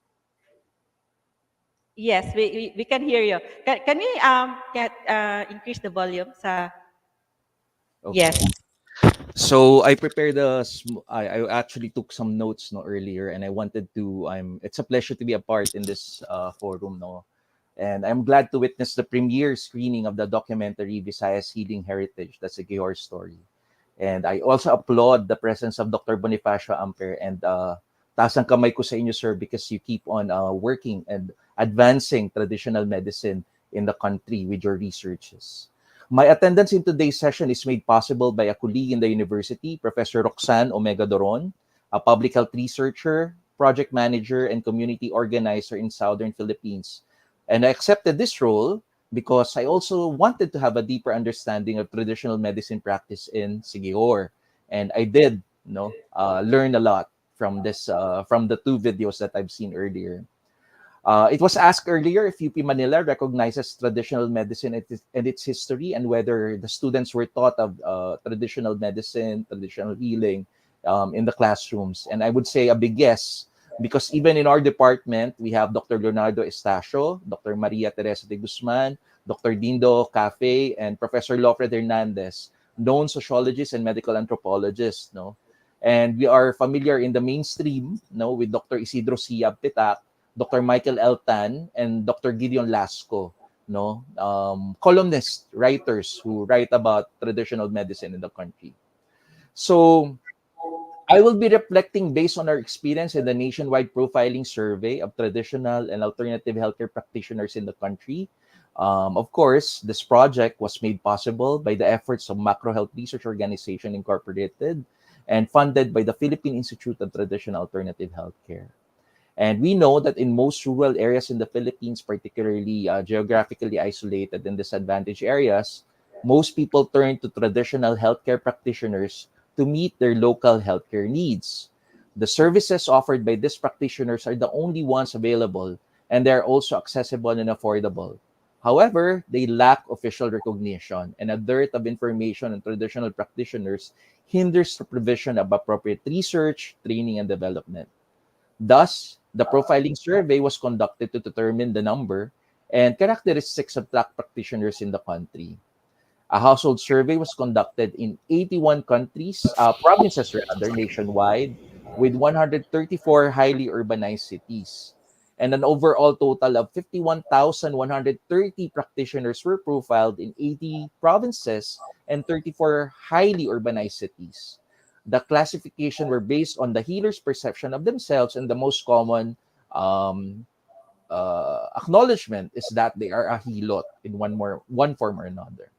Yes, we can hear you. Can we increase the volume? Okay. Yes. So I prepared I actually took some notes earlier, and I wanted to. It's a pleasure to be a part in this forum, and I'm glad to witness the premiere screening of the documentary Visayas Healing Heritage, the Siquijor Story. And I also applaud the presence of Dr. Bonifacio Amper, and taas ang kamay ko sa inyo, sir, because you keep on working and advancing traditional medicine in the country with your researches. My attendance in today's session is made possible by a colleague in the university, Professor Roxanne Omega-Doron, a public health researcher, project manager, and community organizer in Southern Philippines. And I accepted this role because I also wanted to have a deeper understanding of traditional medicine practice in Siquijor. And I did learn a lot from from the two videos that I've seen earlier. It was asked earlier if UP Manila recognizes traditional medicine and its history, and whether the students were taught of traditional medicine, traditional healing in the classrooms. And I would say a big yes, because even in our department, we have Dr. Leonardo Estacio, Dr. Maria Teresa de Guzman, Dr. Dindo Cafe, and Professor Lofred Hernandez, known sociologists and medical anthropologists. And we are familiar in the mainstream with Dr. Isidro Siab-Pitak, Dr. Michael L. Tan, and Dr. Gideon Lasco, columnists, writers who write about traditional medicine in the country. So I will be reflecting based on our experience in the nationwide profiling survey of traditional and alternative healthcare practitioners in the country. Of course, this project was made possible by the efforts of Macro Health Research Organization Incorporated and funded by the Philippine Institute of Traditional Alternative Healthcare. And we know that in most rural areas in the Philippines, particularly geographically isolated and disadvantaged areas, most people turn to traditional healthcare practitioners to meet their local healthcare needs. The services offered by these practitioners are the only ones available, and they are also accessible and affordable. However, they lack official recognition, and a dearth of information on traditional practitioners hinders the provision of appropriate research, training, and development. Thus, the profiling survey was conducted to determine the number and characteristics of black practitioners in the country. A household survey was conducted in 81 provinces rather, nationwide, with 134 highly urbanized cities. And an overall total of 51,130 practitioners were profiled in 80 provinces and 34 highly urbanized cities. The classification were based on the healer's perception of themselves, and the most common acknowledgement is that they are a hilot in one form or another.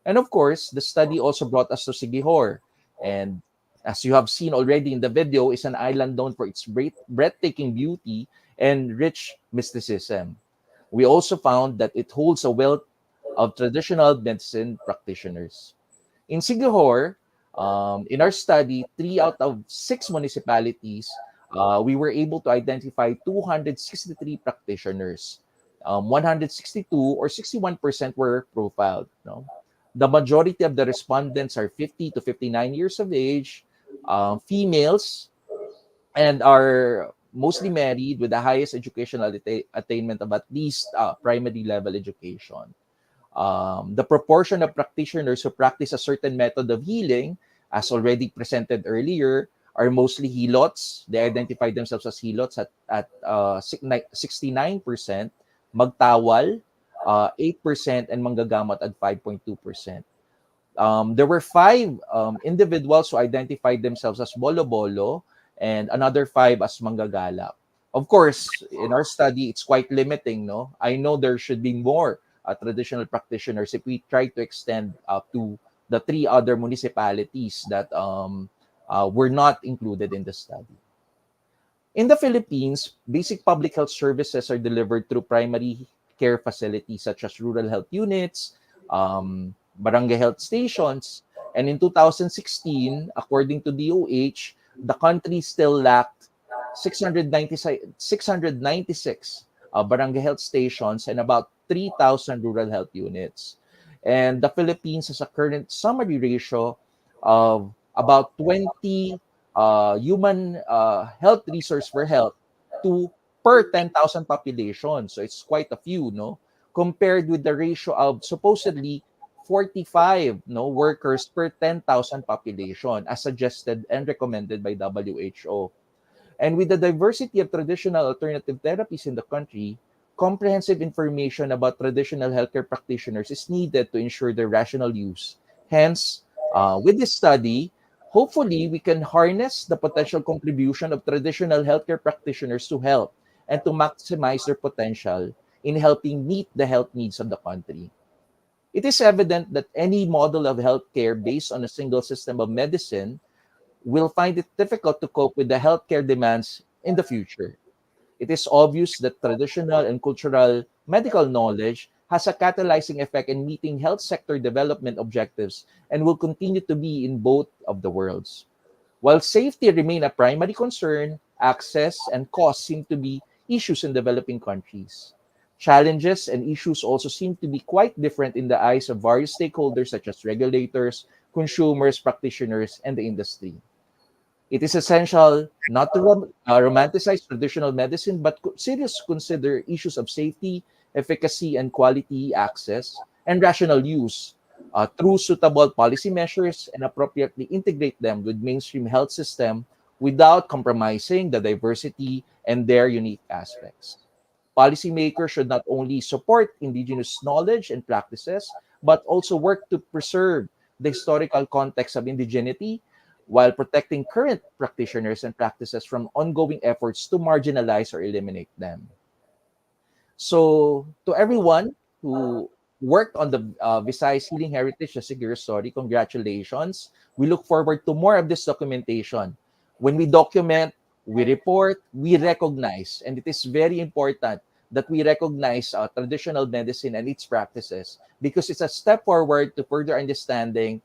And of course, the study also brought us to Siquijor. And as you have seen already in the video, is an island known for its breathtaking beauty and rich mysticism. We also found that it holds a wealth of traditional medicine practitioners. In Siquijor, in our study, 3 out of 6 municipalities, we were able to identify 263 practitioners. 162 or 61% were profiled. No? The majority of the respondents are 50 to 59 years of age, females, and are mostly married with the highest educational attainment of at least primary level education. The proportion of practitioners who practice a certain method of healing, as already presented earlier, are mostly helots. They identify themselves as helots at 69%, magtawal, 8%, and manggagamot at 5.2%. There were 5 individuals who identified themselves as bolo-bolo and another 5 as manggagala. Of course, in our study, it's quite limiting. No, I know there should be more traditional practitioners if we try to extend to the 3 other municipalities that were not included in the study. In the Philippines, basic public health services are delivered through primary care facilities such as rural health units, barangay health stations, and in 2016, according to DOH, the country still lacked 696 barangay health stations and about 3,000 rural health units. And the Philippines has a current summary ratio of about 20 human health resource for health per 10,000 population. So it's quite a few, no? Compared with the ratio of supposedly 45 workers per 10,000 population, as suggested and recommended by WHO. And with the diversity of traditional alternative therapies in the country, comprehensive information about traditional healthcare practitioners is needed to ensure their rational use. Hence, with this study, hopefully we can harness the potential contribution of traditional healthcare practitioners to health and to maximize their potential in helping meet the health needs of the country. It is evident that any model of healthcare based on a single system of medicine will find it difficult to cope with the healthcare demands in the future. It is obvious that traditional and cultural medical knowledge has a catalyzing effect in meeting health sector development objectives and will continue to be in both of the worlds. While safety remain a primary concern, access and cost seem to be issues in developing countries. Challenges and issues also seem to be quite different in the eyes of various stakeholders such as regulators, consumers, practitioners, and the industry. It is essential not to romanticize traditional medicine, but seriously consider issues of safety, efficacy, and quality access, and rational use through suitable policy measures and appropriately integrate them with mainstream health system without compromising the diversity and their unique aspects. Policymakers should not only support indigenous knowledge and practices, but also work to preserve the historical context of indigeneity while protecting current practitioners and practices from ongoing efforts to marginalize or eliminate them. So, to everyone who worked on the Visayas Healing Heritage, 𝗪𝗪 Story, congratulations. We look forward to more of this documentation. When we document, we report, we recognize, and it is very important that we recognize traditional medicine and its practices because it's a step forward to further understanding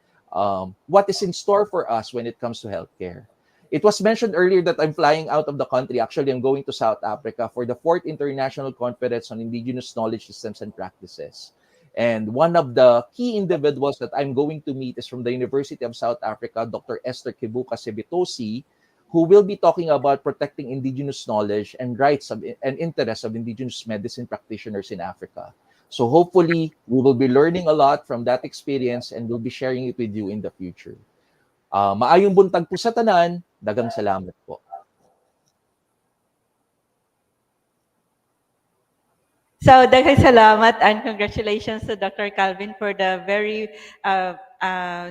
what is in store for us when it comes to healthcare. It was mentioned earlier that I'm flying out of the country. Actually, I'm going to South Africa for the 4th International Conference on Indigenous Knowledge Systems and Practices. And one of the key individuals that I'm going to meet is from the University of South Africa, Dr. 𝗪𝗏𝗂𝗏 who will be talking about protecting indigenous knowledge and rights and interests of indigenous medicine practitioners in Africa. So hopefully, we will be learning a lot from that experience and we'll be sharing it with you in the future. Maayong buntag po sa tanan, daghang salamat po. So, daghang salamat and congratulations to Dr. Calvin for the very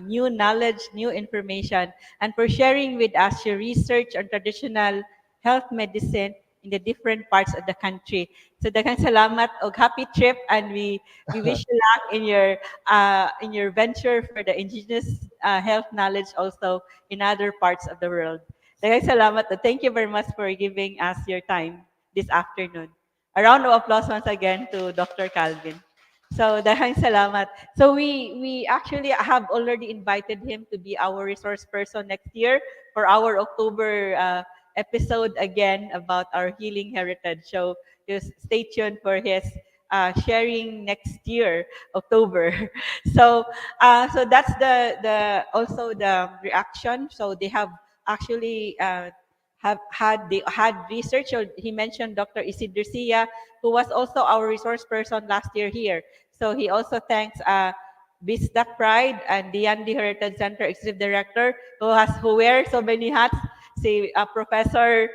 new knowledge, new information, and for sharing with us your research on traditional health medicine in the different parts of the country. So, daghang salamat og happy trip, and we wish you luck in your venture for the indigenous health knowledge also in other parts of the world. Daghang salamat. Thank you very much for giving us your time this afternoon. A round of applause once again to Dr. Calvin. So, daghang salamat. So, we actually have already invited him to be our resource person next year for our October episode again about our healing heritage. So, just stay tuned for his sharing next year, October. So, so that's also the reaction. So, they have actually had research. So he mentioned Dr. Isidro Sia, who was also our resource person last year here. So he also thanks Bisdak Pride and the Yandi Heritage Center Executive Director, who wears so many hats. Si Professor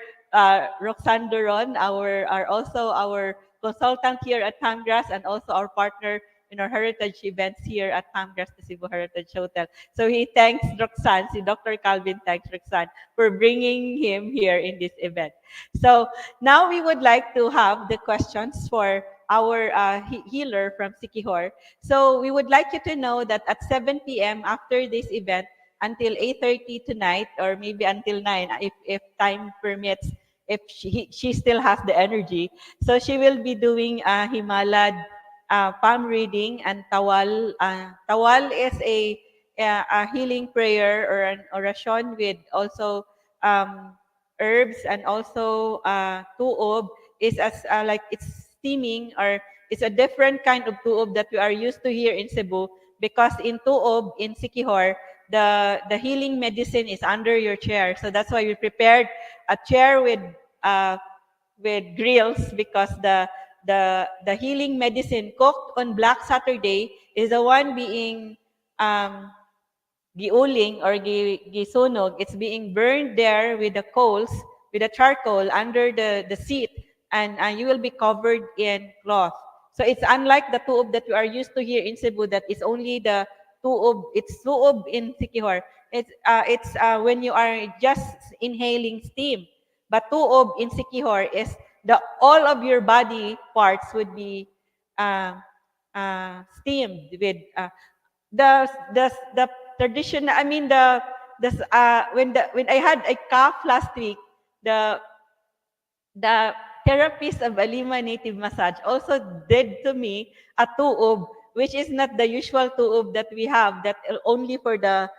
Roxanne Duron, are also our consultant here at 𝗵𝗲𝗰 and also our partner in our heritage events here at 𝗵𝗲𝗰 Cebu Heritage Hotel. So he thanks Roxanne, si Dr. Calvin thanks Roxanne for bringing him here in this event. So now we would like to have the questions for our healer from Siquijor. So we would like you to know that at 7 p.m. after this event, until 8:30 tonight, or maybe until 9, if time permits, if she still has the energy. So she will be doing a 𝗪𝗏𝗏 palm reading and 𝗪𝗏. 𝗪𝗏 is a healing prayer or an oration with also herbs, and also 𝗀𝗏 is as like it's steaming, or it's a different kind of 𝗀𝗏 that we are used to here in Cebu, because in 𝗀𝗏 in Siquijor, the healing medicine is under your chair. So that's why we prepared a chair with grills, because the healing medicine cooked on Black Saturday is the one being giuling or gisunog. It's being burned there with the coals, with the charcoal under the seat, and you will be covered in cloth. So it's unlike the 𝗀𝗏 that we are used to here in Cebu, that is only the 𝗀𝗏. It's 𝗀𝗏 in Siquijor. It's when you are just inhaling steam. But 𝗀𝗏 in Siquijor is all of your body parts would be steamed with the tradition. I mean when I had a cough last week, the therapist of Alima Native Massage also did to me a 𝗀𝗏, which is not the usual 𝗀𝗏 that we have, that only for the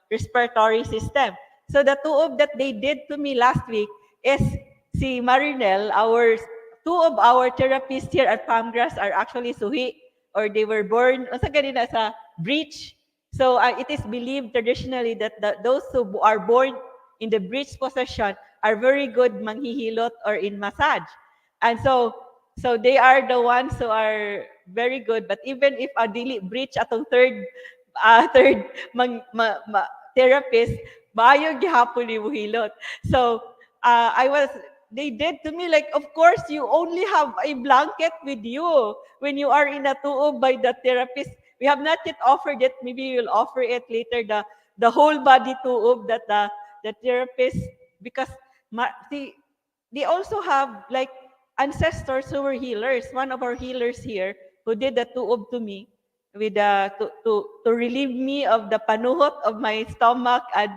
respiratory system. So the 𝗀𝗏 that they did to me last week is si Marinel, two of our therapists here at 𝗵𝗲𝗃 are actually suhi, or they were born sa breech. So it is believed traditionally that those who are born in the breech position are very good manghihilot or in massage. And so they are the ones who are very good. But even if a dili breach atong third therapist, maayo gihapon ni muhilot. So they did to me like, of course, you only have a blanket with you when you are in a 𝗀𝗏 by the therapist. We have not yet offered it. Maybe we'll offer it later, the whole body 𝗀𝗏 that the therapist, because they also have like ancestors who were healers. One of our healers here who did the 𝗀𝗏 to me with to relieve me of the panuhot of my stomach and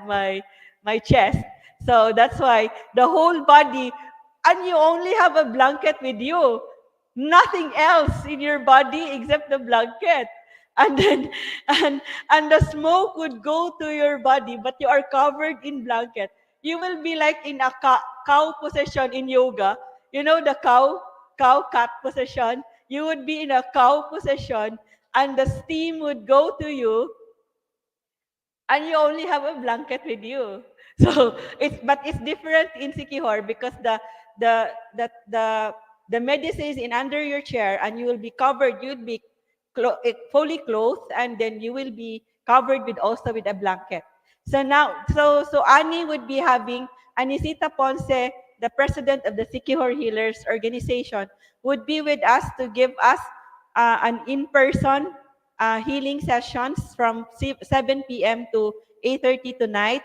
my chest. So that's why the whole body, and you only have a blanket with you, nothing else in your body except the blanket. and then and the smoke would go to your body, but you are covered in blanket. You will be like in a cow position in yoga. You know the cow cat position. You would be in a cow position, and the steam would go to you, and you only have a blanket with you. So it's different in Siquijor because the the the the medicine is in under your chair, and you will be covered. You'd be fully clothed, and then you will be covered with also with a blanket. So now, so Annie would be having Anecita Ponce, the president of the Siquijor Healers Organization, would be with us to give us an in-person healing sessions from 7 p.m. to 8:30 tonight.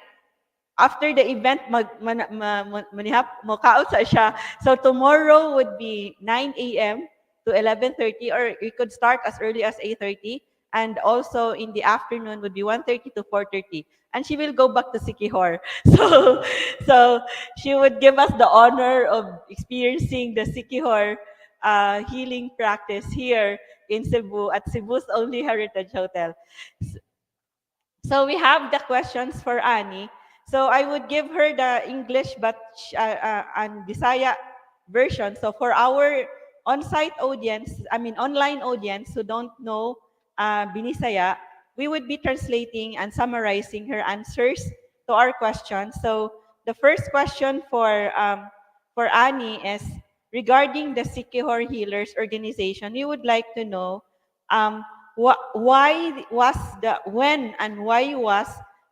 After the event, makaot sa siya. So tomorrow would be 9 a.m. to 11:30, or we could start as early as 8:30. And also in the afternoon would be 1:30 to 4:30. And she will go back to Siquijor. So she would give us the honor of experiencing the Siquijor healing practice here in Cebu at Cebu's only Heritage Hotel. So we have the questions for Annie. So I would give her the English and Bisaya version. So for our on-site audience, online audience who don't know Binisaya, we would be translating and summarizing her answers to our questions. So the first question for Annie is regarding the Siquijor Healers Organization. We would like to know when and why was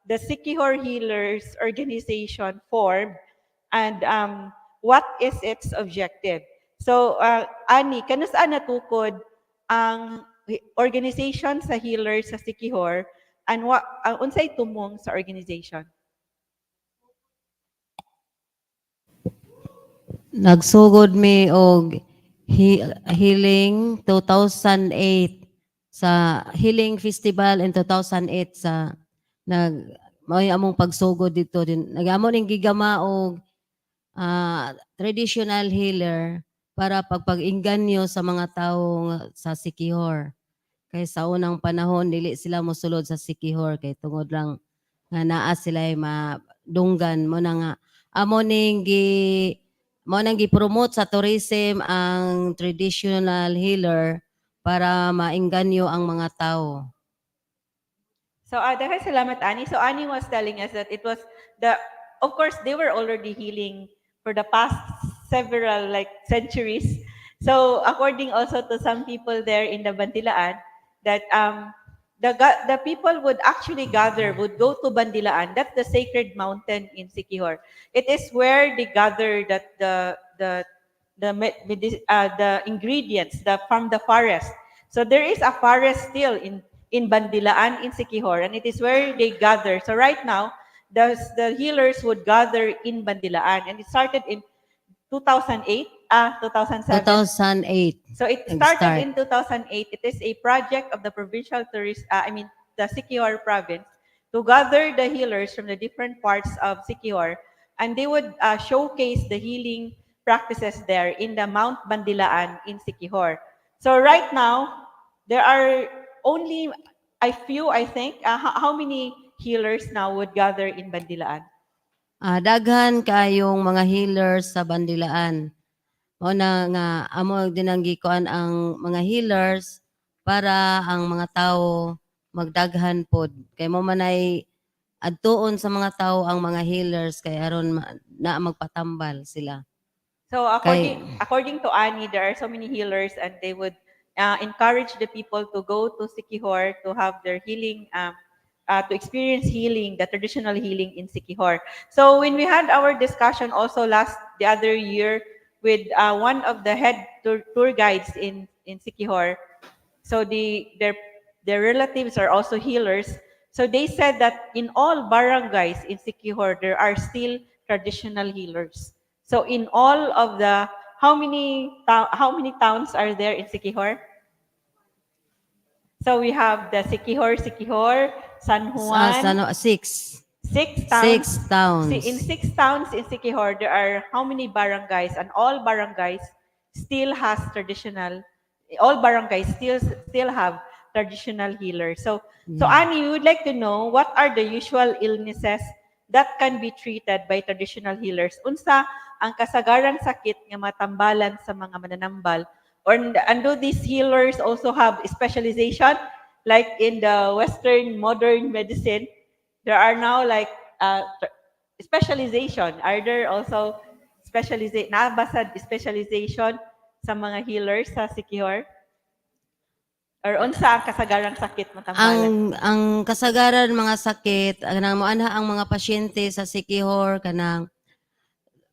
the Siquijor Healers Organization formed, and what is its objective? So, Annie, kano saan natukod ang organization sa healers sa Siquijor, and unsay tumong sa organization? Nagsugod mi og healing 2008 sa Healing Festival in 2008 sa may among pagsugod dito din. Nagamo ning gigama og traditional healer para pagpag-inganyo sa mga tao sa Siquijor. Kay sa unang panahon dili sila mosulod sa Siquijor kay tungod lang nga naa sila madunggan mo na nga amo ning gi-promote sa tourism ang traditional healer para maingganyo ang mga tao. So, dahil salamat, Annie. So, Annie was telling us that it was of course, they were already healing for the past several centuries. So, according also to some people there in the Bandilaan, that the people would actually would go to Bandilaan. That's the sacred mountain in Siquijor. It is where they gather that the ingredients from the forest. So there is a forest still in Bandilaan in Siquijor, and it is where they gather. So right now, the healers would gather in Bandilaan, and it started in 2008, 2007. 2008. So it started in 2008. It is a project of the provincial the Siquijor province to gather the healers from the different parts of Siquijor, and they would showcase the healing practices there in the Mount Bandilaan in Siquijor. So right now, there are only a few, I think. How many healers now would gather in Bandilaan? Daghan kayong mga healers sa Bandilaan. O na nga amo dinanggikuan ang mga healers para ang mga tao magdaghan pod. Kay mo manay adtuon sa mga tao ang mga healers kay aron na magpatambal sila. So according to Annie, there are so many healers, and they would encourage the people to go to Siquijor to have their healing, to experience healing, the traditional healing in Siquijor. So when we had our discussion also the other year with one of the head tour guides in Siquijor, so their relatives are also healers. So they said that in all barangays in Siquijor, there are still traditional healers. So in all of how many towns are there in Siquijor? So we have the Siquijor, San Juan. 6. 6 towns. 6 towns. See, in 6 towns in Siquijor, there are how many barangays? And all barangays still has traditional. All barangays still have traditional healers. So Annie, we would like to know what are the usual illnesses that can be treated by traditional healers. Unsa ang kasagarang sakit nga matambalan sa mga mananambal? And do these healers also have specialization? Like in the Western modern medicine, there are now like specialization. Are there also specialization sa mga healers sa Siquijor? Or unsa ang kasagarang sakit matambalan? Ang kasagaran mga sakit kanang moanha ang mga pasyente sa Siquijor kanang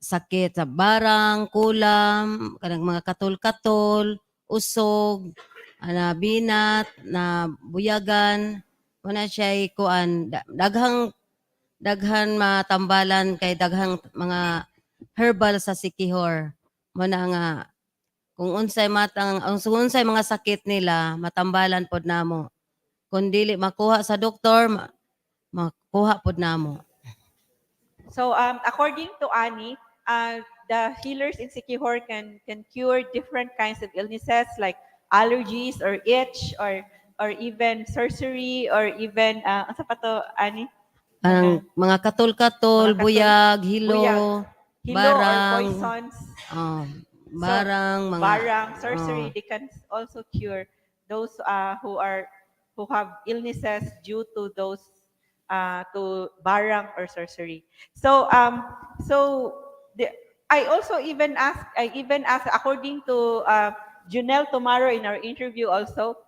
sakit sa barang, kulam, kanang mga katol-katol, usog, binat, na buyagan, wala siya kuan daghan matambalan kay daghang mga herbal sa Siquijor. Mo na nga kung unsay mga sakit nila matambalan pod namo. Kung dili makuha sa doktor, makuha pod namo. So according to Annie, the healers in Siquijor can cure different kinds of illnesses like allergies or itch or even sorcery or even asa pa to, Annie? Ang mga katol-katol, buyag, hilo, barang, or poisons. Barang, sorcery, they can also cure those who have illnesses due to those to barang or sorcery. So I even asked according to Junel tomorrow in our interview also.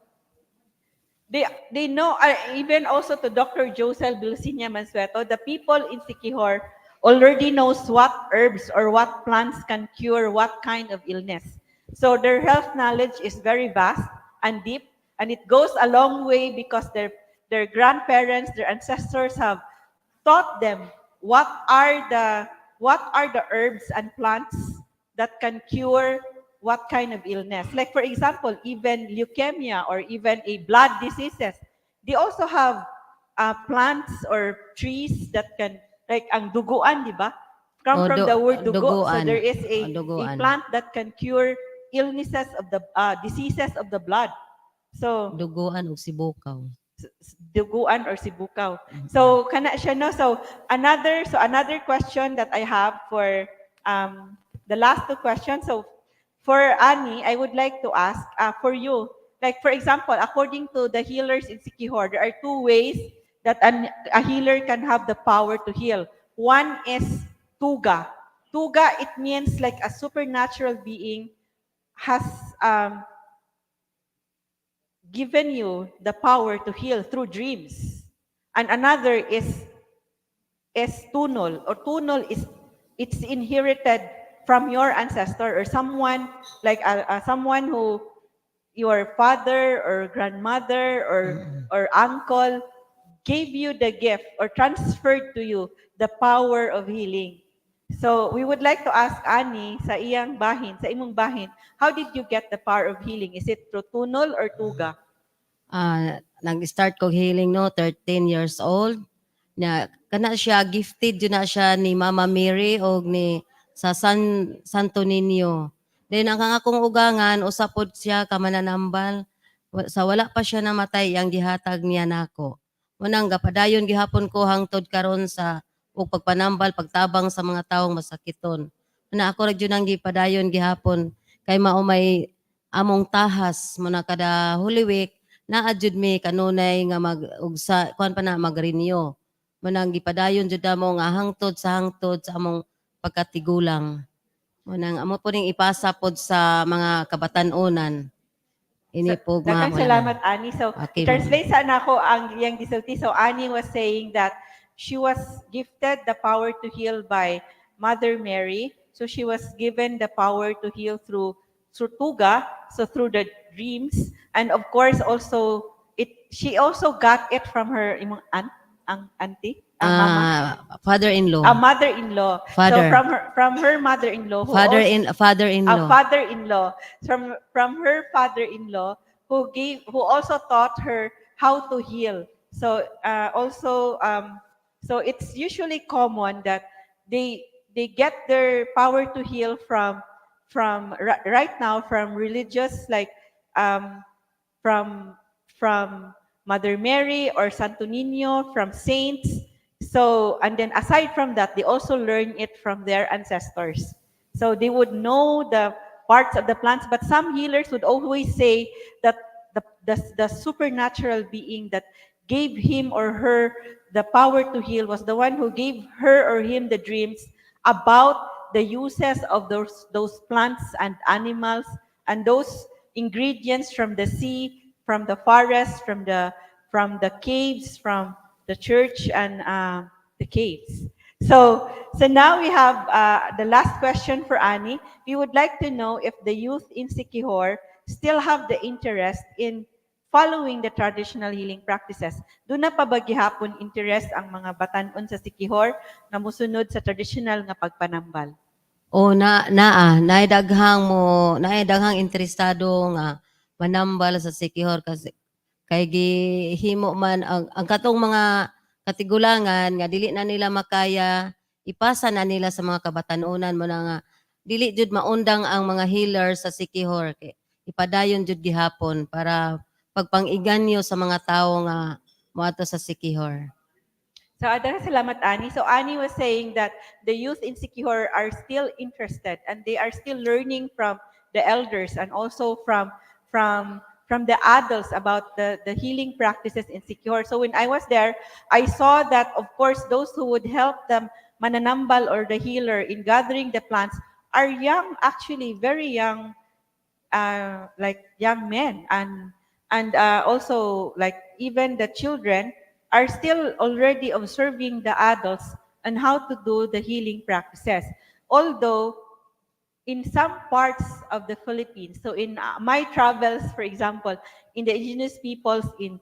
They know, even also to Dr. 𝗪𝗀𝗰𝗋 𝗪𝗂, the people in Siquijor already knows what herbs or what plants can cure what kind of illness. So their health knowledge is very vast and deep, and it goes a long way because their grandparents, their ancestors have taught them what are the herbs and plants that can cure what kind of illness. Like for example, even leukemia or even a blood diseases, they also have plants or trees that can, like ang duguan, di ba? Come from the word dugo. So there is a plant that can cure illnesses of the diseases of the blood. So duguan o sibukaw. Duguan or sibukaw. So kana siya no. So another question that I have for the last two questions. So for Annie, I would like to ask for you, like for example, according to the healers in Siquijor, there are two ways that a healer can have the power to heal. One is tuga. Tuga, it means like a supernatural being has given you the power to heal through dreams. And another is tunol, or tunol is it's inherited from your ancestor or someone like someone who your father or grandmother or uncle gave you the gift or transferred to you the power of healing. So we would like to ask Annie sa iyang bahin, sa imong bahin, how did you get the power of healing? Is it through tunol or tuga? Nag-start ko healing 13 years old. Kana siya gifted yun na siya ni Mama Mary o ni sa Santo Niño. Then ang akong ugangan usapod siya ka mananambal sa wala pa siya namatay ang gihatag niya nako. Munang gapadayon gihapon ko hangtod karon sa ug pagpanambal pagtabang sa mga taong masakiton. Na ako ra jud ang gipadayon gihapon kay mao may among tahas muna kada Holy Week naa jud mi kanunay nga mag-ugsa kuan pa na mag-renew. Munang gipadayon jud amo nga hangtod sa among pagkatigulang. Munang amo po ning ipasa pod sa mga kabatan-onan. Ini po Daghang salamat, Annie. So, translate sa nako ang iyang gisulti. So, Annie was saying that she was gifted the power to heal by Mother Mary. So, she was given the power to heal through tuga, so through the dreams. And of course, also, she also got it from her auntie? Father-in-law. Mother-in-law. Father. So from her mother-in-law. Father-in-law. From her father-in-law who also taught her how to heal. So so it's usually common that they get their power to heal from right now from religious like from from Mother Mary or Santo Niño, from saints. So, and then aside from that, they also learn it from their ancestors. So they would know the parts of the plants, but some healers would always say that the supernatural being that gave him or her the power to heal was the one who gave her or him the dreams about the uses of those plants and animals and those ingredients from the sea, from the forest, from the caves, from the church and the caves. So now we have the last question for Annie. We would like to know if the youth in Siquijor still have the interest in following the traditional healing practices. Doon na pa ba gihapon interest ang mga batanon sa Siquijor na musunod sa traditional nga pagpanambal? O naidaghang interesado nga manambal sa Siquijor kasi kay gihimo man ang katong mga katigulangan nga dili na nila makaya ipasa na nila sa mga kabatanunan mo na nga dili jud maundang ang mga healers sa Siquijor kay ipadayon jud gihapon para pagpang-iganyo sa mga tao nga moadto sa Siquijor. So, salamat, Annie. So, Annie was saying that the youth in Siquijor are still interested and they are still learning from the elders and also from the adults about the healing practices in Siquijor. So, when I was there, I saw that, of course, those who would help them mananambal or the healer in gathering the plants are young, actually, very young, like young men. And also, like, even the children are still already observing the adults on how to do the healing practices. Although, in some parts of the Philippines, so in my travels, for example, in the indigenous peoples in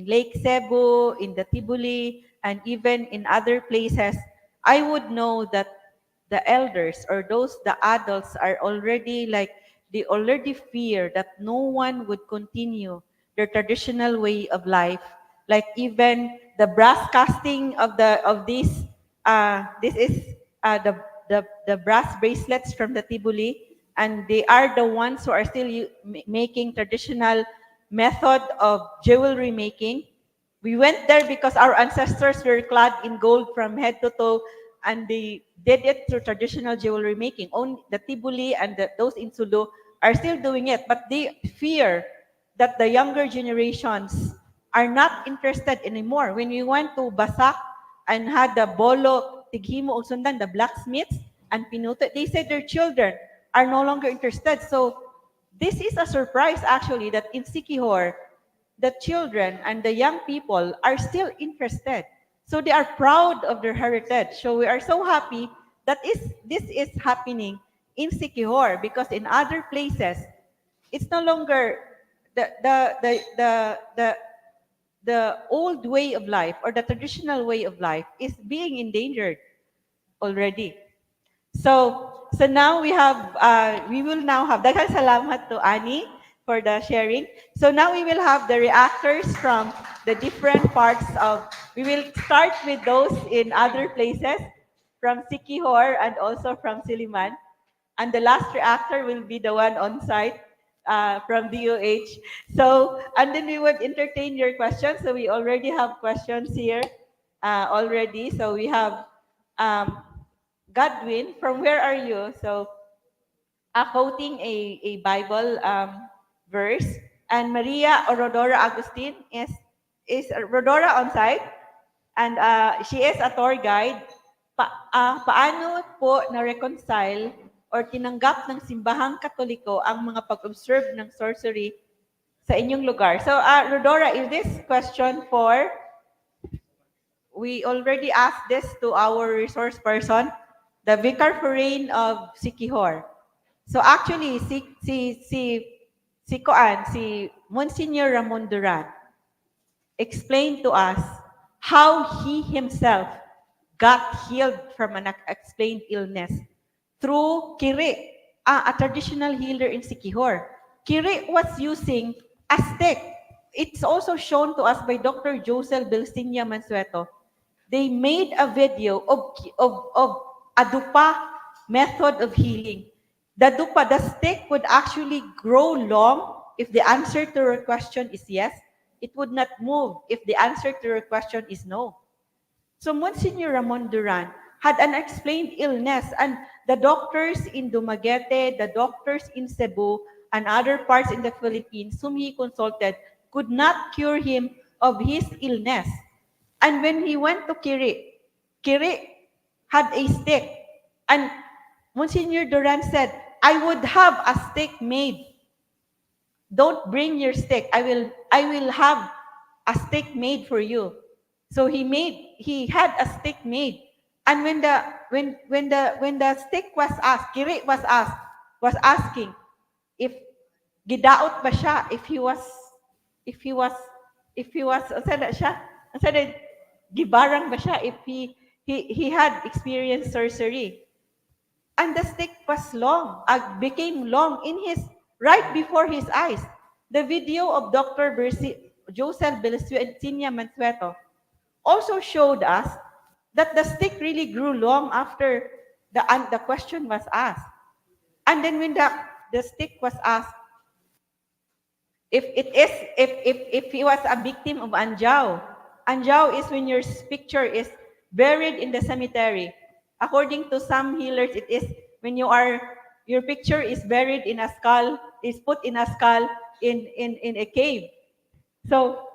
Lake Cebu, in the Tibuli, and even in other places, I would know that the elders or the adults are already like, they already fear that no one would continue their traditional way of life. Like even the brass casting of this is the brass bracelets from the Tibuli, and they are the ones who are still making traditional method of jewelry making. We went there because our ancestors were clad in gold from head to toe, and they did it through traditional jewelry making. Only the Tibuli and those in Sulu are still doing it, but they fear that the younger generations are not interested anymore. When we went to Basak and had the bolo, tighimo, usundan, the blacksmiths and pinuto, they said their children are no longer interested. So this is a surprise actually that in Siquijor, the children and the young people are still interested. So they are proud of their heritage. So we are so happy that this is happening in Siquijor, because in other places, it's no longer the old way of life or the traditional way of life is being endangered already. So now we will now have, daghang salamat to Annie for the sharing. So now we will have the reactors from the different parts we will start with those in other places from Siquijor and also from Siliman. And the last reactor will be the one on site from DOH. So, and then we would entertain your questions. So we already have questions here already. So we have Godwin, from where are you? So, quoting a Bible verse. And Maria Rodora Agustin is Rodora on site, and she is a tour guide. Paano po na-reconcile or tinanggap ng simbahang Katoliko ang mga pag-observe ng sorcery sa inyong lugar? So, Rodora, is this question for, we already asked this to our resource person, the Vicar Foreign of Siquijor. So actually, si Monsignor Ramon Duran explained to us how he himself got healed from an unexplained illness through 𝗀𝗃, a traditional healer in Siquijor. 𝗀𝗃 was using a stick. It's also shown to us by Dr. Josel Belsinia Mansueto. They made a video of a 𝗪𝗶 method of healing. The 𝗪𝗶, the stick would actually grow long if the answer to your question is yes. it would not move if the answer to your question is no. So Monsignor Ramon Duran had an unexplained illness, and the doctors in Dumaguete, the doctors in Cebu, and other parts in the Philippines whom he consulted could not cure him of his illness. And when he went to 𝗀𝗃 had a stick, and Monsignor Duran said, I would have a stick made. Don't bring your stick. I will have a stick made for you. So he had a stick made. And when the stick was asked, 𝗀𝗃 was asking if 𝗍𝗿𝗰𝗍 siya, if he was gibarang ba siya, if he had experienced sorcery. And the stick was long, became long right before his eyes. The video of Dr. 𝗪𝗠𝗪𝗀 also showed us that the stick really grew long after the question was asked. And then when the stick was asked if he was a victim of 𝗪𝗏𝗰𝗋. 𝗪𝗏𝗰 is when your picture is buried in the cemetery. According to some healers, it is when your picture is buried in a skull, is put in a skull in a cave. So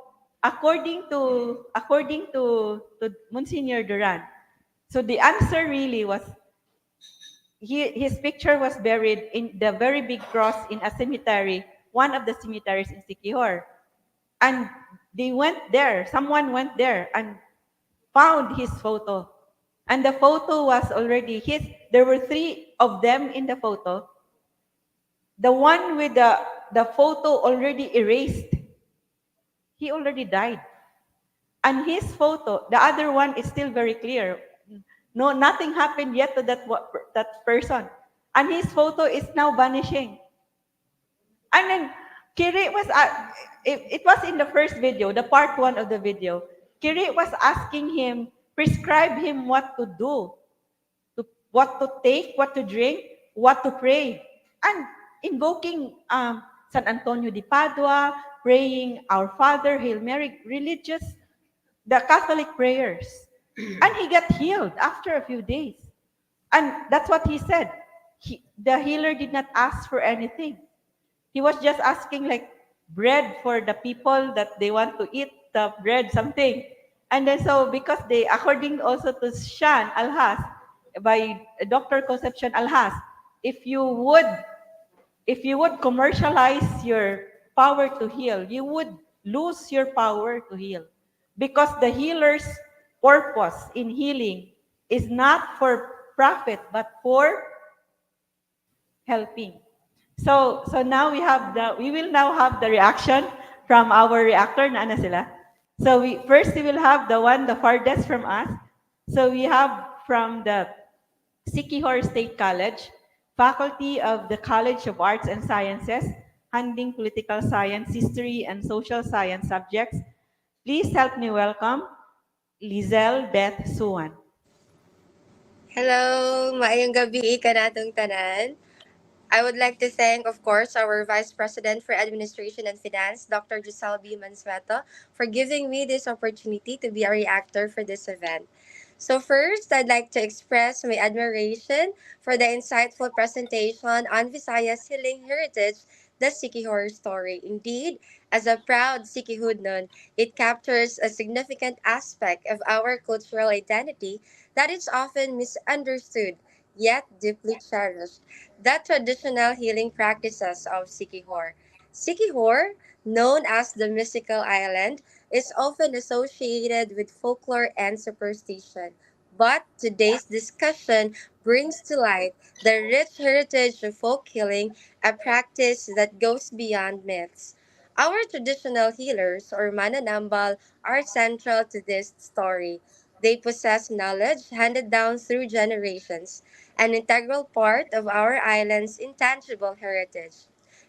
according to Monsignor Duran, so the answer really was his picture was buried in the very big cross in a cemetery, one of the cemeteries in Siquijor. And someone went there and found his photo. And the photo was already there were 3 of them in the photo. The one with the photo already erased, he already died. And his photo, the other one is still very clear. No, nothing happened yet to that person. And his photo is now vanishing. And then 𝗀𝗃 was, it was in the first video, the part 1 of the video. 𝗀𝗃 was asking him, prescribe him what to do, what to take, what to drink, what to pray. And invoking San Antonio de Padua, praying Our Father, Hail Mary, religious, the Catholic prayers. And he got healed after a few days. And that's what he said. The healer did not ask for anything. He was just asking like bread for the people that they want to eat the bread, something. And then so because according also to Shan Alhas, by Dr. Concepcion Alhas, if you would commercialize your power to heal, you would lose your power to heal. Because the healer's purpose in healing is not for profit, but for helping. So now we will now have the reaction from our reactor. Naana sila? So we will have the farthest from us. So we have from the Siquijor State College, Faculty of the College of Arts and Sciences, handling political science, history, and social science subjects. Please help me welcome 𝗪𝗟𝗏𝗏 Suwan. Hello, maayong gabi kanatong tanan. I would like to thank, of course, our Vice President for Administration and Finance, Dr. 𝗪𝗠𝗪𝗏 for giving me this opportunity to be a reactor for this event. So first, I'd like to express my admiration for the insightful presentation on Visayas Healing Heritage, the Siquijor Story. Indeed, as a proud Siquijudnon, it captures a significant aspect of our cultural identity that is often misunderstood, yet deeply cherished: the traditional healing practices of Siquijor. Siquijor, known as the mystical island, is often associated with folklore and superstition. But today's discussion brings to light the rich heritage of folk healing, a practice that goes beyond myths. Our traditional healers, or mananambal, are central to this story. They possess knowledge handed down through generations, an integral part of our island's intangible heritage.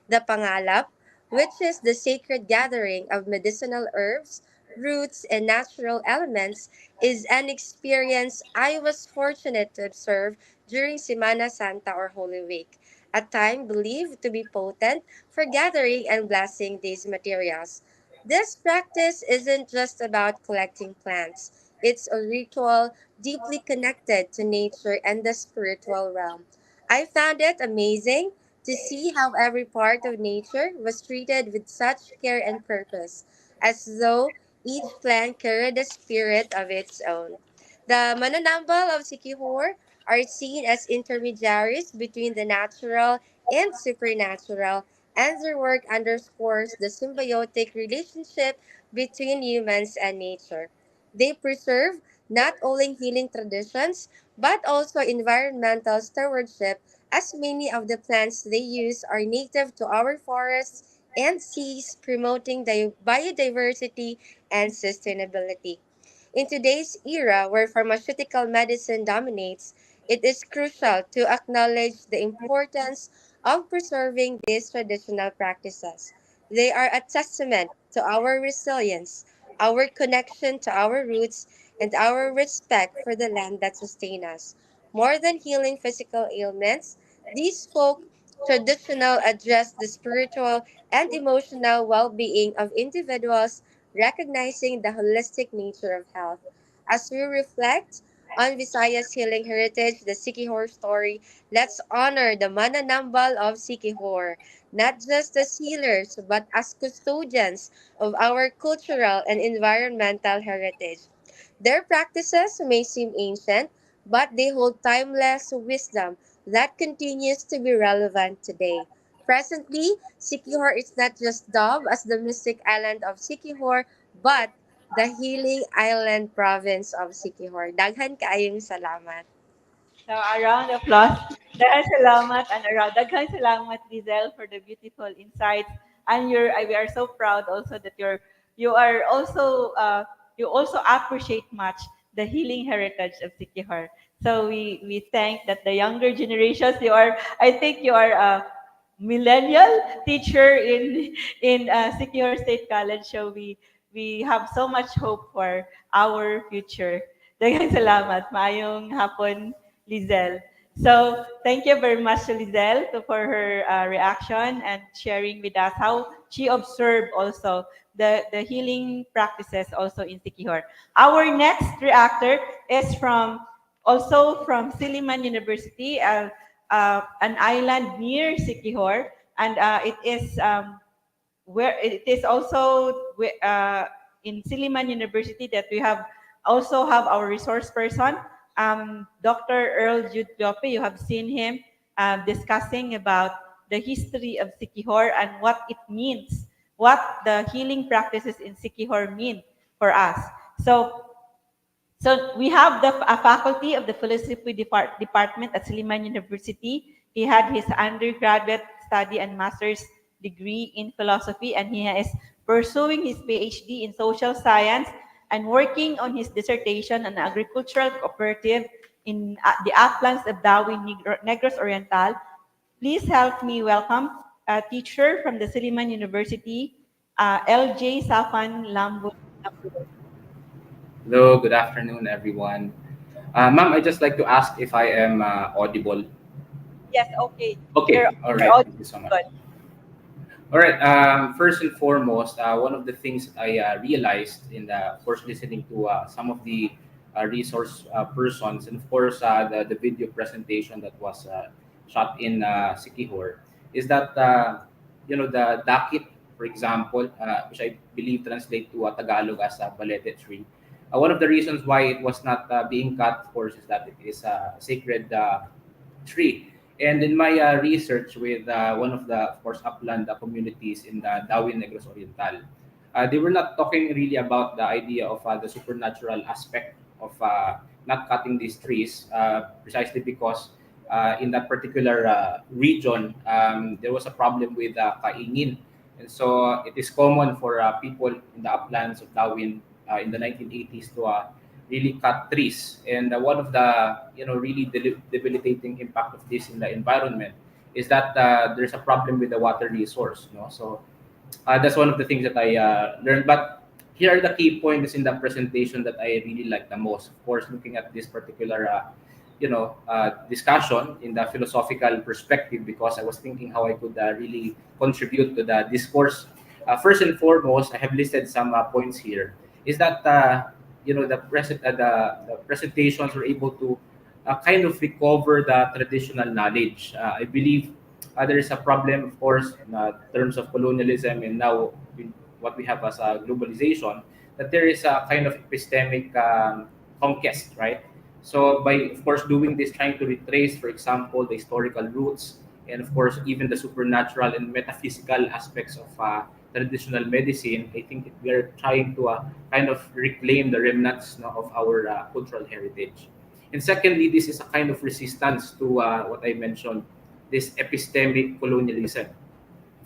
The pangalap, which is the sacred gathering of medicinal herbs, roots, and natural elements, is an experience I was fortunate to observe during Semana Santa, or Holy Week, a time believed to be potent for gathering and blessing these materials. This practice isn't just about collecting plants. It's a ritual deeply connected to nature and the spiritual realm. I found it amazing to see how every part of nature was treated with such care and purpose, as though each plant carried a spirit of its own. The mananambal of Siquijor are seen as intermediaries between the natural and supernatural, and their work underscores the symbiotic relationship between humans and nature. They preserve not only healing traditions, but also environmental stewardship, as many of the plants they use are native to our forests and seas, promoting biodiversity and sustainability. In today's era where pharmaceutical medicine dominates, it is crucial to acknowledge the importance of preserving these traditional practices. They are a testament to our resilience, our connection to our roots, and our respect for the land that sustains us. More than healing physical ailments, these folk traditional address the spiritual and emotional well-being of individuals, recognizing the holistic nature of health. As we reflect on Visayas Healing Heritage, the Siquijor Story, let's honor the mananambal of Siquijor, not just as healers, but as custodians of our cultural and environmental heritage. Their practices may seem ancient, but they hold timeless wisdom that continues to be relevant today. Presently, Siquijor is not just dubbed as the mystic island of Siquijor, but the Healing Island province of Siquijor. Daghan kaayong salamat. So a round of applause. Dahil salamat and daghang salamat Lizelle for the beautiful insights. And we are so proud also that you are also you also appreciate much the healing heritage of Siquijor. So we thank that the younger generations, I think you are a millennial teacher in Siquijor State College. So we have so much hope for our future. Daghang salamat. Maayong hapon, Lizelle. So thank you very much to Lizelle for her reaction and sharing with us how she observed also the healing practices also in Siquijor. Our next reactor is also from Silliman University, an island near Siquijor, and it is where it is also in Silliman University that we also have our resource person, Dr. 𝗪𝗏𝗰𝗋. You have seen him discussing about the history of Siquijor and what it means, what the healing practices in Siquijor mean for us. So we have a faculty of the philosophy department at Silliman University. He had his undergraduate study and master's degree in philosophy, and he is pursuing his PhD in social science and working on his dissertation on agricultural cooperative in the uplands of Negros Oriental. Please help me welcome a teacher from the Silliman University, LJ Safan Lambo. Hello, good afternoon, everyone. Ma'am, I'd just like to ask if I am audible. Yes, okay. Okay, all right. Thank you so much. Good. All right. First and foremost, one of the things I realized in of course, listening to some of the resource persons, and of course, the video presentation that was shot in Siquijor, is that the dakit, for example, which I believe translate to Tagalog as balete tree. One of the reasons why it was not being cut, of course, is that it is a sacred tree. And in my research with one of the, of course, upland communities in the Negros Oriental, they were not talking really about the idea of the supernatural aspect of not cutting these trees, precisely because in that particular region, there was a problem with kaingin. And so it is common for people in the uplands of Darwin in the 1980s to really cut trees. And one of the really debilitating impact of this in the environment is that there's a problem with the water resource. So that's one of the things that I learned. But here are the key points in the presentation that I really like the most. Of course, looking at this particular discussion in the philosophical perspective, because I was thinking how I could really contribute to the discourse First and foremost, I have listed some points here. Is that the presentations were able to kind of recover the traditional knowledge. I believe there is a problem, of course, in terms of colonialism, and now what we have as a globalization, that there is a kind of epistemic conquest, right? So by, of course, doing this, trying to retrace, for example, the historical roots, and of course, even the supernatural and metaphysical aspects of traditional medicine, I think we are trying to kind of reclaim the remnants of our cultural heritage. And secondly, this is a kind of resistance to what I mentioned, this epistemic colonialism.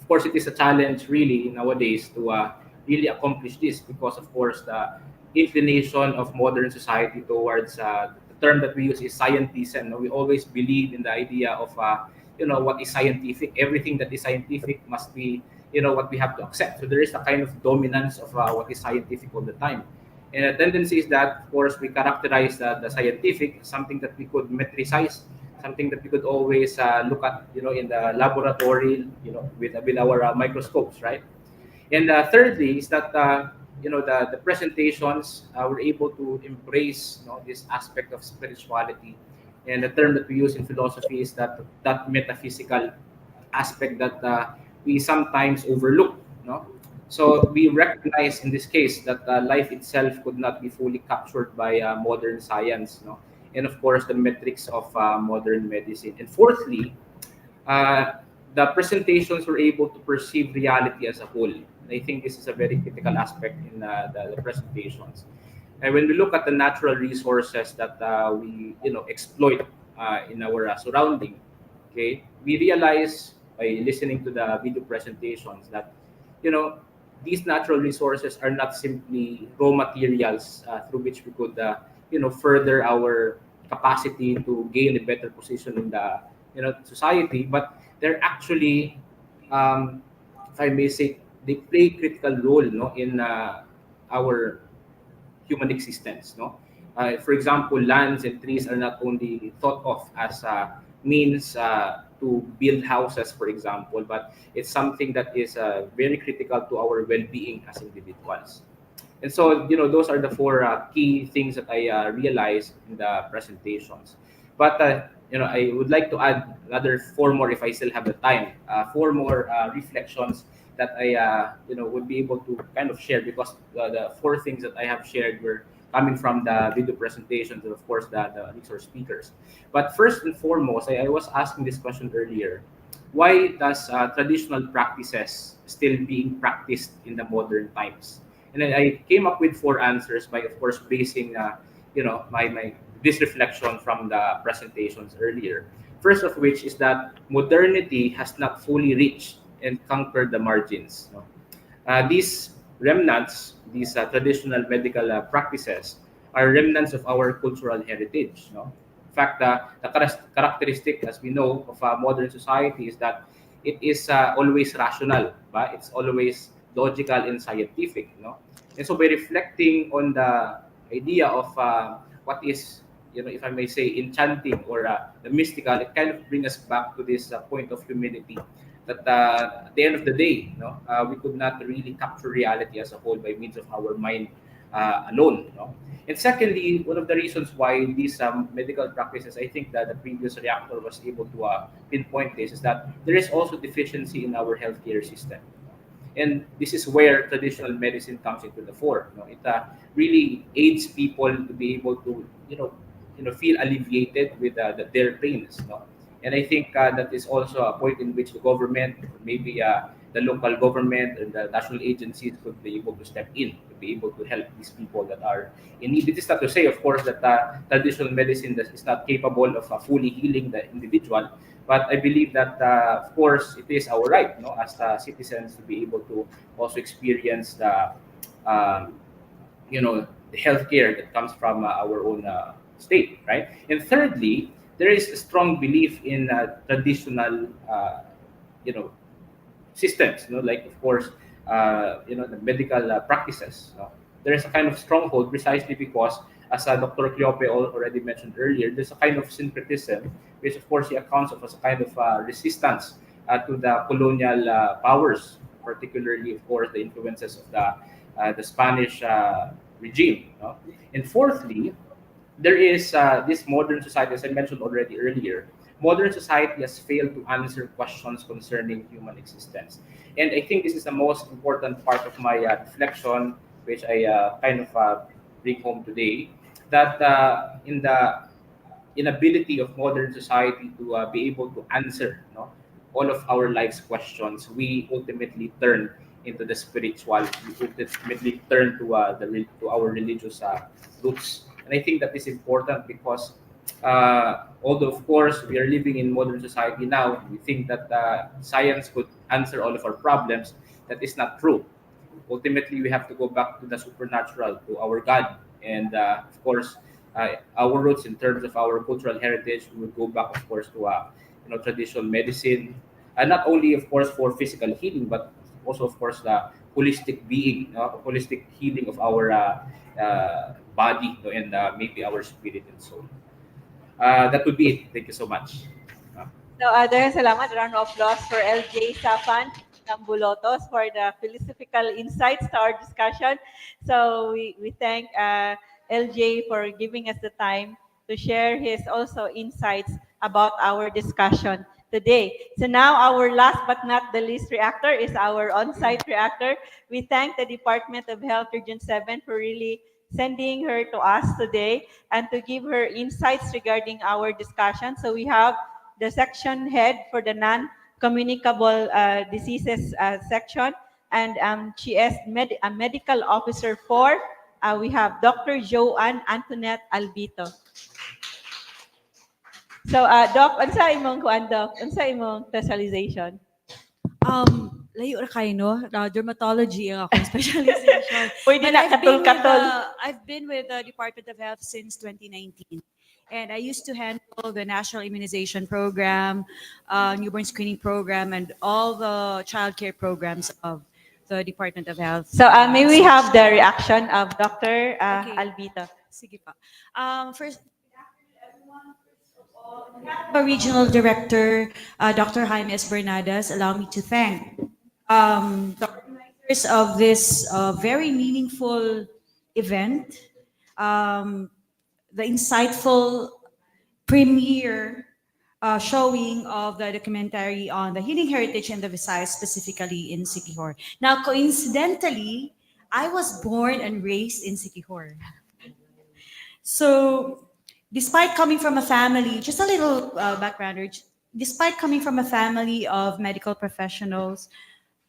Of course, it is a challenge really nowadays to really accomplish this, because of course the inclination of modern society towards the term that we use is scientism. We always believe in the idea of what is scientific. Everything that is scientific must be what we have to accept. So there is a kind of dominance of what is scientific all the time. And the tendency is that, of course, we characterize the scientific as something that we could metricize, something that we could always look at, in the laboratory, with our microscopes, right? And thirdly is that the presentations were able to embrace this aspect of spirituality, and the term that we use in philosophy is that metaphysical aspect that we sometimes overlook. So we recognize in this case that life itself could not be fully captured by modern science, and of course the metrics of modern medicine. And fourthly, the presentations were able to perceive reality as a whole. And I think this is a very critical aspect in the presentations. And when we look at the natural resources that we exploit in our surrounding, okay, we realize by listening to the video presentations that these natural resources are not simply raw materials through which we could further our capacity to gain a better position in the society, but they're actually, if I may say, they play a critical role in our human existence. For example, lands and trees are not only thought of as means to build houses, for example, but it's something that is very critical to our well-being as individuals. And so, those are the four key things that I realized in the presentations. But I would like to add another four more, if I still have the time, four more reflections that I would be able to kind of share, because the four things that I have shared were coming from the video presentations and of course the resource speakers. But first and foremost, I was asking this question earlier: why does traditional practices still being practiced in the modern times? And then I came up with four answers by, of course, basing this reflection from the presentations earlier. First of which is that modernity has not fully reached and conquered the margins. These remnants, these traditional medical practices, are remnants of our cultural heritage. In fact, the characteristic, as we know, of modern society is that it is always rational, but it's always logical and scientific. And so by reflecting on the idea of what is, if I may say, enchanting or the mystical, it kind of brings us back to this point of humility, that at the end of the day, we could not really capture reality as a whole by means of our mind alone. And secondly, one of the reasons why these medical practices, I think that the previous reactor was able to pinpoint this, is that there is also deficiency in our healthcare system. And this is where traditional medicine comes into the fore. It really aids people to be able to, feel alleviated with their pains. And I think that is also a point in which the government, maybe the local government and the national agencies could be able to step in to be able to help these people that are in need. It is not to say, of course, that traditional medicine is not capable of fully healing the individual, but I believe that, of course, it is our right, as citizens, to be able to also experience the healthcare that comes from our own state, right? And thirdly, there is a strong belief in traditional, systems, like, of course, the medical practices. There is a kind of stronghold precisely because, as Dr. 𝗀𝗃𝗏 already mentioned earlier, there's a kind of syncretism, which of course he accounts of as a kind of resistance to the colonial powers particularly, of course, the influences of the Spanish regime. No? And fourthly, there is this modern society, as I mentioned already earlier. Modern society has failed to answer questions concerning human existence. And I think this is the most important part of my reflection, which I kind of bring home today, that in the inability of modern society to be able to answer, no, all of our life's questions, we ultimately turn into the spiritual, we ultimately turn to our religious roots. And I think that is important because although of course we are living in modern society now, we think that science could answer all of our problems. That is not true. Ultimately, we have to go back to the supernatural, to our God, and of course, our roots in terms of our cultural heritage. We would go back, of course, to traditional medicine, and not only, of course, for physical healing, but also, of course, the holistic being, holistic healing of our body, and maybe our spirit and soul. That would be it. Thank you so much. So, dahil salamat. Round of applause for LJ Safan ng Bulotos for the philosophical insights to our discussion. So, we thank LJ for giving us the time to share his also insights about our discussion today. So now our last but not the least reactor is our on-site reactor. We thank the Department of Health Region 7 for really sending her to us today and to give her insights regarding our discussion. So we have the section head for the non-communicable diseases section, and she is a medical officer for, we have Dr. Joanne Antoinette Albito. So, Doc, unsa imong kuan, Doc? Unsa imong specialization? Layo ra kayo, no? Dermatology ang akong specialization. Pwede But na katol-katol. I've been with the Department of Health since 2019. And I used to handle the National Immunization Program, newborn screening program, and all the childcare programs of the Department of Health. So, may we have the reaction of Dr. Albito? Sige pa. First, the Regional Director, Dr. 𝗪𝗓𝗄, allow me to thank the organizers of this very meaningful event, the insightful premiere showing of the documentary on the healing heritage in the Visayas, specifically in Siquijor. Now, coincidentally, I was born and raised in Siquijor. So, despite coming from a family, just a little background, despite coming from a family of medical professionals,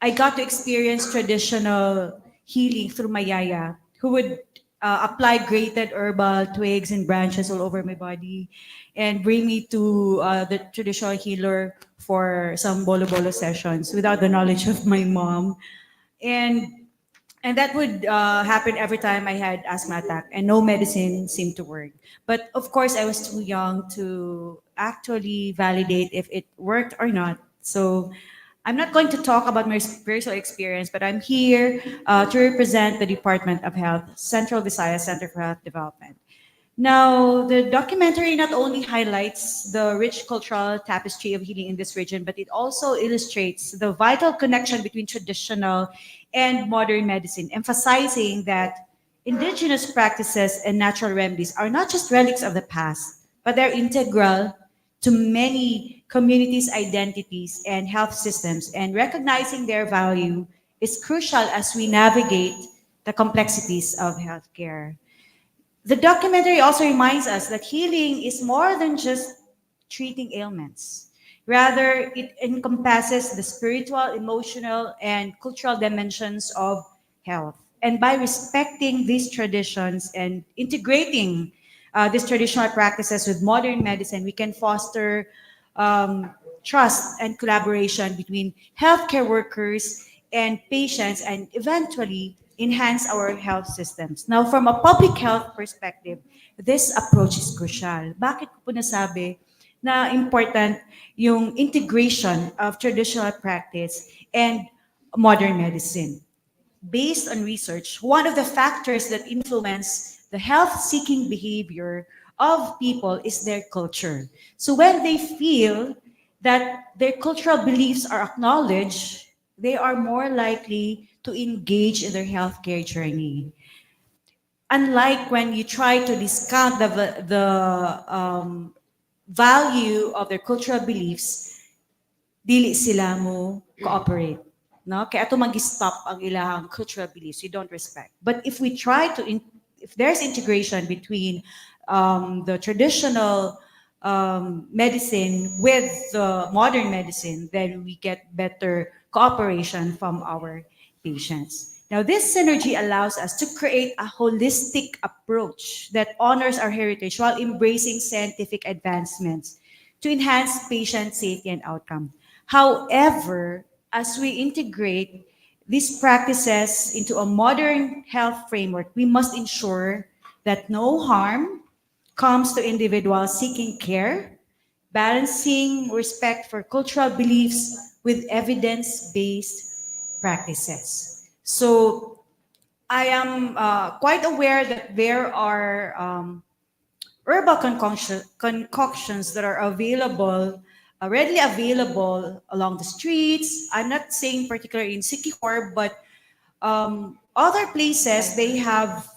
I got to experience traditional healing through my yaya, who would apply grated herbal twigs and branches all over my body and bring me to the traditional healer for some bolo-bolo sessions without the knowledge of my mom. And that would happen every time I had asthma attack, and no medicine seemed to work. But of course, I was too young to actually validate if it worked or not. So I'm not going to talk about my spiritual experience, but I'm here to represent the Department of Health, Central Visayas Center for Health Development. Now, the documentary not only highlights the rich cultural tapestry of healing in this region, but it also illustrates the vital connection between traditional and modern medicine, emphasizing that indigenous practices and natural remedies are not just relics of the past, but they're integral to many communities' identities and health systems, and recognizing their value is crucial as we navigate the complexities of healthcare. The documentary also reminds us that healing is more than just treating ailments. Rather, it encompasses the spiritual, emotional, and cultural dimensions of health. And by respecting these traditions and integrating these traditional practices with modern medicine, we can foster trust and collaboration between healthcare workers and patients, and eventually enhance our health systems. Now, from a public health perspective, this approach is crucial. Bakit ko po nasabi na important yung integration of traditional practice and modern medicine? Based on research, one of the factors that influence the health-seeking behavior of people is their culture. So when they feel that their cultural beliefs are acknowledged, they are more likely to engage in their healthcare journey. Unlike when you try to discount the value of their cultural beliefs, dili sila mo cooperate. No? Kaya ito mag-stop ang ilang cultural beliefs. You don't respect. But if we try to, if there's integration between the traditional medicine with the modern medicine, then we get better cooperation from our patients. Now, this synergy allows us to create a holistic approach that honors our heritage while embracing scientific advancements to enhance patient safety and outcome. However, as we integrate these practices into a modern health framework, we must ensure that no harm comes to individuals seeking care, balancing respect for cultural beliefs with evidence-based practices. So I am quite aware that there are herbal concoctions that are available, readily available along the streets. I'm not saying particularly in Siquijor, but other places, they have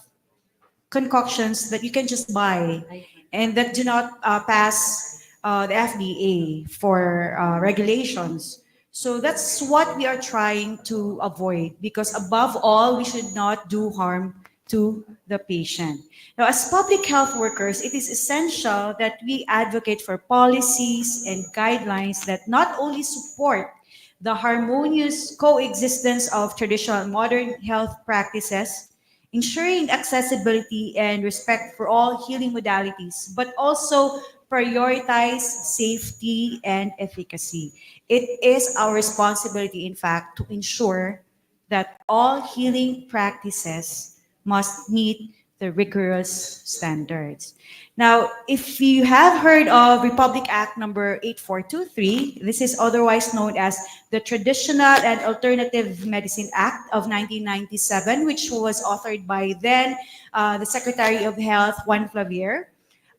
concoctions that you can just buy and that do not pass the FDA for regulations. So that's what we are trying to avoid, because above all, we should not do harm to the patient. Now, as public health workers, it is essential that we advocate for policies and guidelines that not only support the harmonious coexistence of traditional and modern health practices, ensuring accessibility and respect for all healing modalities, but also prioritize safety and efficacy. It is our responsibility, in fact, to ensure that all healing practices must meet the rigorous standards. Now, if you have heard of Republic Act number 8423, this is otherwise known as the Traditional and Alternative Medicine Act of 1997, which was authored by then the Secretary of Health, 𝗵𝗲𝗰𝗋.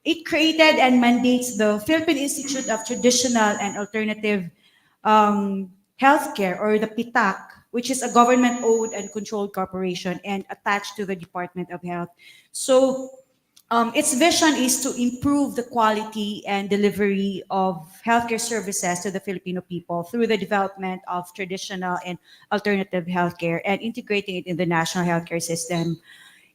It created and mandates the Philippine Institute of Traditional and Alternative Healthcare, or the PITAC, which is a government-owned and controlled corporation and attached to the Department of Health. So its vision is to improve the quality and delivery of healthcare services to the Filipino people through the development of traditional and alternative healthcare and integrating it in the national healthcare system.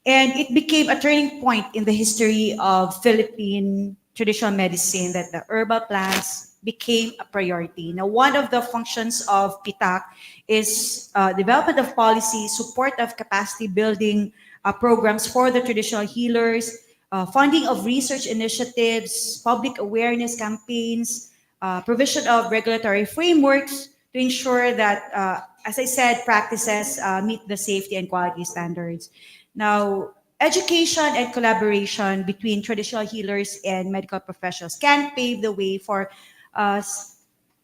And it became a turning point in the history of Philippine traditional medicine that the herbal plants became a priority. Now, one of the functions of PITAC is development of policy, support of capacity building programs for the traditional healers, funding of research initiatives, public awareness campaigns, provision of regulatory frameworks to ensure that, as I said, practices meet the safety and quality standards. Now, education and collaboration between traditional healers and medical professionals can pave the way for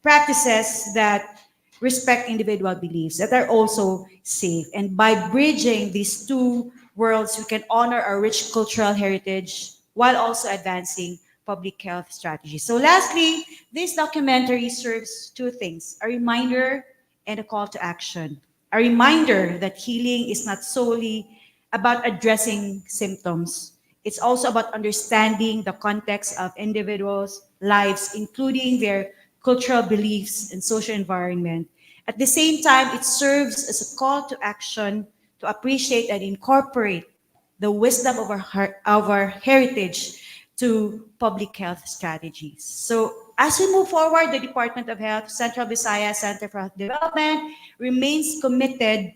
practices that respect individual beliefs, that are also safe. And by bridging these two worlds, we can honor our rich cultural heritage while also advancing public health strategies. So lastly, this documentary serves two things: a reminder and a call to action. A reminder that healing is not solely about addressing symptoms. It's also about understanding the context of individuals' lives, including their cultural beliefs and social environment. At the same time, it serves as a call to action to appreciate and incorporate the wisdom of our heritage to public health strategies. So as we move forward, the Department of Health, Central Visayas Center for Health Development remains committed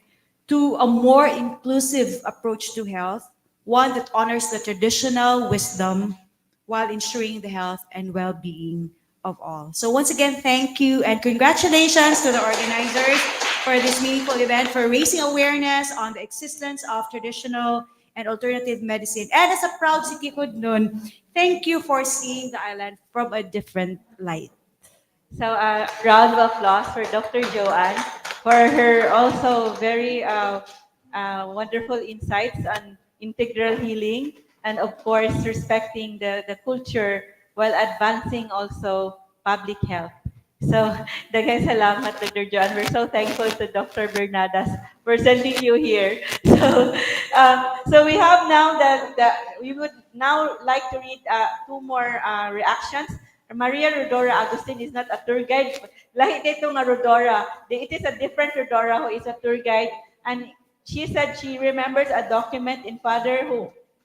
to a more inclusive approach to health, one that honors the traditional wisdom while ensuring the health and well-being of all. So once again, thank you and congratulations to the organizers for this meaningful event, for raising awareness on the existence of traditional and alternative medicine. And as a proud Siquijor, thank you for seeing the island from a different light. So round of applause for Dr. Joanne for her also very wonderful insights on integral healing, and of course respecting the culture while advancing also public health. So, daghang salamat, Dr. John. We're so thankful to Dr. Bernadas for sending you here. So we have now we would now like to read two more reactions. Maria Rodora Agustin is not a tour guide. Lahi dito nga Rodora. It is a different Rodora who is a tour guide. And she said she remembers a document in Father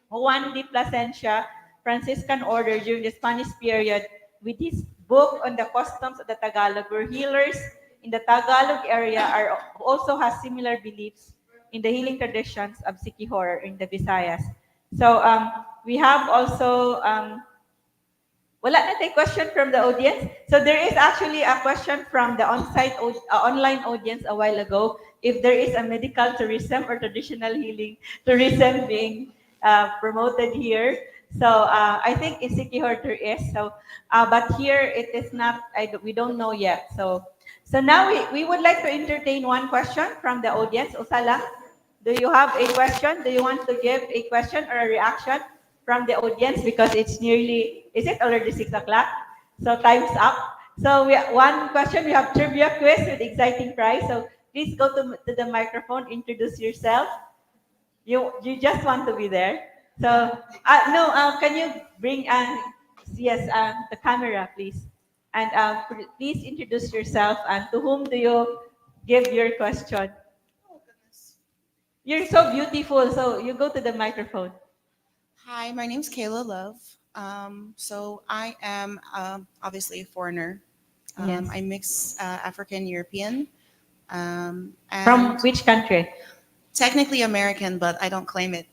Juan de Plasencia, Franciscan order during the Spanish period, with his book on the customs of the Tagalog, where healers in the Tagalog area also has similar beliefs in the healing traditions of Siquijor in the Visayas. So we have also wala na tayo question from the audience. So there is actually a question from the online audience a while ago, if there is a medical tourism or traditional healing tourism being promoted here. So I think in Siquijor there is. So, but here it is not. We don't know yet. So now we would like to entertain one question from the audience. Usala, do you have a question? Do you want to give a question or a reaction from the audience, because it's nearly, is it already 6 o'clock? So time's up. So one question, we have trivia quiz with exciting prize. So please go to the microphone, introduce yourself. You just want to be there. So no, can you bring the camera, please? And please introduce yourself, and to whom do you give your question? You're so beautiful, so you go to the microphone. Hi, my name's 𝗀𝗲𝗆. So I am obviously a foreigner. Yes. I'm mixed African European. And From which country? Technically American, but I don't claim it.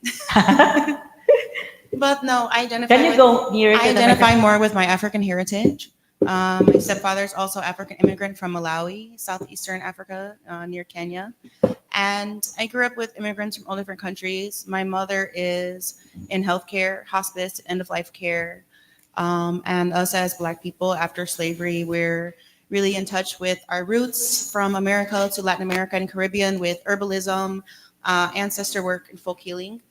But no, I identify. Can you go nearer to I the identify microphone? more with my African heritage. My stepfather is also African immigrant from Malawi, southeastern Africa, near Kenya. And I grew up with immigrants from all different countries. My mother is in healthcare, hospice, end-of-life care. And us as Black people after slavery, we're really in touch with our roots from America to Latin America and Caribbean with herbalism, ancestor work, and folk healing.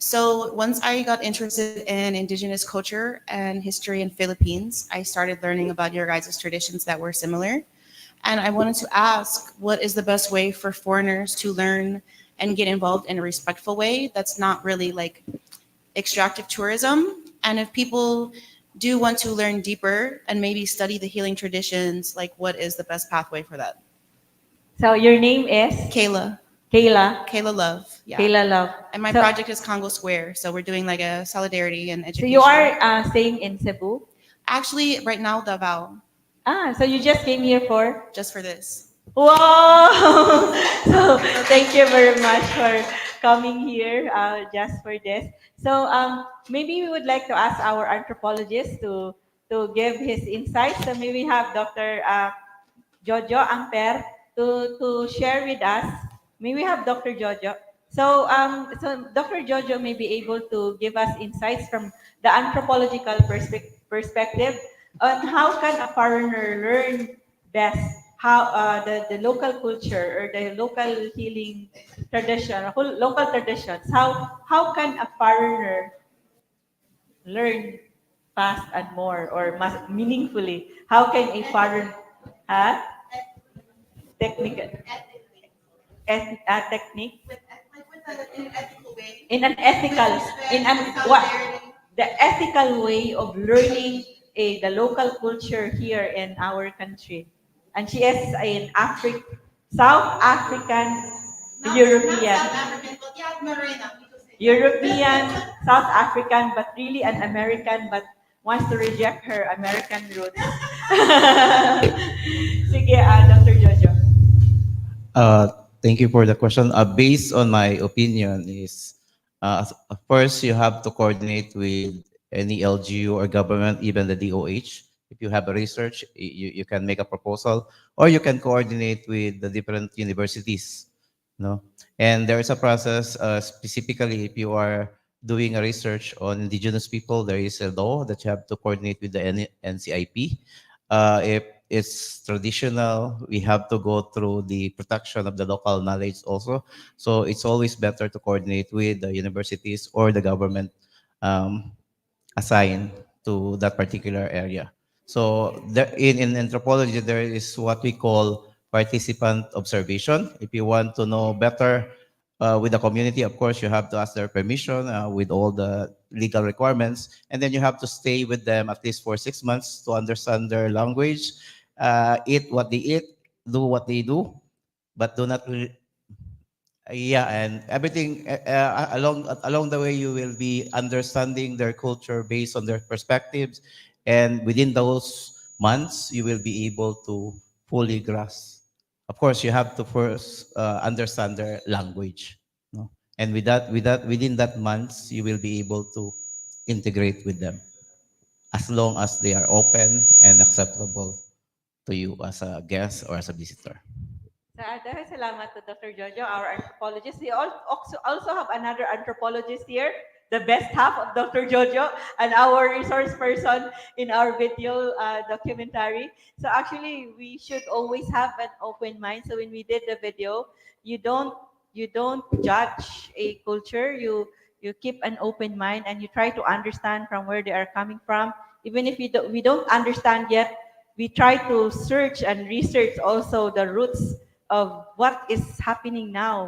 So once I got interested in indigenous culture and history in Philippines, I started learning about your guys' traditions that were similar. And I wanted to ask, what is the best way for foreigners to learn and get involved in a respectful way that's not really like extractive tourism? And if people do want to learn deeper and maybe study the healing traditions, like what is the best pathway for that? So your name is? 𝗀𝗲. 𝗀𝗲 Love. Yeah. Love. And my So- project is Congo Square. So we're doing like a solidarity and So education. you are staying in Cebu? Actually, right now, 𝗲𝗏. So you just came here for? Just for this. Wow! So thank you very much for coming here just for this. So maybe we would like to ask our anthropologist to give his insights. So maybe we have Dr. Jojo Amper to share with us. May we have Dr. Jojo? So Dr. Jojo may be able to give us insights from the anthropological perspective on how can a foreigner learn best how the local culture or the local healing tradition, local traditions. How can a foreigner learn fast and more or meaningfully? How can a foreigner technical technique in an ethical the ethical way of learning the local culture here in our country? And she is an South African European, South African, but really an American, but wants to reject her American roots. Sige, Dr. Jojo. Thank you for the question. Based on my opinion is, first you have to coordinate with any LGU or government, even the DOH. If you have a research, you can make a proposal, or you can coordinate with the different universities. No, and there is a process specifically if you are doing a research on indigenous people, there is a law that you have to coordinate with the NCIP. If it's traditional, we have to go through the protection of the local knowledge also. So it's always better to coordinate with the universities or the government assigned to that particular area. So there, in anthropology, there is what we call participant observation. If you want to know better with the community, of course, you have to ask their permission with all the legal requirements. And then you have to stay with them at least for 6 months to understand their language, eat what they eat, do what they do, but do not yeah, and everything along the way, you will be understanding their culture based on their perspectives, and within those months, you will be able to fully grasp. Of course, you have to first understand their language, no? And within that months, you will be able to integrate with them, as long as they are open and acceptable to you as a guest or as a visitor. Dahil salamat to Dr. Jojo, our anthropologist. We also have another anthropologist here, the best half of Dr. Jojo, and our resource person in our video documentary. So actually, we should always have an open mind. So when we did the video, you don't judge a culture. You keep an open mind and you try to understand from where they are coming from. Even if we don't understand yet, we try to search and research also the roots of what is happening now.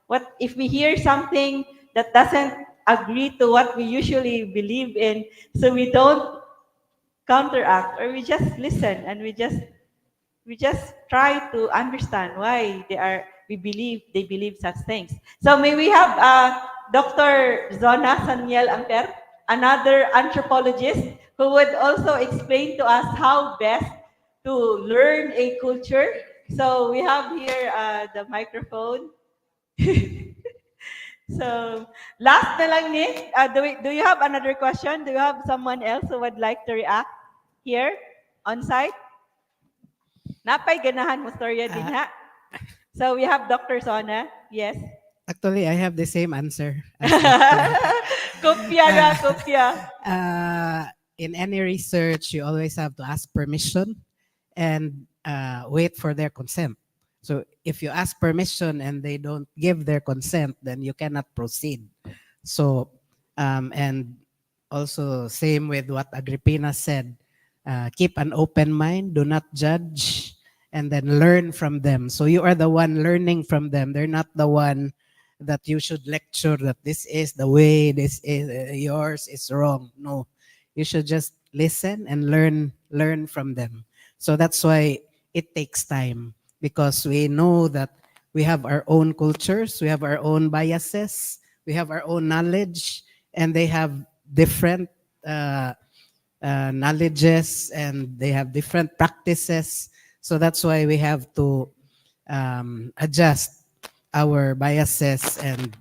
What if we hear something that doesn't agree to what we usually believe in, so we don't counteract, or we just listen and we just try to understand why they believe such things. So may we have Dr. 𝗀𝗏 Amper, another anthropologist, who would also explain to us how best to learn a culture. So we have here the microphone. So last na lang ni, do you have another question? Do you have someone else who would like to react here on site? Napay ganahan mo storya din ha. So we have Dr. Zona. Yes. Actually, I have the same answer. Kopya. In any research, you always have to ask permission and wait for their consent. So if you ask permission and they don't give their consent, then you cannot proceed. So, and also same with what Agrippina said, keep an open mind, do not judge, and then learn from them. So you are the one learning from them. They're not the one that you should lecture that this is the way, this is yours is wrong. No, you should just listen and learn from them. So that's why it takes time, because we know that we have our own cultures, we have our own biases, we have our own knowledge, and they have different knowledges and they have different practices. So that's why we have to adjust our biases and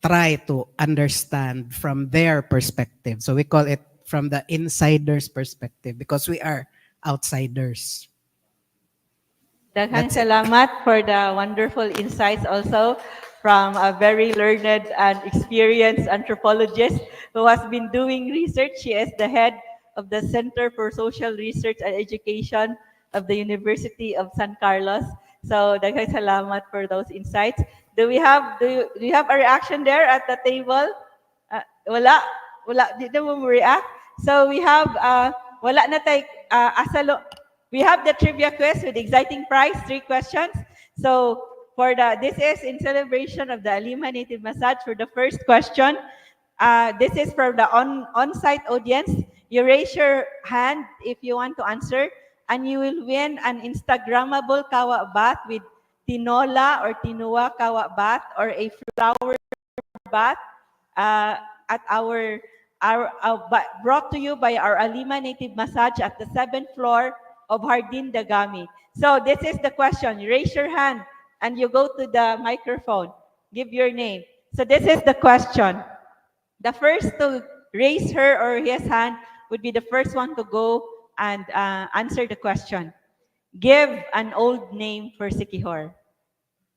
try to understand from their perspective. So we call it from the insider's perspective, because we are outsiders. Daghang salamat for the wonderful insights also from a very learned and experienced anthropologist who has been doing research. She is the head of the Center for Social Research and Education of the University of San Carlos. So daghang salamat for those insights. Do you have a reaction there at the table? Wala, di na mo react. So we have wala na tay asalo. We have the trivia quiz with exciting prize, 3 questions. So this is in celebration of the Alima Native Massage. For the first question, this is from the on-site audience. You raise your hand if you want to answer, and you will win an Instagrammable kawa bath with tinola or tinua kawa bath, or a flower bath at brought to you by our Alima Native Massage at the 7th floor of Jardín Dagami. So this is the question. You raise your hand and you go to the microphone. Give your name. So this is the question. The first to raise her or his hand would be the first one to go and answer the question. Give an old name for Siquijor.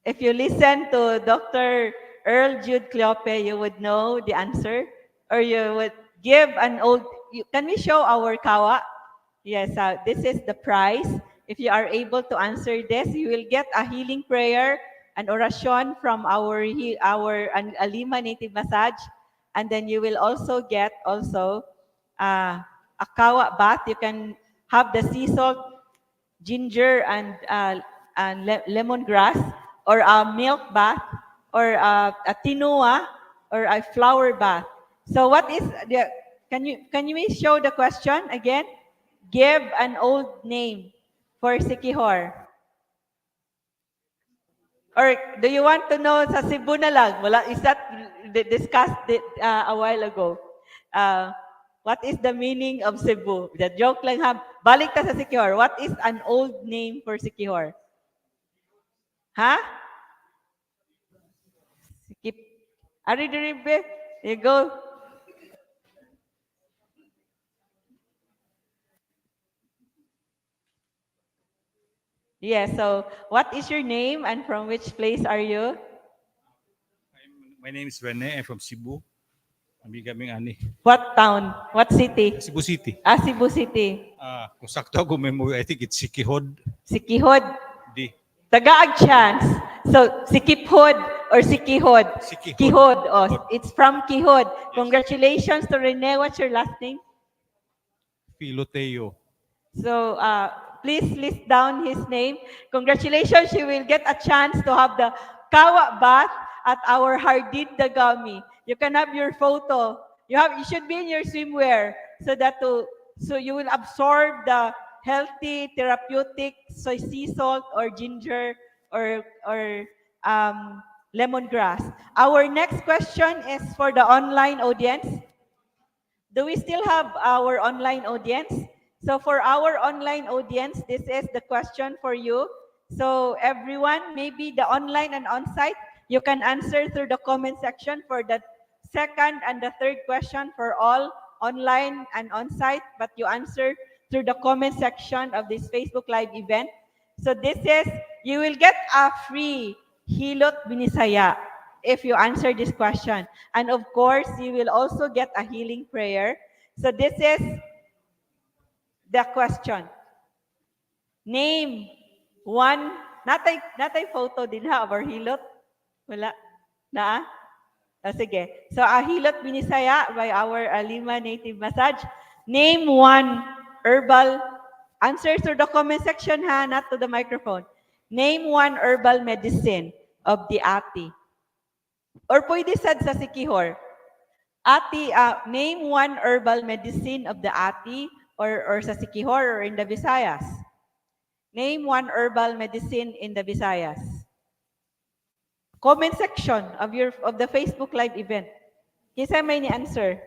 If you listen to Dr. Earl Jude Cleope, you would know the answer, or you would give an old. Can we show our kawa? Yes, this is the prize. If you are able to answer this, you will get a healing prayer, an orasyon from our Alima Native Massage, and then you will also get a kawa bath. You can have the sea salt, ginger, and lemongrass, or a milk bath, or a tinua, or a flower bath. So what is the, can you show the question again? Give an old name for Siquijor. Or do you want to know sa Cebu na lang? Wala, is that discussed a while ago? What is the meaning of Cebu? The joke lang ha. Balik ta sa Siquijor. What is an old name for Siquijor? Ha? Sikip. Ari diribe. You go. Yeah, so what is your name and from which place are you? My name is Rene. I'm from Cebu. Kaming ani. What town? What city? Cebu City. Cebu City. Kung sakto ako memory, I think it's Siquijor. Siquijor. Di. Tagaag chance. So, Siquijor or Siquijor? Quijod. Oh, it's from Quijod. Yes. Congratulations to Rene. What's your last name? Filoteo. So, please list down his name. Congratulations. You will get a chance to have the kawa bath at our 𝗪𝗲𝗃𝗃. You can have your photo. You should be in your swimwear so you will absorb the healthy therapeutic sea salt or ginger or lemongrass. Our next question is for the online audience. Do we still have our online audience? So for our online audience, this is the question for you. So everyone, maybe the online and on-site, you can answer through the comment section for the second and the third question for all online and on-site, but you answer through the comment section of this Facebook Live event. So this is, you will get a free hilot binisaya if you answer this question. And of course, you will also get a healing prayer. So this is the question. Name one, natay photo din ha of our hilot. Wala? Na? Sige. So, a hilot binisaya by our Alima native massage. Name one herbal, answer through the comment section ha, not to the microphone. Name one herbal medicine of the 𝗬𝗃. Or pwede sad sa Siquijor. Name one herbal medicine of the 𝗬𝗃 or sa Siquijor or in the Visayas. Name one herbal medicine in the Visayas. Comment section of the Facebook Live event. Kisa may ni answer.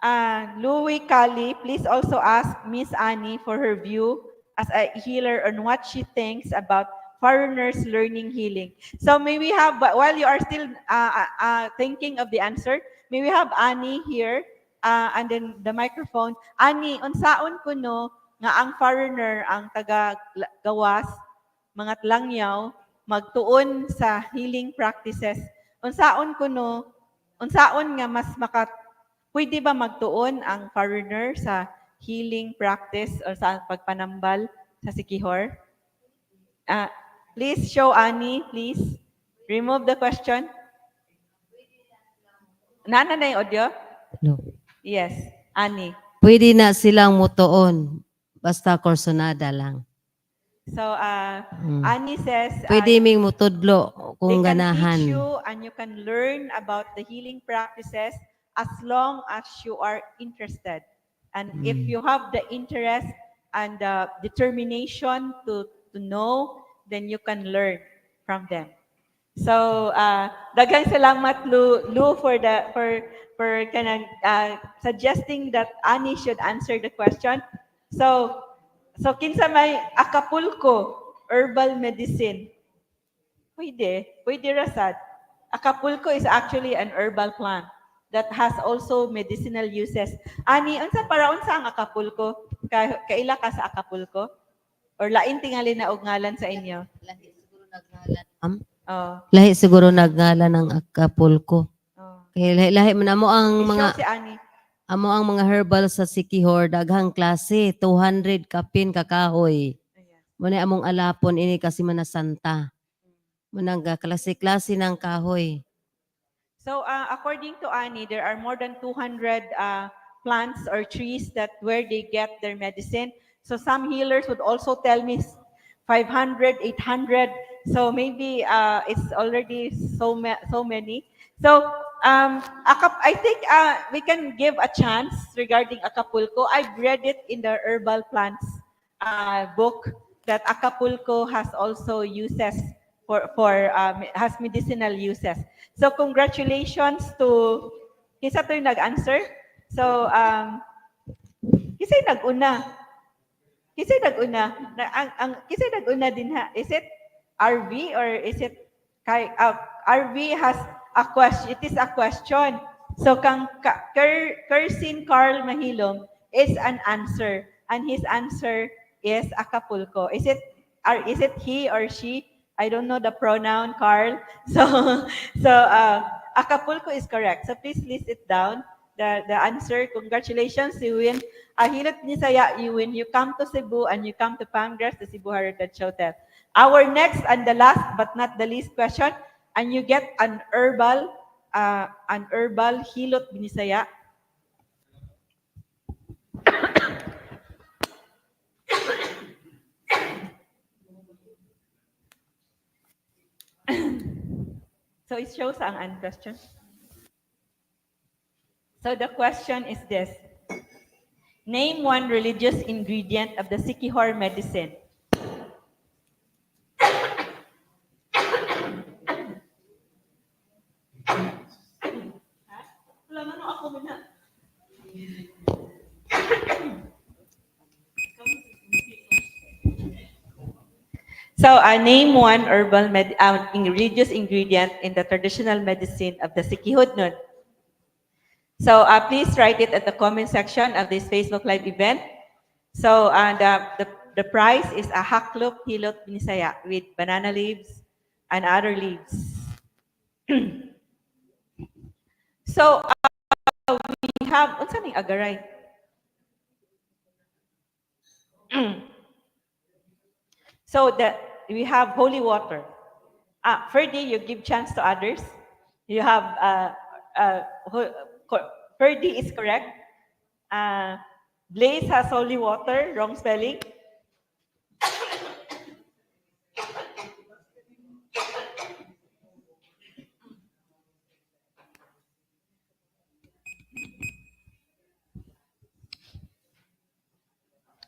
𝗪𝗰𝗁, please also ask Miss Annie for her view as a healer on what she thinks about foreigners learning healing. So may we have, while you are still thinking of the answer, may we have Annie here and then the microphone. Annie, unsaon kuno nga ang foreigner, ang taga-gawas, mga tlangyaw, magtuon sa healing practices. Unsaon nga mas pwede ba magtuon ang foreigner sa healing practice o sa pagpanambal sa Siquijor? Please show Annie, please. Remove the question. Nana na yung audio? No. Yes, Annie. Pwede na silang mutuon. Basta korsonada lang. So, Annie says, pwede ming mutudlo kung ganahan. They can teach you and you can learn about the healing practices as long as you are interested. And if you have the interest and the determination to know, then you can learn from them. So, daghang salamat Lu for suggesting that Annie should answer the question. So kinsa may Acapulco herbal medicine? Pwede rasad. Acapulco is actually an herbal plant that has also medicinal uses. Ani, unsa ang Acapulco? Kaila ka sa Acapulco? Or lain tingali na og ngalan sa inyo? Lahi siguro nagngalan. Lahi siguro nagngalan ng Acapulco. Kaya lahi man amo ang mga si Annie. Amo ang mga herbal sa Siquijor, daghang klase, 200 kapin kakahoy. Muna among alapon ini kasi manasanta. Munang klase-klase ng kahoy. So according to Annie, there are more than 200 plants or trees that where they get their medicine. So some healers would also tell me 500, 800. So maybe it's already so many. So I think we can give a chance regarding Acapulco. I've read it in the herbal plants book that Acapulco has also uses has medicinal uses. So congratulations to kisa to yung nag-answer. So kisa yung nag-una. Kisa yung nag-una. Kisa yung nag-una din ha. Is it RV or is it RV has a question. It is a question. So kang 𝗪𝗁𝗁 is an answer, and his answer is Acapulco. Is it he or she? I don't know the pronoun, Carl. So Acapulco is correct. So please list it down. The answer. Congratulations, you win. Hilot Nisaya, you win. You come to Cebu and you come to Palmgrass, the Cebu Heritage Hotel. Our next and the last but not the least question, and you get an herbal hilot binisaya. So it shows ang question. So the question is this. Name one religious ingredient of the Siquijor medicine. So name one religious ingredient in the traditional medicine of the Siquijor. So please write it at the comment section of this Facebook Live event. So the prize is a haklop hilot binisaya with banana leaves and other leaves. So we have what's something agaray. So we have holy water. Ferdy, you give chance to others. You have Ferdy is correct. Blaze has holy water, wrong spelling.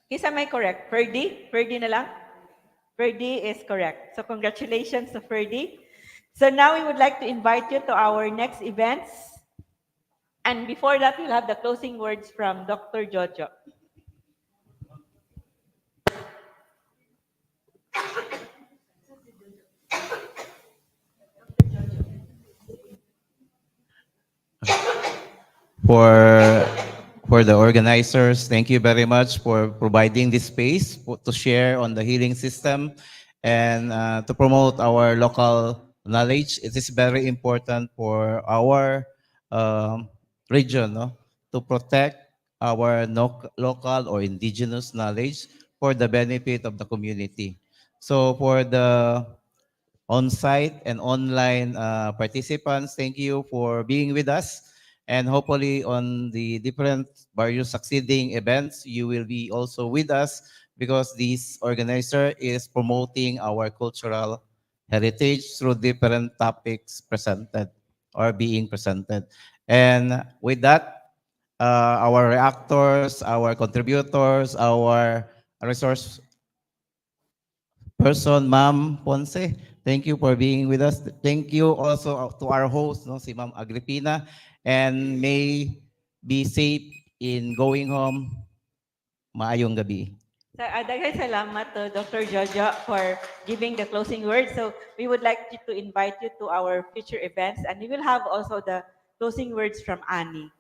Is am I correct? Ferdy? Ferdy na lang? Ferdy is correct. So congratulations to Ferdy. So now we would like to invite you to our next events. And before that, we'll have the closing words from Dr. Jojo. For the organizers, thank you very much for providing this space to share on the healing system and to promote our local knowledge. It is very important for our region, no? To protect our local or indigenous knowledge for the benefit of the community. So for the on-site and online participants, thank you for being with us. And hopefully on the different various succeeding events, you will be also with us because this organizer is promoting our cultural heritage through different topics presented or being presented. And with that, our reactors, our contributors, our resource person, Ma'am Ponce, thank you for being with us. Thank you also to our host, no, si Ma'am Agripina, and may be safe in going home. Maayong gabi. So, daghang salamat to Dr. Jojo for giving the closing words. So we would like to invite you to our future events, and we will have also the closing words from Annie.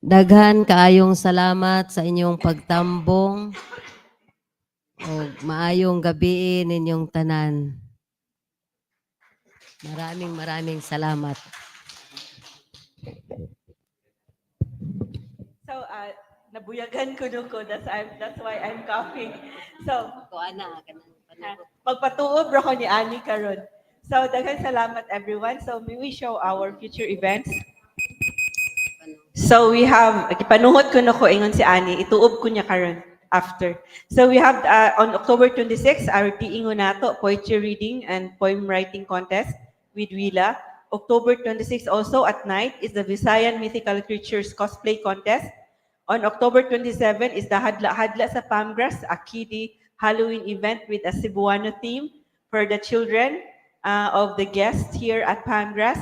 Daghan kaayong salamat sa inyong pagtambong o maayong gabi ninyong tanan. Maraming salamat. So, nabuyagan ko that's why I'm coughing. So, magpatuob ra ko ni Ani karon. So, daghang salamat everyone. So, may we show our future events. So, we have, panuhot ko na ko ingon si Ani, ituob ko niya karon after. So, we have on October 26, our tiingon nato, poetry reading and poem writing contest with Wila. October 26 also at night is the Visayan Mythical Creatures Cosplay Contest. On October 27 is the Hadla sa Pamgras, a kiddie Halloween event with a Cebuano theme for the children of the guests here at Pamgras,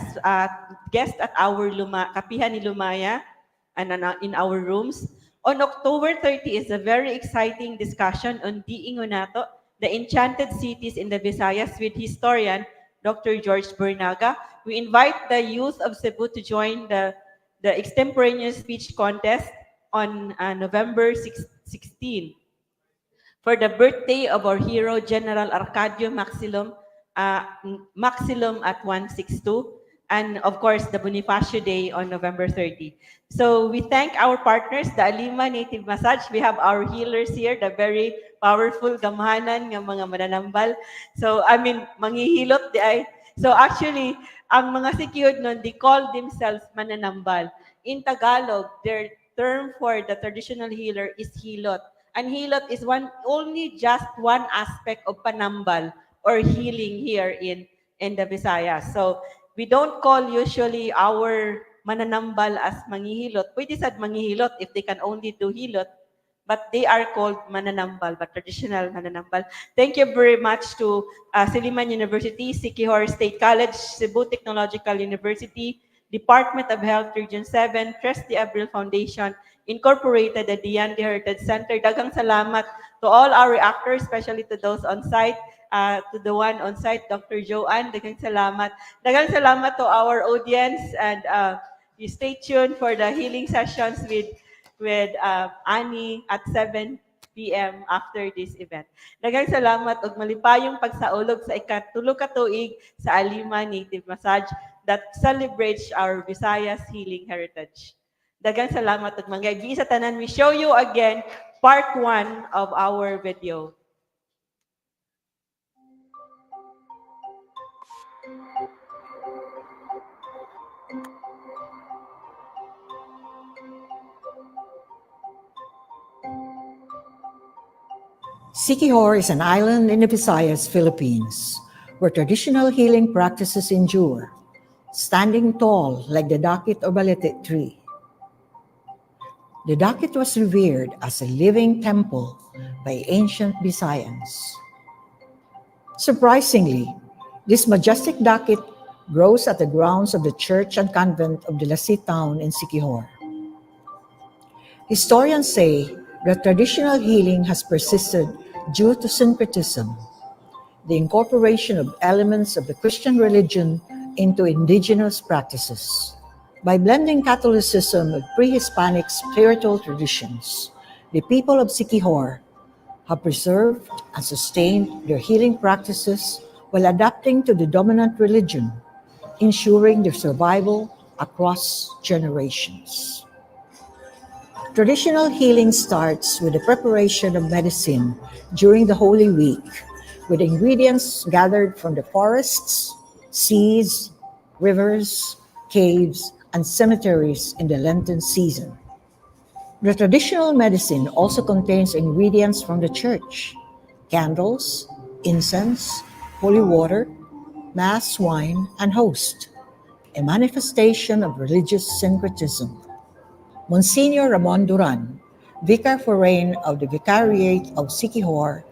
guests at our Kapihan ni Lumaya and in our rooms. On October 30 is a very exciting discussion on Diingon nato, the enchanted cities in the Visayas with historian Dr. 𝗪𝗏𝗏. We invite the youth of Cebu to join the extemporaneous speech contest on November 16 for the birthday of our hero, General Arcadio Maxilum at 162, and of course the Bonifacio Day on November 30. So we thank our partners, the Alima Native Massage. We have our healers here, the very powerful gamhanan ng mga mananambal. So I mean, manghihilot di ay. So actually, ang mga Siquijor nun, they call themselves mananambal. In Tagalog, their term for the traditional healer is hilot. And hilot is only just one aspect of panambal or healing here in the Visayas. So we don't call usually our mananambal as manghihilot. Pwede sad manghihilot if they can only do hilot, but they are called mananambal, but traditional mananambal. Thank you very much to Silliman University, Siquijor State College, Cebu Technological University, Department of Health Region 7, 𝗪𝗏𝗏 Foundation, Incorporated, the 𝗪𝗏𝗏𝗀 Heritage Center. Daghang salamat to all our actors, especially to those on site, to the one on site, Dr. Joanne. Daghang salamat. Daghang salamat to our audience, and you stay tuned for the healing sessions with Ani at 7 p.m. after this event. Daghang salamat ug malipayong pagsaulog sa ikatulo ka tuig sa Alima Native Massage that celebrates our Visayas Healing Heritage. Daghang salamat ug mangyagi sa tanan. We show you again part 1 of our video. Siquijor is an island in the Visayas, Philippines, where traditional healing practices endure, standing tall like the 𝗪𝗏𝗏𝗏 tree. The 𝗪𝗏𝗏𝗏 was revered as a living temple by ancient Visayans. Surprisingly, this majestic 𝗪𝗏𝗏𝗏 grows at the grounds of the church and convent of the Lassi town in Siquijor. Historians say that traditional healing has persisted due to syncretism, the incorporation of elements of the Christian religion into indigenous practices. By blending Catholicism with pre-Hispanic spiritual traditions, the people of Siquijor have preserved and sustained their healing practices while adapting to the dominant religion, ensuring their survival across generations. Traditional healing starts with the preparation of medicine during the Holy Week, with ingredients gathered from the forests, seas, rivers, caves, and cemeteries in the Lenten season. The traditional medicine also contains ingredients from the church: candles, incense, holy water, mass wine, and host, a manifestation of religious syncretism. Monsignor Ramon Duran, Vicar Foreign of the Vicariate of Siquijor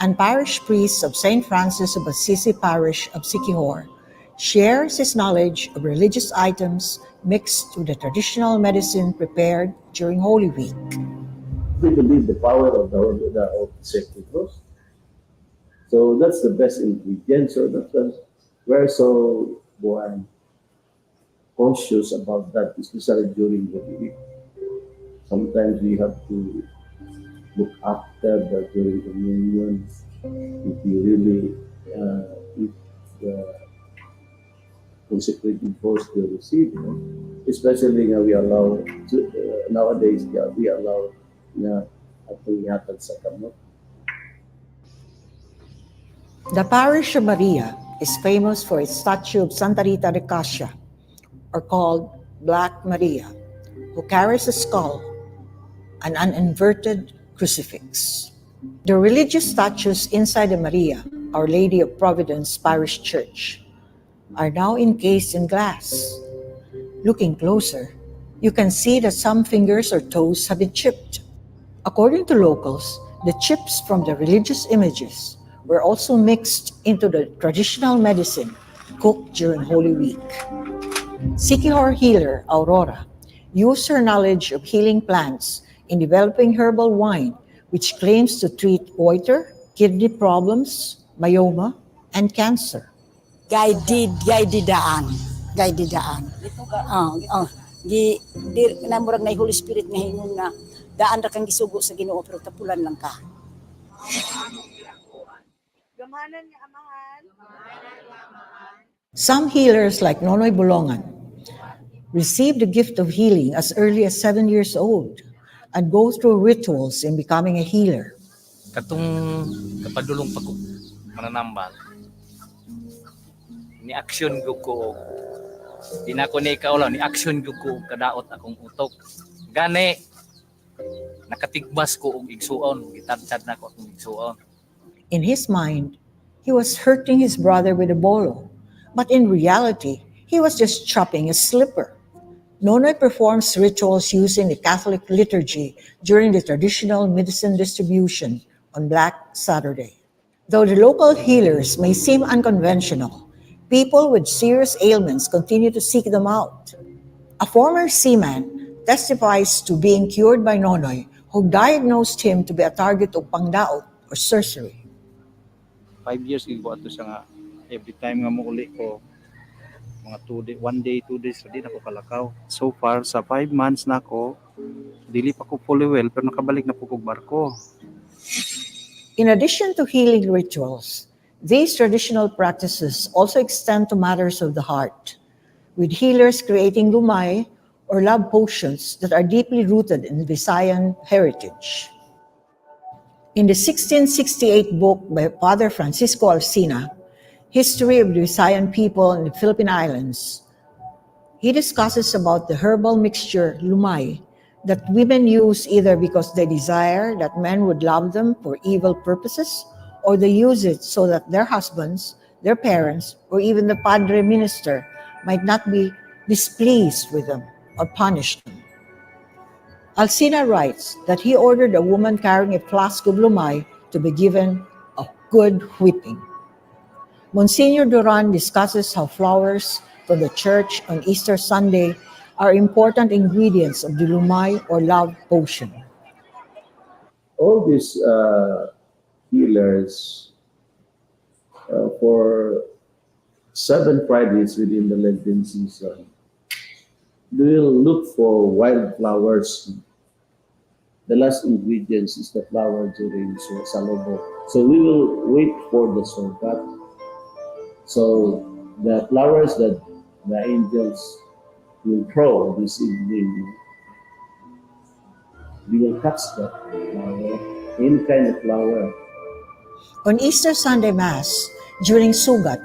and Parish Priest of St. Francis of Assisi Parish of Siquijor, shares his knowledge of religious items mixed with the traditional medicine prepared during Holy Week. We believe the power of the Sacred Cross. So that's the best ingredient. So that's why we're so conscious about that, especially during Holy Week. Sometimes we have to look after during communion. If you really eat consecrated force to receive, especially nga we allow nowadays we allow na atong ihatag sa kamot. The parish of Maria is famous for its statue of Santa Rita de Cascia, or called Black Maria, who carries a skull and an inverted crucifix. The religious statues inside the Maria, Our Lady of Providence Parish Church, are now encased in glass. Looking closer, you can see that some fingers or toes have been chipped. According to locals, the chips from the religious images were also mixed into the traditional medicine cooked during Holy Week. Siquijor healer Aurora used her knowledge of healing plants in developing herbal wine, which claims to treat goiter, kidney problems, myoma, and cancer. Guidedaan. Di namurag na Holy Spirit nga hingon nga daan ra kang gisugo sa Ginoo pero tapulan lang ka. Some healers like Nonoy Bolongan receive the gift of healing as early as 7 years old and go through rituals in becoming a healer. Katong kapadulong pag mananambal ni action ko di na ko ni ikaw lang ni action ko kadaot akong utok gani nakatigbas ko og igsuon gitadsad na ko akong igsuon. In his mind, he was hurting his brother with a bolo, but in reality, he was just chopping a slipper. Nonoy performs rituals using the Catholic liturgy during the traditional medicine distribution on Black Saturday. Though the local healers may seem unconventional, people with serious ailments continue to seek them out. A former seaman testifies to being cured by Nonoy, who diagnosed him to be a target of pangdaot or sorcery. 5 years ago ato siya nga every time nga muuli ko mga 1 day 2 days di na ko kalakaw. So far sa 5 months na ako dili pa ko fully well pero nakabalik na po kog barko. In addition to healing rituals, these traditional practices also extend to matters of the heart, with healers creating lumay or love potions that are deeply rooted in Visayan heritage. In the 1668 book by Father Francisco Alsina, History of the Visayan People in the Philippine Islands, he discusses about the herbal mixture lumay that women use either because they desire that men would love them for evil purposes, or they use it so that their husbands, their parents, or even the padre minister might not be displeased with them or punish them. Alsina writes that he ordered a woman carrying a flask of lumay to be given a good whipping. Monsignor Duran discusses how flowers from the church on Easter Sunday are important ingredients of the lumay or love potion. All these healers for 7 Fridays within the Lenten season, they will look for wild flowers. The last ingredients is the flower during Salobo. So we will wait for the sorgat. So the flowers that the angels will throw this evening, we will catch that flower, any kind of flower. On Easter Sunday Mass, during Sugat,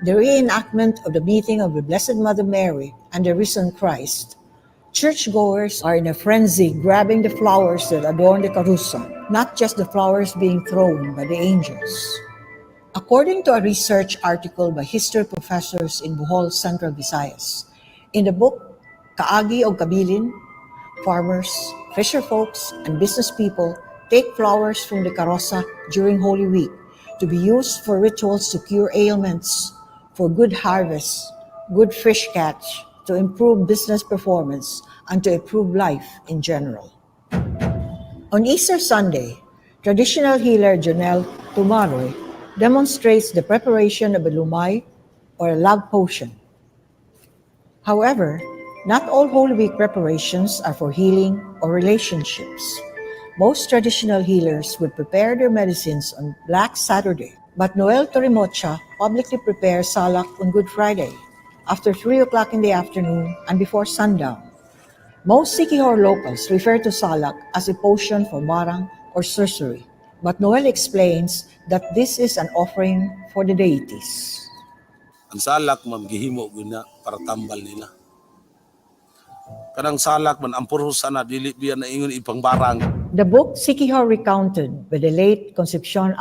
the reenactment of the meeting of the Blessed Mother Mary and the risen Christ, churchgoers are in a frenzy grabbing the flowers that adorn the carusa, not just the flowers being thrown by the angels. According to a research article by history professors in Bohol, Central Visayas, in the book Kaagi o Kabilin, farmers, fisher folks, and business people take flowers from the karosa during Holy Week to be used for rituals to cure ailments, for good harvest, good fish catch, to improve business performance, and to improve life in general. On Easter Sunday, traditional healer Janelle Tumaroy demonstrates the preparation of a lumay or a love potion. However, not all Holy Week preparations are for healing or relationships. Most traditional healers would prepare their medicines on Black Saturday, but Noel Torimocha publicly prepares salak on Good Friday. after 3 o'clock in the afternoon and before sundown. Most Siquijor locals refer to salak as a potion for barang or sorcery, but Noel explains that this is an offering for the deities. Ang salak man gihimo gina para tambal nila. Kanang salak man ang puro sana dili biya na ingon ipangbarang. The book Siquijor Recounted by the late 𝗪𝗶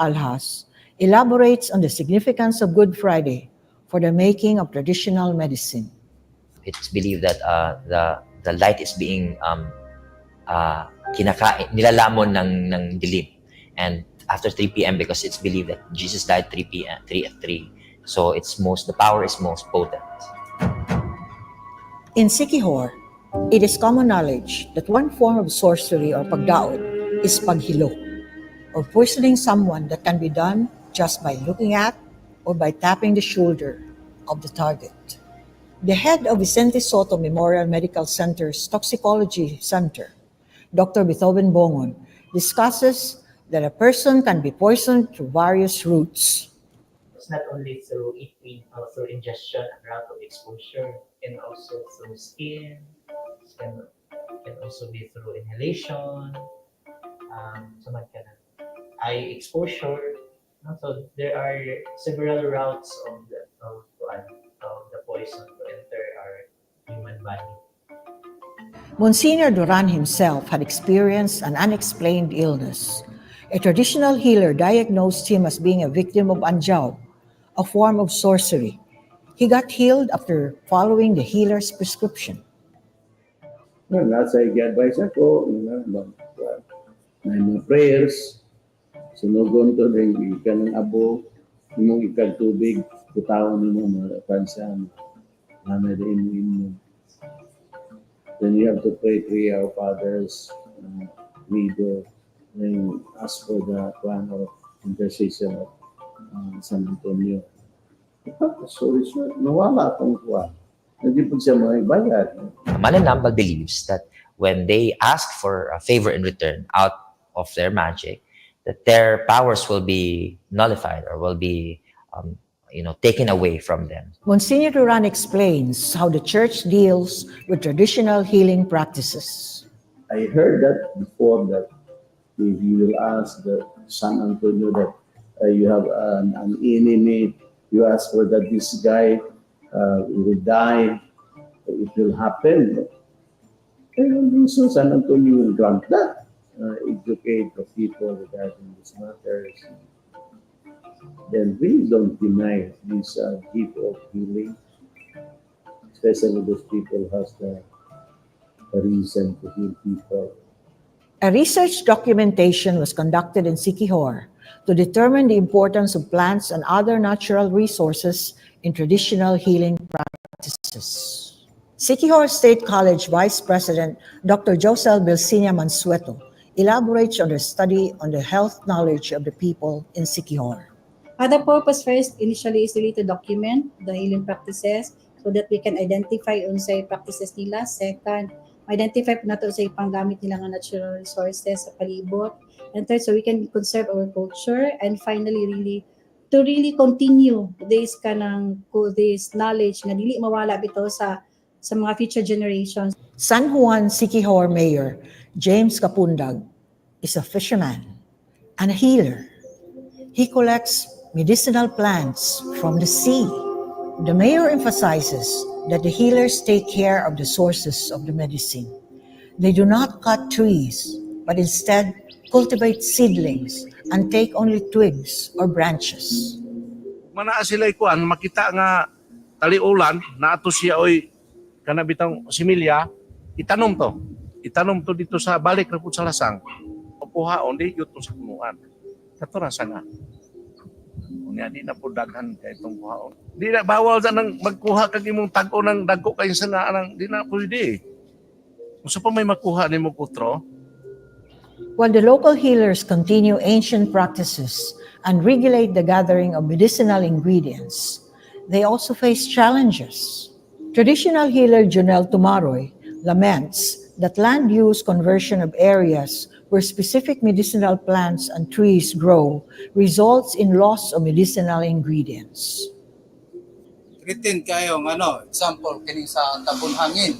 elaborates on the significance of Good Friday for the making of traditional medicine. It's believed that the light is being nilalamon ng dilim. And after 3 p.m. because it's believed that Jesus died 3 at 3. So the power is most potent. In Siquijor, it is common knowledge that one form of sorcery or 𝗵𝗲𝗿 is paghilo, or poisoning someone that can be done just by looking at or by tapping the shoulder of the target. The head of Vicente Soto Memorial Medical Center's Toxicology Center, Dr. 𝗵𝗶𝗹𝗀, discusses that a person can be poisoned through various routes. It's not only through eating or through ingestion and route of exposure, and also through skin, can also be through inhalation, eye exposure. So there are several routes of the poison to enter our human body. Monsignor Duran himself had experienced an unexplained illness. A traditional healer diagnosed him as being a victim of 𝗪𝗪𝗋, a form of sorcery. He got healed after following the healer's prescription. Nasa i-advise ako, may mga prayers, sunugon to rin, ika ng abo, imong ikag tubig, kutaon mo mga pansan, nanay din mo. Then you have to pray Our Fathers, Widow, and ask for the plan of intercession of San Antonio. Sorry, nawala akong kuwan. Hindi po siya bayad. Mananambal believes that when they ask for a favor in return out of their magic, that their powers will be nullified or will be taken away from them. Monsignor Duran explains how the church deals with traditional healing practices. I heard that before, that if you will ask the San Antonio that you have an enemy, you ask for that this guy will die, it will happen. And so San Antonio will grant that, educate the people regarding these matters. Then we don't deny this gift of healing, especially those people who has the reason to heal people. A research documentation was conducted in Siquijor to determine the importance of plants and other natural resources in traditional healing practices. Siquijor State College Vice President Dr. 𝗪𝗪𝗋 Mansueto elaborates on the study on the health knowledge of the people in Siquijor. The purpose first initially is really to document the healing practices so that we can identify unsay practices nila. Second, identify po nato unsay panggamit nila nga natural resources sa palibot. And third, so we can conserve our culture. And finally, to really continue this knowledge na dili mawala bitaw sa mga future generations. San Juan Siquijor Mayor James Kapundag is a fisherman and a healer. He collects medicinal plants from the sea. The mayor emphasizes that the healers take care of the sources of the medicine. They do not cut trees, but instead cultivate seedlings and take only twigs or branches. Manaa sila ikuan, makita nga taliulan, na ato siya oy kanabitang similya, itanom to dito sa balik na po sa lasang. Puhaon, di yun sa punuan. Kato na nga. Di na po daghan kay itong kuhaon. Di na bawal na nang magkuha kag imong tag-o ng dagko kayo sa naan, di na pwede. Kung sa pa may makuha ni mo kutro. While the local healers continue ancient practices and regulate the gathering of medicinal ingredients, they also face challenges. Traditional healer Jonel Tumaroy laments that land use conversion of areas where specific medicinal plants and trees grow results in loss of medicinal ingredients. Kritin kayo ng ano, example kining sa tabon hangin.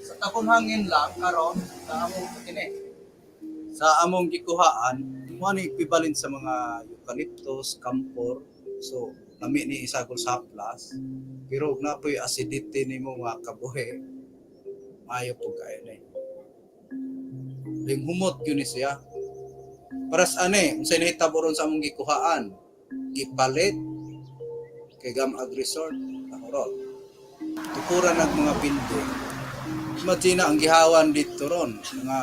Sa tabon hangin lang karon sa among kini. Sa among gikuhaan, mo ni equivalent sa mga eucalyptus, camphor. So nami ni isagol sa haplas. Pero napoy acidity nimo mga kabuhi. Maayo po kayo ni. Humot yun siya. Para sa unsay nahitabo ron sa among gikuhaan, gipalit kay 𝗵𝗲𝗋 resort tahorot. Tukuran ng mga building. Imagine ang gihawan dito ron, mga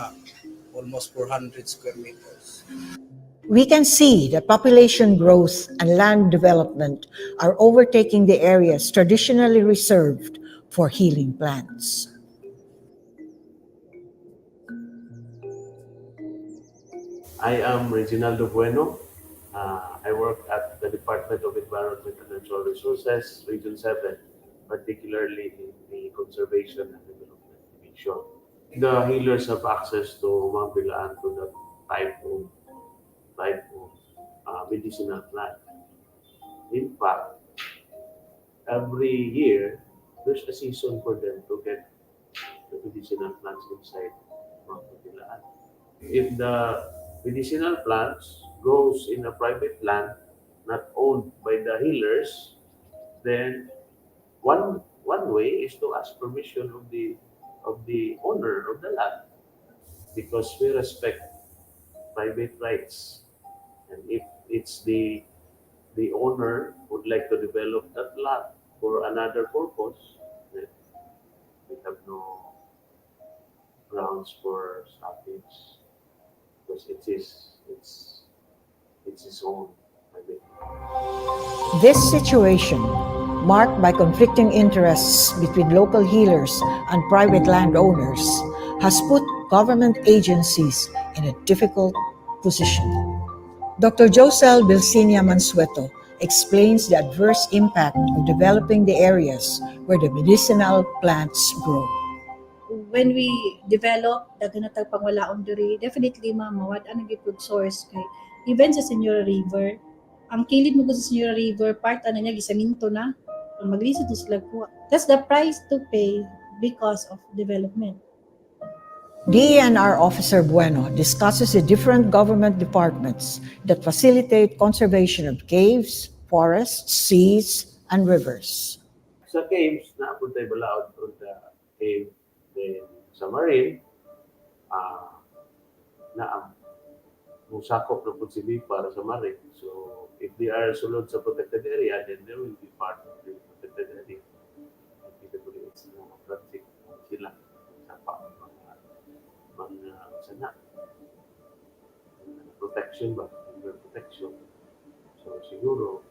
almost 400 square meters. We can see that population growth and land development are overtaking the areas traditionally reserved for healing plants. I am Reginaldo Bueno. I work at the Department of Environment and Natural Resources, Region 7, particularly in the Conservation and Development Division. The healers have access to 𝗪𝗲𝗶𝗋 to that type of medicinal plant. In fact, every year, there's a season for them to get the medicinal plants inside 𝗪𝗲𝗋. If the medicinal plants grows in a private land, not owned by the healers, then one way is to ask permission of the owner of the land, because we respect private rights. And if it's the owner would like to develop that lot for another purpose, then we have no grounds for stoppage, because it's his own private. This situation, marked by conflicting interests between local healers and private landowners, has put government agencies in a difficult position. Dr. 𝗪𝗂𝗋 explains the adverse impact of developing the areas where the medicinal plants grow. When we develop daghan natag pangwalaon diri, definitely mawad-an ang food source kay even sa Siquijor River, ang kilid mo sa Siquijor River part niya gisaminto na, ang maglisod na sila kuha. That's the price to pay because of development. DENR Officer Bueno discusses the different government departments that facilitate conservation of caves, forests, seas, and rivers. Sa caves, naapod tayo balaod on the cave. Then sa marine, musakop na po si para sa marine. So if they are sulod sa protected area, then they will be part of the protected area. PWS na protect sila sa mga protection ba? Protection. So siguro,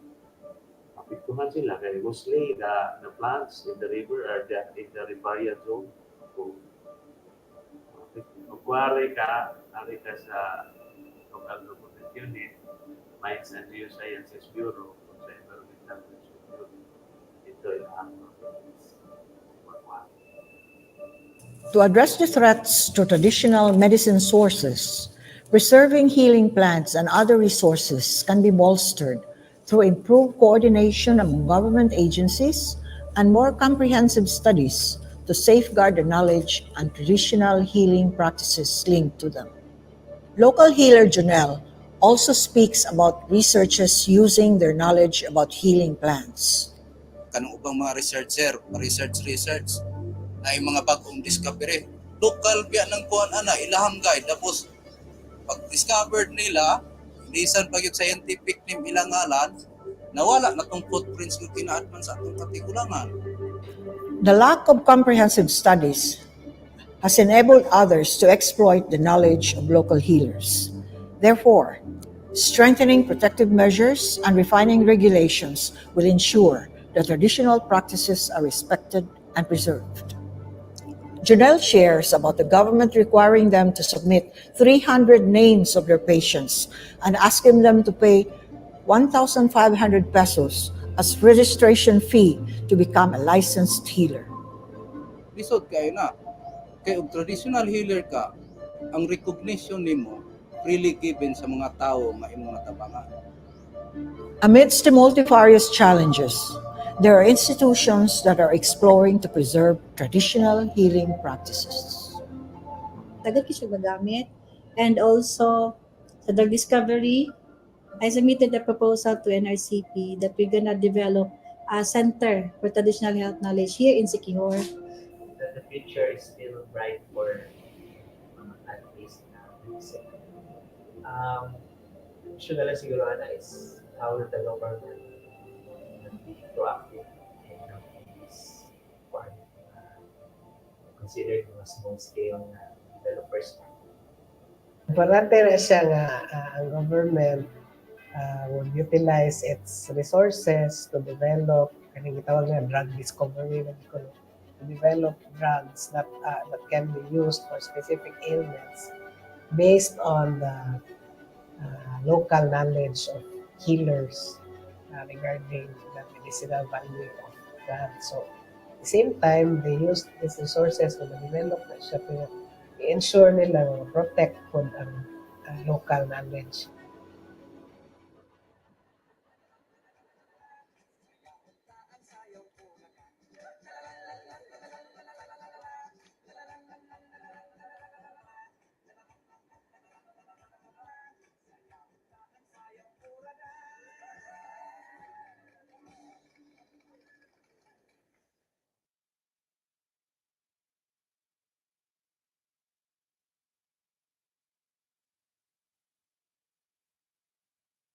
apektuhan sila kaya mostly the plants in the river are in the riparian zone. Kung magwari ka, nari ka sa local protection unit, Mines and Geosciences Bureau, sa Environmental Bureau, ito yung To address the threats to traditional medicine sources, preserving healing plants and other resources can be bolstered through improved coordination among government agencies and more comprehensive studies to safeguard the knowledge and traditional healing practices linked to them. Local healer Janelle also speaks about researchers using their knowledge about healing plants. Kanang ubang mga researcher, research, na yung mga bagong discovery. Local biya ng kuhan ilahang guide. Tapos, pag discovered nila, lisan pag yung scientific name ilang ngalan, nawala na tong footprints yung kinaadman sa atong katigulangan. The lack of comprehensive studies has enabled others to exploit the knowledge of local healers. Therefore, strengthening protective measures and refining regulations will ensure that traditional practices are respected and preserved. Janelle shares about the government requiring them to submit 300 names of their patients and asking them to pay 1,500 pesos as registration fee to become a licensed healer. Lisod kayo na. Kaya og traditional healer ka, ang recognition nimo freely given sa mga tao nga imong natabangan. Amidst the multifarious challenges, there are institutions that are exploring to preserve traditional healing practices. Tagal ko siya magamit. And also, sa drug discovery, I submitted a proposal to NRCP that we're gonna develop a center for traditional health knowledge here in Siquijor. The future is still bright for at least music. Issue na lang siguro Ana is how the government be proactive in this one, considered mga small scale developers. Importante na siya nga ang government will utilize its resources to develop, kaning gitawag nga drug discovery, to develop drugs that can be used for specific ailments based on the local knowledge of healers regarding the medicinal value of drugs. So at the same time, they use these resources to develop na siya to ensure nila protect po ang local knowledge.